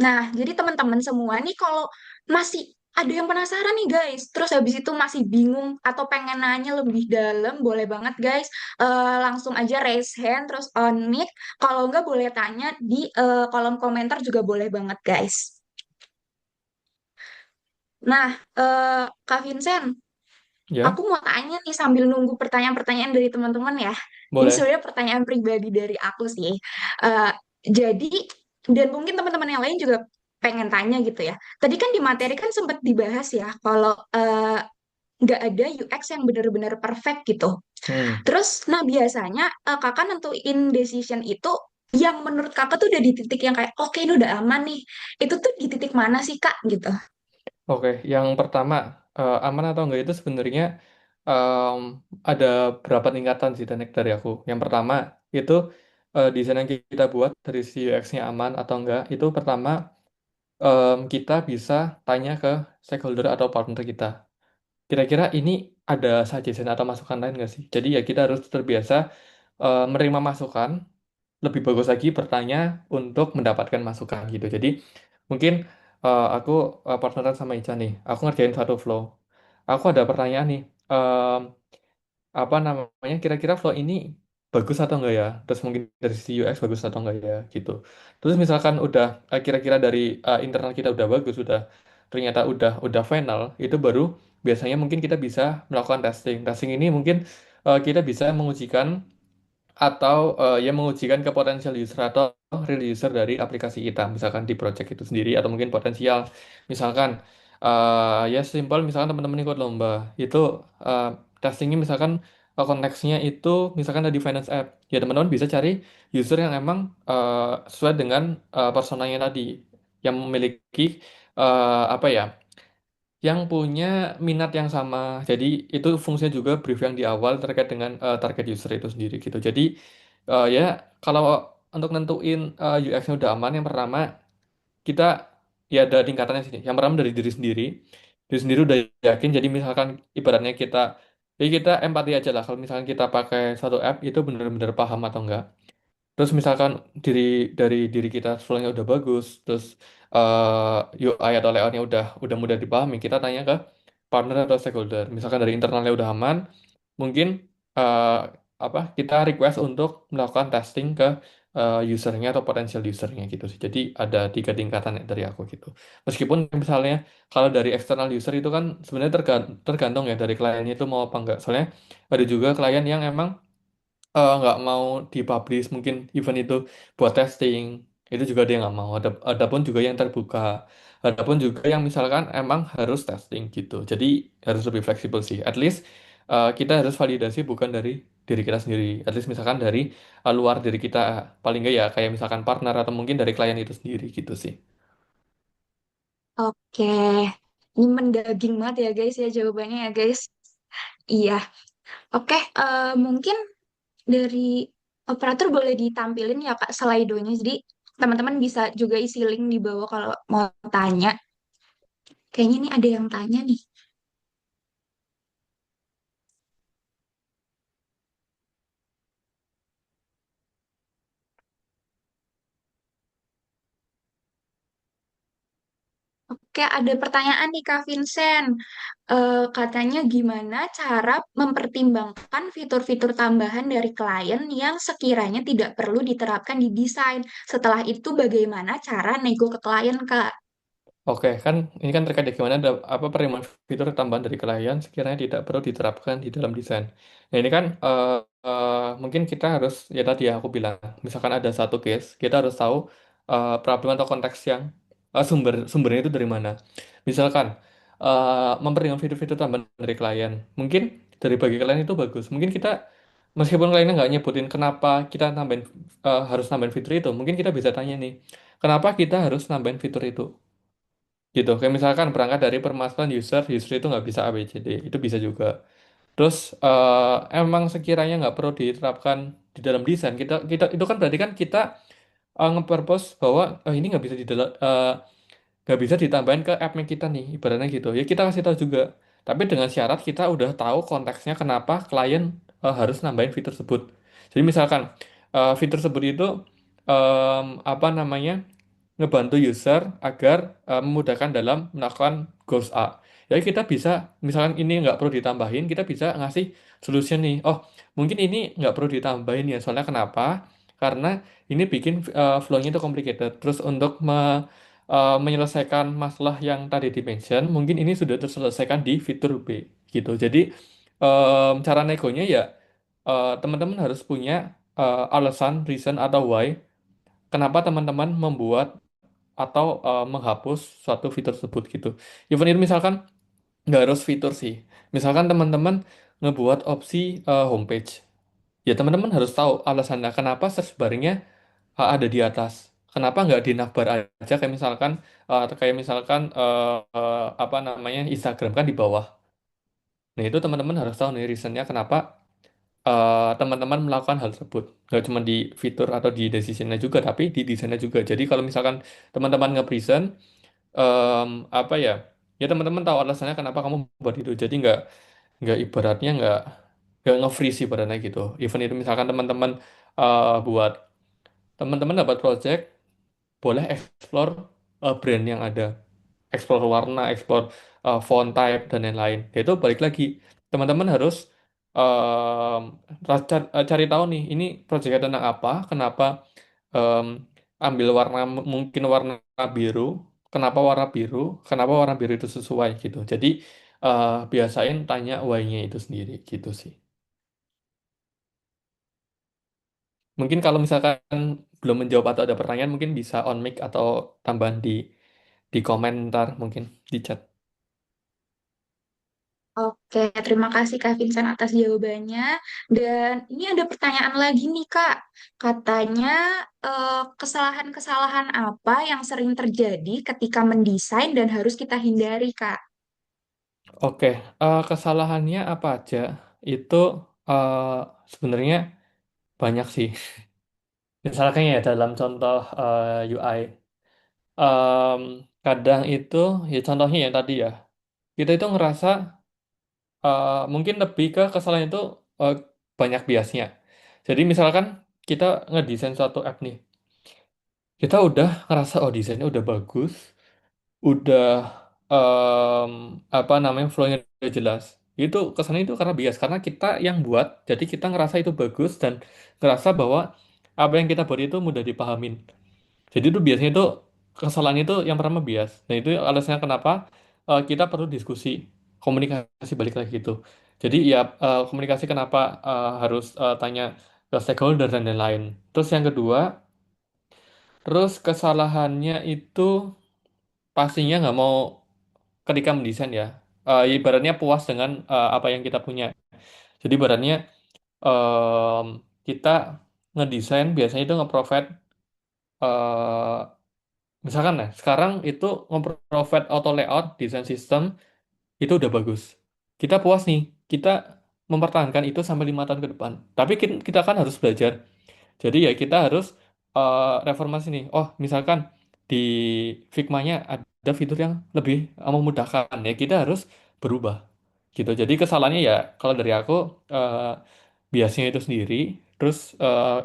Nah, jadi teman-teman semua nih kalau masih ada yang penasaran nih guys, terus habis itu masih bingung atau pengen nanya lebih dalam, boleh banget guys. Langsung aja raise hand, terus on mic. Kalau nggak boleh tanya di kolom komentar juga boleh banget guys. Nah, Kak Vincent, aku Ya, mau tanya nih sambil nunggu pertanyaan-pertanyaan dari teman-teman ya. Ini boleh. sebenarnya pertanyaan pribadi dari aku sih. Eh, jadi, dan mungkin teman-teman yang lain juga pengen tanya gitu ya. Tadi kan di materi kan sempat dibahas ya, kalau nggak ada UX yang benar-benar perfect gitu. Hmm. Terus, nah biasanya kakak nentuin decision itu yang menurut kakak tuh udah di titik yang kayak, oke ini udah aman nih. Itu tuh di titik mana sih kak gitu? Oke, yang pertama, aman atau enggak itu sebenarnya em, ada berapa tingkatan sih teknik dari aku. Yang pertama itu desain yang kita buat dari si UX-nya aman atau enggak, itu pertama kita bisa tanya ke stakeholder atau partner kita. Kira-kira ini ada suggestion atau masukan lain nggak sih? Jadi ya kita harus terbiasa menerima masukan, lebih bagus lagi bertanya untuk mendapatkan masukan gitu. Jadi mungkin aku partneran sama Ica nih, aku ngerjain satu flow. Aku ada pertanyaan nih, apa namanya, kira-kira flow ini bagus atau enggak ya, terus mungkin dari sisi UX bagus atau enggak ya gitu. Terus misalkan udah kira-kira dari internal kita udah bagus, udah ternyata udah final, itu baru biasanya mungkin kita bisa melakukan testing ini mungkin kita bisa mengujikan atau ya mengujikan ke potensial user atau real user dari aplikasi kita, misalkan di project itu sendiri atau mungkin potensial, misalkan ya simpel, misalkan teman-teman ikut lomba itu eh, testingnya misalkan konteksnya itu misalkan ada di finance app, ya teman-teman bisa cari user yang emang sesuai dengan personanya tadi, yang memiliki apa ya, yang punya minat yang sama. Jadi itu fungsinya juga brief yang di awal terkait dengan target user itu sendiri gitu. Jadi ya kalau untuk nentuin UX-nya udah aman, yang pertama kita ya ada tingkatannya sini. Yang pertama dari diri sendiri. Diri sendiri udah yakin. Jadi misalkan ibaratnya kita, ya kita empati aja lah. Kalau misalkan kita pakai satu app itu benar-benar paham atau enggak. Terus misalkan diri dari diri kita flow-nya udah bagus, terus UI atau layoutnya udah mudah dipahami, kita tanya ke partner atau stakeholder. Misalkan dari internalnya udah aman, mungkin eh, apa kita request untuk melakukan testing ke usernya atau potensial usernya gitu sih. Jadi ada tiga tingkatan dari aku gitu. Meskipun misalnya kalau dari external user itu kan sebenarnya tergantung ya dari kliennya itu mau apa enggak. Soalnya ada juga klien yang emang nggak mau dipublish mungkin event itu buat testing, itu juga dia nggak mau. Adapun juga yang terbuka, adapun juga yang misalkan emang harus testing gitu, jadi harus lebih fleksibel sih. At least kita harus validasi bukan dari diri kita sendiri, at least misalkan dari luar diri kita, paling nggak ya kayak misalkan partner atau mungkin dari klien itu sendiri gitu sih. Oke, ini mendaging banget ya guys ya jawabannya ya guys. Iya, oke. Mungkin dari operator boleh ditampilin ya Kak slide-nya. Jadi Teman-teman bisa juga isi link di bawah kalau mau tanya. Kayaknya nih ada yang tanya nih. Oke, ada pertanyaan nih Kak Vincent. Katanya gimana cara mempertimbangkan fitur-fitur tambahan dari klien yang sekiranya tidak perlu diterapkan di desain. Setelah itu bagaimana cara nego ke klien, Kak? Oke, kan ini kan terkait dengan gimana ada apa penerimaan fitur tambahan dari klien sekiranya tidak perlu diterapkan di dalam desain. Nah, ini kan mungkin kita harus ya tadi ya aku bilang, misalkan ada satu case, kita harus tahu problem atau konteks yang sumbernya itu dari mana. Misalkan mempertimbangkan fitur-fitur tambahan dari klien, mungkin dari bagi klien itu bagus. Mungkin kita meskipun kliennya nggak nyebutin kenapa kita harus nambahin fitur itu, mungkin kita bisa tanya nih, kenapa kita harus nambahin fitur itu? Gitu kayak misalkan berangkat dari permasalahan user itu nggak bisa A B C D itu bisa juga. Terus emang sekiranya nggak perlu diterapkan di dalam desain, kita kita itu kan berarti kan kita nge-purpose bahwa ini nggak bisa ditambahin ke app-nya kita nih, ibaratnya gitu ya, kita kasih tahu juga, tapi dengan syarat kita udah tahu konteksnya kenapa klien harus nambahin fitur tersebut. Jadi misalkan fitur tersebut itu apa namanya, ngebantu user agar memudahkan dalam melakukan goals A. Jadi kita bisa, misalkan ini nggak perlu ditambahin, kita bisa ngasih solution nih. Oh, mungkin ini nggak perlu ditambahin ya. Soalnya kenapa? Karena ini bikin flow-nya itu complicated. Terus untuk menyelesaikan masalah yang tadi di-mention, mungkin ini sudah terselesaikan di fitur B. Gitu. Jadi cara negonya ya teman-teman harus punya alasan, reason, atau why kenapa teman-teman membuat atau menghapus suatu fitur tersebut gitu. Even itu misalkan nggak harus fitur sih. Misalkan teman-teman ngebuat opsi homepage, ya teman-teman harus tahu alasannya kenapa search bar-nya ada di atas. Kenapa nggak di navbar aja kayak misalkan apa namanya Instagram kan di bawah. Nah itu teman-teman harus tahu nih reasonnya kenapa teman-teman melakukan hal tersebut. Nggak cuma di fitur atau di decision-nya juga, tapi di desainnya juga. Jadi kalau misalkan teman-teman nge-present em, apa ya, ya teman-teman tahu alasannya kenapa kamu buat itu, jadi nggak ibaratnya nggak nge-freeze ibaratnya gitu. Even itu misalkan buat teman-teman dapat project, boleh explore brand yang ada, explore warna, explore font type dan lain-lain. Ya itu balik lagi, teman-teman harus em, cari tahu nih ini projectnya tentang apa, kenapa em, ambil warna mungkin warna biru, kenapa warna biru itu sesuai gitu. Jadi biasain tanya why-nya itu sendiri gitu sih. Mungkin kalau misalkan belum menjawab atau ada pertanyaan, mungkin bisa on mic atau tambahan di komentar mungkin di chat. Oke, terima kasih Kak Vincent atas jawabannya. Dan ini ada pertanyaan lagi nih Kak. Katanya kesalahan-kesalahan apa yang sering terjadi ketika mendesain dan harus kita hindari Kak? Oke, kesalahannya apa aja? Itu eh, sebenarnya banyak sih. Misalkan ya dalam contoh UI, em, kadang itu ya contohnya yang tadi ya, kita itu ngerasa mungkin lebih ke kesalahan itu eh, banyak biasnya. Jadi misalkan kita ngedesain suatu app nih, kita udah ngerasa oh desainnya udah bagus, udah em, apa namanya flow-nya udah jelas. Itu kesannya itu karena bias, karena kita yang buat, jadi kita ngerasa itu bagus dan ngerasa bahwa apa yang kita buat itu mudah dipahamin. Jadi itu biasanya itu kesalahan itu yang pertama bias. Nah itu alasannya kenapa kita perlu diskusi, komunikasi balik lagi gitu. Jadi ya komunikasi kenapa harus tanya ke stakeholder dan lain-lain. Terus yang kedua, terus kesalahannya itu pastinya nggak mau ketika mendesain ya. Ibaratnya puas dengan apa yang kita punya. Jadi ibaratnya em, kita ngedesain biasanya itu nge-provide misalkan ya, sekarang itu nge-provide auto layout design system itu udah bagus. Kita puas nih, kita mempertahankan itu sampai 5 tahun ke depan. Tapi kita kan harus belajar. Jadi ya kita harus reformasi nih. Oh, misalkan di Figma-nya ada fitur yang lebih memudahkan ya, kita harus berubah gitu. Jadi kesalahannya ya kalau dari aku eh, biasanya itu sendiri, terus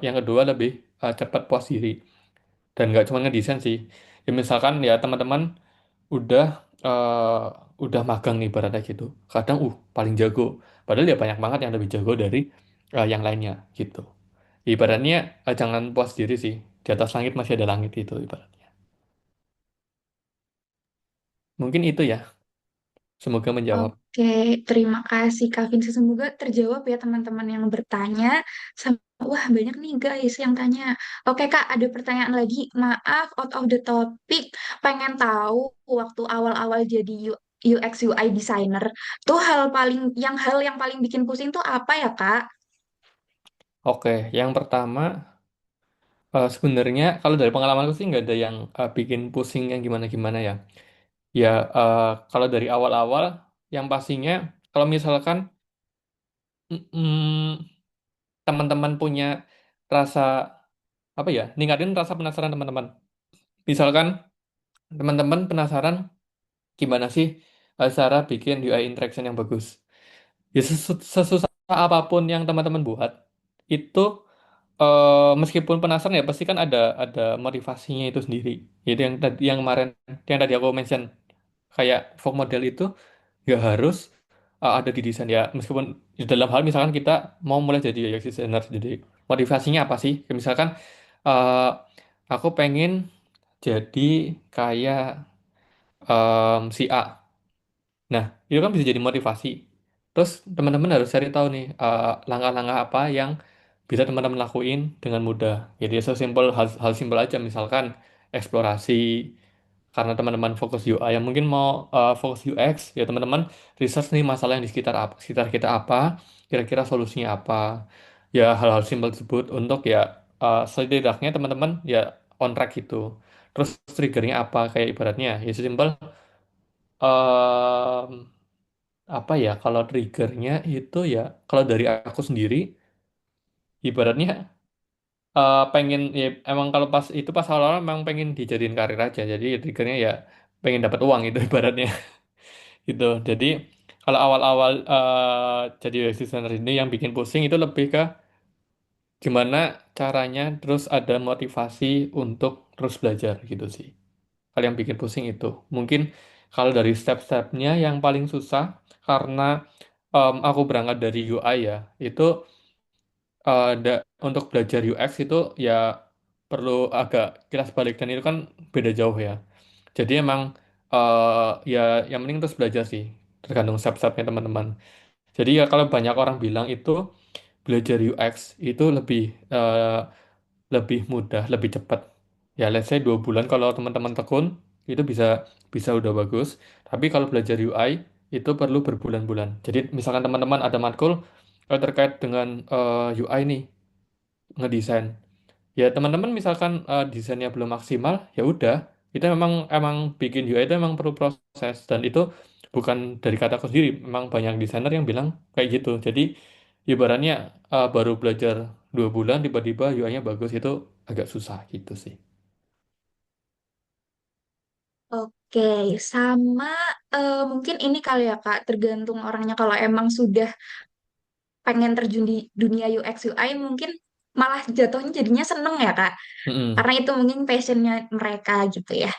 yang kedua lebih cepat puas diri dan nggak cuma ngedesain sih. Ya misalkan ya teman-teman udah udah magang nih ibaratnya gitu. Kadang paling jago. Padahal ya banyak banget yang lebih jago dari yang lainnya gitu. Ibaratnya jangan puas diri sih. Di atas langit masih ada langit itu ibaratnya. Mungkin itu ya. Semoga menjawab. Oke, terima kasih Kak Vinci. Semoga terjawab ya teman-teman yang bertanya. Wah, banyak nih guys yang tanya. Oke Kak, ada pertanyaan lagi. Maaf, out of the topic. Pengen tahu waktu awal-awal jadi UX UI designer, tuh hal yang paling bikin pusing tuh apa ya Kak? Oke, yang pertama sebenarnya kalau dari pengalamanku sih nggak ada yang bikin pusing yang gimana-gimana ya. Ya kalau dari awal-awal yang pastinya kalau misalkan teman-teman punya rasa apa ya, ningkatin rasa penasaran teman-teman. Misalkan teman-teman penasaran gimana sih cara bikin UI interaction yang bagus. Ya sesusah apapun yang teman-teman buat, itu meskipun penasaran ya pasti kan ada motivasinya itu sendiri. Itu yang kemarin yang tadi aku mention kayak fog model itu nggak harus ada di desain ya meskipun di dalam hal misalkan kita mau mulai jadi UX designer jadi motivasinya apa sih? Kayak misalkan eh, aku pengen jadi kayak si A. Nah, itu kan bisa jadi motivasi. Terus teman-teman harus cari tahu nih langkah-langkah apa yang bisa teman-teman lakuin dengan mudah. Jadi sesimpel hal simpel aja misalkan eksplorasi karena teman-teman fokus UI yang mungkin mau fokus UX ya teman-teman research nih masalah yang di sekitar kita apa, kira-kira solusinya apa. Ya hal-hal simpel tersebut untuk ya setidaknya teman-teman ya on track gitu. Terus triggernya apa kayak ibaratnya ya sesimpel apa ya kalau triggernya itu ya kalau dari aku sendiri ibaratnya pengen ya emang kalau pas awal-awal memang pengen dijadiin karir aja jadi triggernya ya pengen dapat uang itu ibaratnya gitu jadi kalau awal-awal jadi UX designer ini yang bikin pusing itu lebih ke gimana caranya terus ada motivasi untuk terus belajar gitu sih kalau yang bikin pusing itu mungkin kalau dari step-stepnya yang paling susah karena aku berangkat dari UI ya itu untuk belajar UX itu ya perlu agak kilas balik dan itu kan beda jauh ya. Jadi emang ya yang penting terus belajar sih tergantung step-stepnya teman-teman. Jadi ya kalau banyak orang bilang itu belajar UX itu lebih mudah, lebih cepat. Ya let's say 2 bulan kalau teman-teman tekun itu bisa bisa udah bagus. Tapi kalau belajar UI itu perlu berbulan-bulan. Jadi misalkan teman-teman ada matkul terkait dengan UI nih ngedesain. Ya teman-teman misalkan desainnya belum maksimal, ya udah. Itu memang emang bikin UI itu memang perlu proses dan itu bukan dari kataku sendiri. Memang banyak desainer yang bilang kayak gitu. Jadi ibaratnya baru belajar 2 bulan tiba-tiba UI-nya bagus itu agak susah gitu sih. Oke, sama mungkin ini kali ya Kak, tergantung orangnya. Kalau emang sudah pengen terjun di dunia UX UI, mungkin malah jatuhnya jadinya seneng ya Kak. Mm-mm. Karena itu mungkin passionnya mereka gitu ya.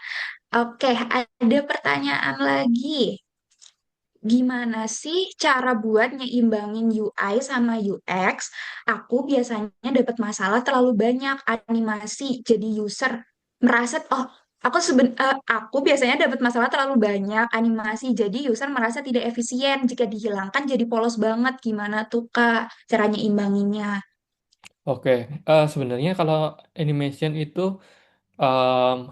Oke, ada pertanyaan lagi. Gimana sih cara buat nyeimbangin UI sama UX? Aku biasanya dapat masalah terlalu banyak animasi, jadi user merasa, oh, aku biasanya dapat masalah terlalu banyak animasi, jadi user merasa tidak efisien. Jika dihilangkan jadi polos banget. Gimana tuh Kak caranya imbanginnya? Oke, sebenarnya kalau animation itu em,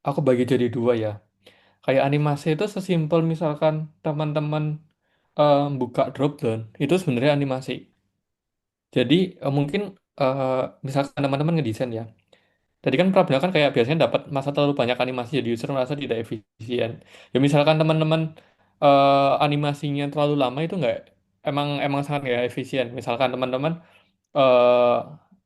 aku bagi jadi dua ya. Kayak animasi itu sesimpel misalkan teman-teman buka drop down, itu sebenarnya animasi. Jadi mungkin eh, misalkan teman-teman ngedesain ya. Tadi kan problemnya kan kayak biasanya dapat masa terlalu banyak animasi jadi user merasa tidak efisien. Ya misalkan teman-teman animasinya terlalu lama itu nggak emang emang sangat nggak efisien. Misalkan teman-teman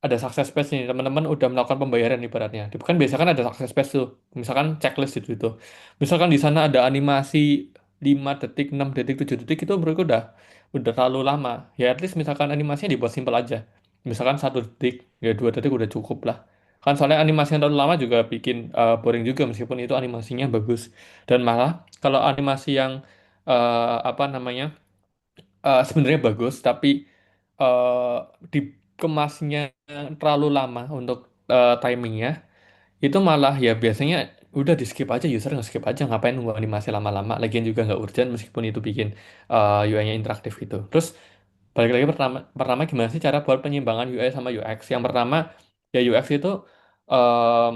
ada success page nih, teman-teman udah melakukan pembayaran ibaratnya. Kan biasa kan ada success page tuh, misalkan checklist itu. Misalkan di sana ada animasi 5 detik, 6 detik, 7 detik itu menurutku udah terlalu lama. Ya at least misalkan animasinya dibuat simpel aja. Misalkan 1 detik, ya 2 detik udah cukup lah. Kan soalnya animasi yang terlalu lama juga bikin boring juga meskipun itu animasinya bagus. Dan malah kalau animasi yang apa namanya sebenarnya bagus, tapi eh, dikemasnya terlalu lama untuk timingnya, itu malah ya biasanya udah di skip aja, user nge-skip aja, ngapain nunggu animasi lama-lama, lagian juga nggak urgent meskipun itu bikin UI-nya interaktif gitu. Terus balik lagi pertama gimana sih cara buat penyimbangan UI sama UX? Yang pertama ya UX itu em,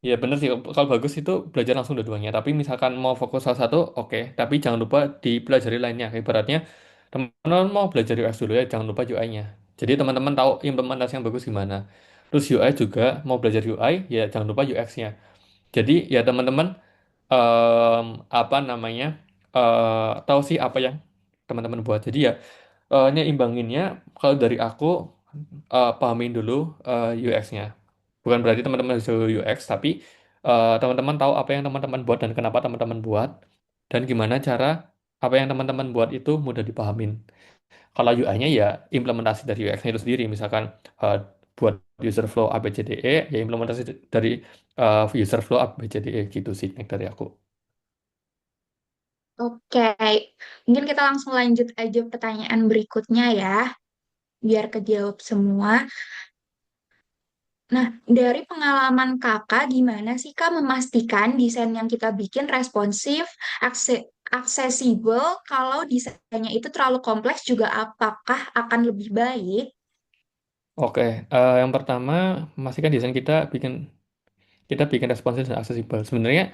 ya bener sih kalau bagus itu belajar langsung dua-duanya. Tapi misalkan mau fokus salah satu, oke. Tapi jangan lupa dipelajari lainnya. Ibaratnya teman-teman mau belajar UX dulu ya, jangan lupa UI-nya. Jadi teman-teman tahu implementasi yang bagus gimana. Terus UI juga mau belajar UI ya jangan lupa UX-nya. Jadi ya teman-teman apa namanya tahu sih apa yang teman-teman buat. Jadi ya nyeimbanginnya kalau dari aku pahamin dulu UX-nya. Bukan berarti teman-teman harus jago UX, tapi teman-teman tahu apa yang teman-teman buat dan kenapa teman-teman buat, dan gimana cara apa yang teman-teman buat itu mudah dipahamin. Kalau UI-nya ya implementasi dari UX-nya itu sendiri, misalkan eh, buat user flow ABCDE, ya implementasi dari user flow ABCDE gitu sih dari aku. Oke, mungkin kita langsung lanjut aja pertanyaan berikutnya ya, biar kejawab semua. Nah, dari pengalaman kakak, gimana sih kak memastikan desain yang kita bikin responsif, aksesibel, kalau desainnya itu terlalu kompleks juga apakah akan lebih baik? Oke, yang pertama memastikan desain kita bikin responsif dan aksesibel. Sebenarnya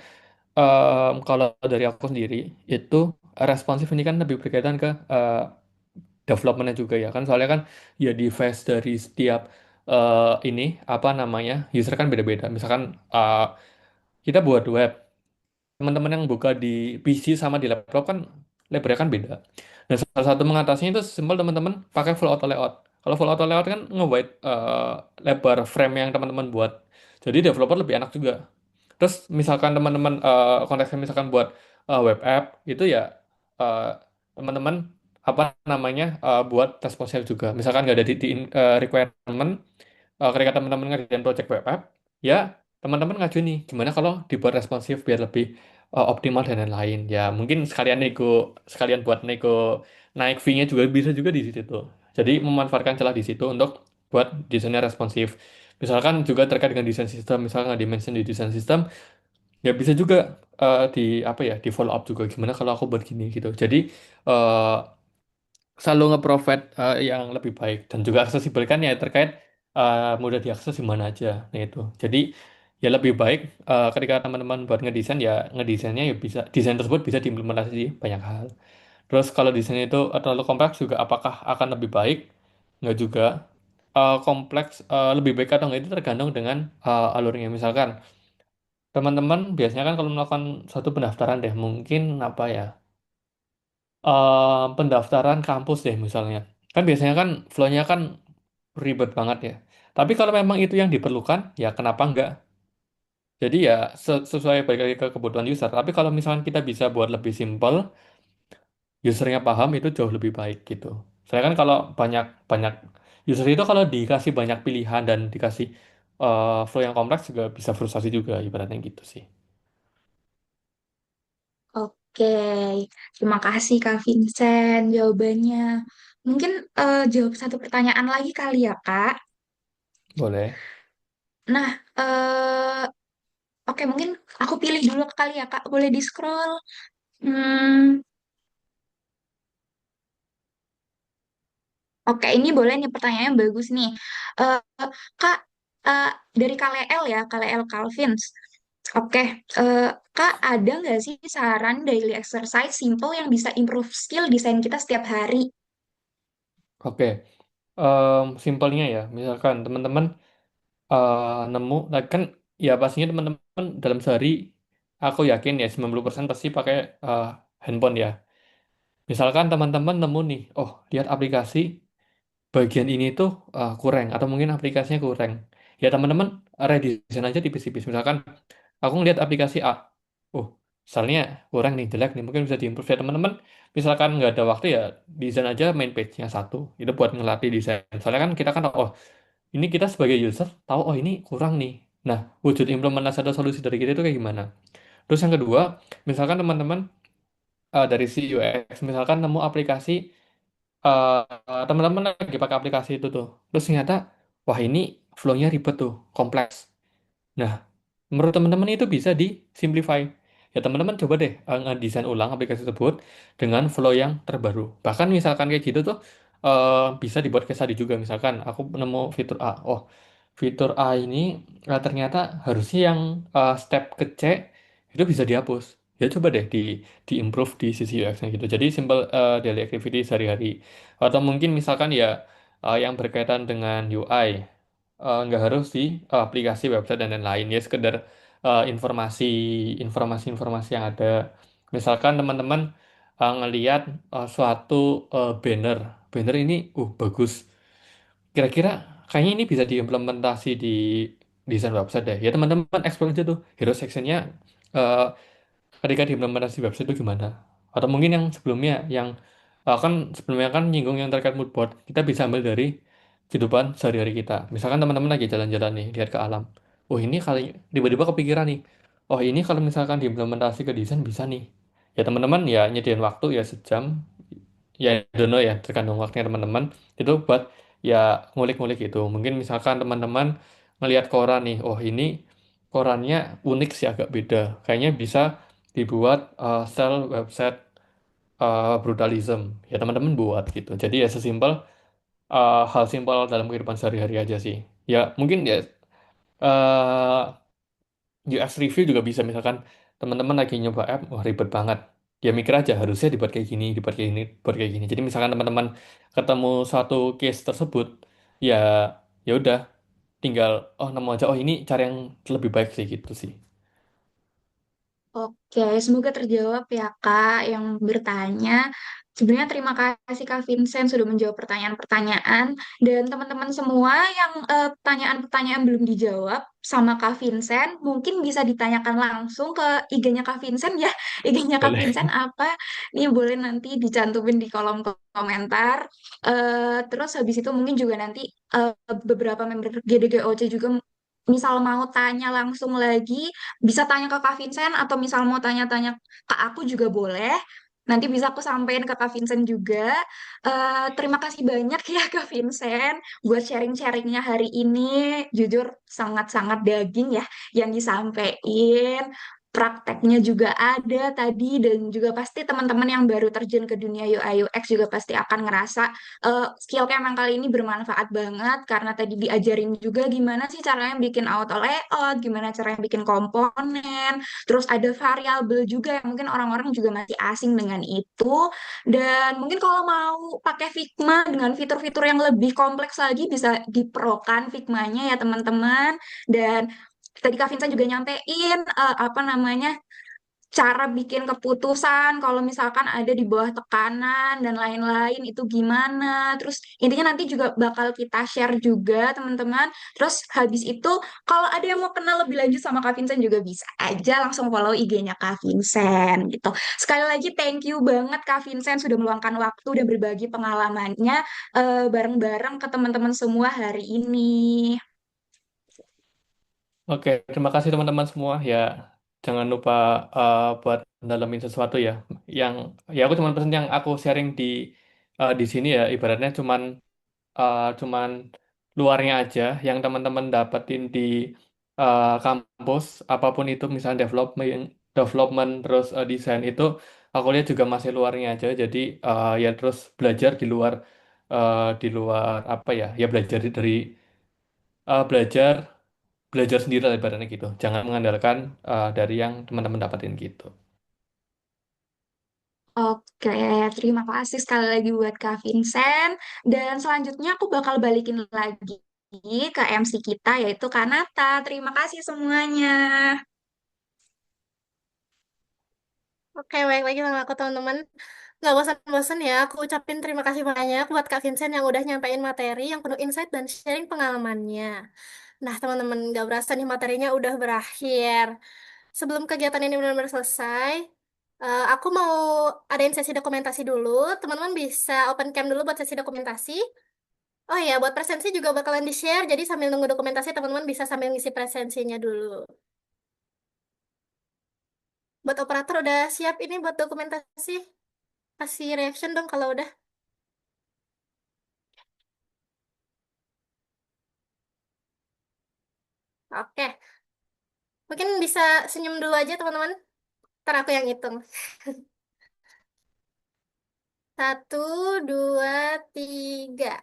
kalau dari aku sendiri itu responsif ini kan lebih berkaitan ke developmentnya juga ya kan, soalnya kan ya device dari setiap ini apa namanya user kan beda-beda. Misalkan kita buat web, teman-teman yang buka di PC sama di laptop kan lebarnya kan beda. Dan salah satu mengatasinya itu simpel, teman-teman pakai full auto layout. Kalau full auto layout kan nge-wide lebar frame yang teman-teman buat. Jadi developer lebih enak juga. Terus misalkan teman-teman konteksnya misalkan buat web app itu ya eh, teman-teman apa namanya buat responsive juga. Misalkan nggak ada di requirement ketika teman-teman ngerjain project web app, ya teman-teman ngajuin nih, gimana kalau dibuat responsif biar lebih optimal dan lain-lain. Ya mungkin sekalian buat nego naik fee-nya juga bisa juga di situ. Jadi memanfaatkan celah di situ untuk buat desainnya responsif. Misalkan juga terkait dengan desain sistem, misalkan nggak dimention di desain sistem, ya bisa juga di apa ya di follow up juga gimana kalau aku buat gini gitu. Jadi eh, selalu nge-provide yang lebih baik dan juga aksesibel kan ya terkait mudah diakses di mana aja. Nah itu. Jadi ya lebih baik ketika teman-teman buat ngedesain ya ngedesainnya ya bisa desain tersebut bisa diimplementasi di banyak hal. Terus kalau desain itu terlalu kompleks juga apakah akan lebih baik? Nggak juga. Kompleks lebih baik atau enggak itu tergantung dengan alurnya. Misalkan teman-teman biasanya kan kalau melakukan suatu pendaftaran deh mungkin apa ya pendaftaran kampus deh misalnya. Kan biasanya kan flow-nya kan ribet banget ya. Tapi kalau memang itu yang diperlukan, ya kenapa enggak? Jadi ya sesuai balik lagi ke kebutuhan user. Tapi kalau misalkan kita bisa buat lebih simpel, usernya paham itu jauh lebih baik gitu. Saya kan kalau banyak banyak user itu kalau dikasih banyak pilihan dan dikasih flow yang kompleks juga bisa frustasi juga ibaratnya gitu sih. Oke, terima kasih Kak Vincent jawabannya. Mungkin jawab satu pertanyaan lagi kali ya Kak. Boleh. Nah, oke mungkin aku pilih dulu kali ya Kak. Boleh di-scroll. Hmm, oke, ini boleh nih pertanyaannya bagus nih. Eh, Kak, eh, dari KLL ya, KLL Calvins. Oke, eh, Kak, ada nggak sih saran daily exercise simple yang bisa improve skill desain kita setiap hari? Oke. Simpelnya ya, misalkan teman-teman nemu, nah kan ya pastinya teman-teman dalam sehari, aku yakin ya 90% pasti pakai handphone ya. Misalkan teman-teman nemu nih, oh lihat aplikasi, bagian ini tuh kurang atau mungkin aplikasinya kurang. Ya teman-teman redesign aja tipis-tipis. Misalkan aku ngeliat aplikasi A, oh misalnya kurang nih jelek nih mungkin bisa diimprove ya teman-teman. Misalkan nggak ada waktu ya desain aja main page-nya satu. Itu buat ngelatih desain. Soalnya kan kita kan oh ini kita sebagai user tahu oh ini kurang nih. Nah wujud implementasi atau solusi dari kita itu kayak gimana? Terus yang kedua, misalkan teman-teman dari si UX, misalkan nemu aplikasi teman-teman lagi pakai aplikasi itu tuh, terus ternyata wah ini flow-nya ribet tuh, kompleks. Nah, menurut teman-teman itu bisa di simplify. Ya teman-teman coba deh ngedesain ulang aplikasi tersebut dengan flow yang terbaru. Bahkan misalkan kayak gitu tuh bisa dibuat case study juga. Misalkan aku nemu fitur A, oh fitur A ini ternyata harusnya yang step ke C itu bisa dihapus. Ya coba deh di improve di sisi UX-nya gitu. Jadi simple daily activity sehari-hari. Atau mungkin misalkan ya yang berkaitan dengan UI nggak harus di aplikasi website dan lain-lain ya sekedar informasi-informasi yang ada misalkan teman-teman ngelihat suatu banner banner ini bagus kira-kira kayaknya ini bisa diimplementasi di desain website deh ya teman-teman explore aja tuh hero sectionnya eh, ketika diimplementasi website itu gimana atau mungkin yang sebelumnya yang kan sebelumnya kan nyinggung yang terkait mood board kita bisa ambil dari kehidupan sehari-hari kita misalkan teman-teman lagi jalan-jalan nih lihat ke alam oh ini kali tiba-tiba kepikiran nih oh ini kalau misalkan diimplementasi ke desain bisa nih ya teman-teman ya nyediain waktu ya sejam ya don't know ya tergantung waktunya teman-teman itu buat ya ngulik-ngulik itu mungkin misalkan teman-teman ngelihat koran nih oh ini korannya unik sih agak beda kayaknya bisa dibuat style website brutalism ya teman-teman buat gitu jadi ya sesimpel hal simpel dalam kehidupan sehari-hari aja sih ya mungkin ya eh, UX review juga bisa misalkan teman-teman lagi nyoba app wah ribet banget ya mikir aja harusnya dibuat kayak gini dibuat kayak gini dibuat kayak gini jadi misalkan teman-teman ketemu suatu case tersebut ya ya udah tinggal oh nemu aja oh ini cara yang lebih baik sih gitu sih. Oke, semoga terjawab ya Kak yang bertanya. Sebenarnya terima kasih Kak Vincent sudah menjawab pertanyaan-pertanyaan dan teman-teman semua yang pertanyaan-pertanyaan belum dijawab sama Kak Vincent mungkin bisa ditanyakan langsung ke IG-nya Kak Vincent ya. IG-nya Kak Boleh. Vincent apa? Ini boleh nanti dicantumin di kolom komentar. Terus habis itu mungkin juga nanti eh, beberapa member GDGOC juga misal mau tanya langsung lagi bisa tanya ke Kak Vincent atau misal mau tanya-tanya ke aku juga boleh. Nanti bisa aku sampaikan ke Kak Vincent juga. Terima kasih banyak ya Kak Vincent buat sharing-sharingnya hari ini. Jujur sangat-sangat daging ya yang disampaikan. Prakteknya juga ada tadi dan juga pasti teman-teman yang baru terjun ke dunia UI UX juga pasti akan ngerasa skill cam yang kali ini bermanfaat banget karena tadi diajarin juga gimana sih caranya bikin auto layout, gimana caranya bikin komponen, terus ada variabel juga yang mungkin orang-orang juga masih asing dengan itu. Dan mungkin kalau mau pakai Figma dengan fitur-fitur yang lebih kompleks lagi bisa diprokan Figmanya ya teman-teman. Dan tadi Kak Vincent juga nyampein apa namanya cara bikin keputusan kalau misalkan ada di bawah tekanan dan lain-lain itu gimana. Terus intinya nanti juga bakal kita share juga teman-teman. Terus habis itu kalau ada yang mau kenal lebih lanjut sama Kak Vincent juga bisa aja langsung follow IG-nya Kak Vincent gitu. Sekali lagi thank you banget Kak Vincent sudah meluangkan waktu dan berbagi pengalamannya bareng-bareng ke teman-teman semua hari ini. Oke, terima kasih teman-teman semua ya. Jangan lupa buat dalamin sesuatu ya. Yang ya aku cuma pesen yang aku sharing di sini ya. Ibaratnya cuman luarnya aja yang teman-teman dapetin di kampus apapun itu misalnya development terus desain itu aku lihat juga masih luarnya aja. Jadi ya terus belajar di luar apa ya? Ya belajar dari belajar belajar sendiri lah ibaratnya gitu. Jangan mengandalkan dari yang teman-teman dapatin gitu. Oke, terima kasih sekali lagi buat Kak Vincent. Dan selanjutnya aku bakal balikin lagi ke MC kita yaitu Kanata. Terima kasih semuanya. Oke, baik lagi sama aku teman-teman. Nggak bosan-bosan ya, aku ucapin terima kasih banyak buat Kak Vincent yang udah nyampein materi yang penuh insight dan sharing pengalamannya. Nah, teman-teman, nggak berasa nih materinya udah berakhir. Sebelum kegiatan ini benar-benar selesai, aku mau adain sesi dokumentasi dulu. Teman-teman bisa open cam dulu buat sesi dokumentasi. Oh iya, buat presensi juga bakalan di-share, jadi sambil nunggu dokumentasi, teman-teman bisa sambil ngisi presensinya dulu. Buat operator udah siap ini buat dokumentasi? Kasih reaction dong kalau udah. Oke, mungkin bisa senyum dulu aja teman-teman. Ntar aku yang hitung. Satu, dua, tiga.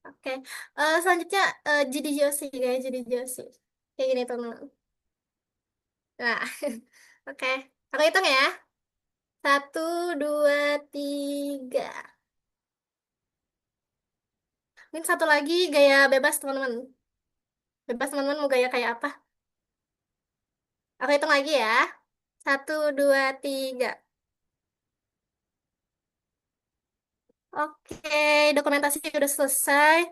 Oke, selanjutnya jadi Josie guys, jadi Josie. Kayak gini teman-teman. Nah, oke. Aku hitung ya. Satu, dua, tiga. Mungkin satu lagi gaya bebas teman-teman. Bebas teman-teman mau gaya kayak apa? Aku hitung lagi ya. Satu, dua, tiga. Oke, dokumentasi udah selesai.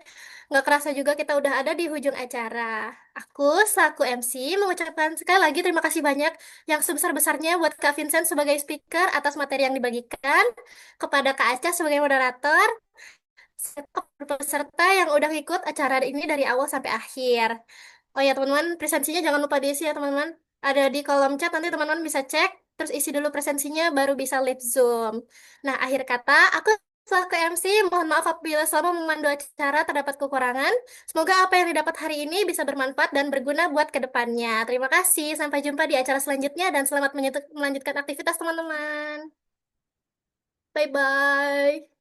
Nggak kerasa juga kita udah ada di ujung acara. Aku selaku MC mengucapkan sekali lagi terima kasih banyak yang sebesar-besarnya buat Kak Vincent sebagai speaker atas materi yang dibagikan, kepada Kak Aca sebagai moderator, serta peserta yang udah ikut acara ini dari awal sampai akhir. Oh ya teman-teman, presensinya jangan lupa diisi ya teman-teman. Ada di kolom chat, nanti teman-teman bisa cek, terus isi dulu presensinya, baru bisa live Zoom. Nah, akhir kata, aku selaku MC, mohon maaf apabila selama memandu acara terdapat kekurangan. Semoga apa yang didapat hari ini bisa bermanfaat dan berguna buat kedepannya. Terima kasih, sampai jumpa di acara selanjutnya, dan selamat melanjutkan aktivitas teman-teman. Bye-bye.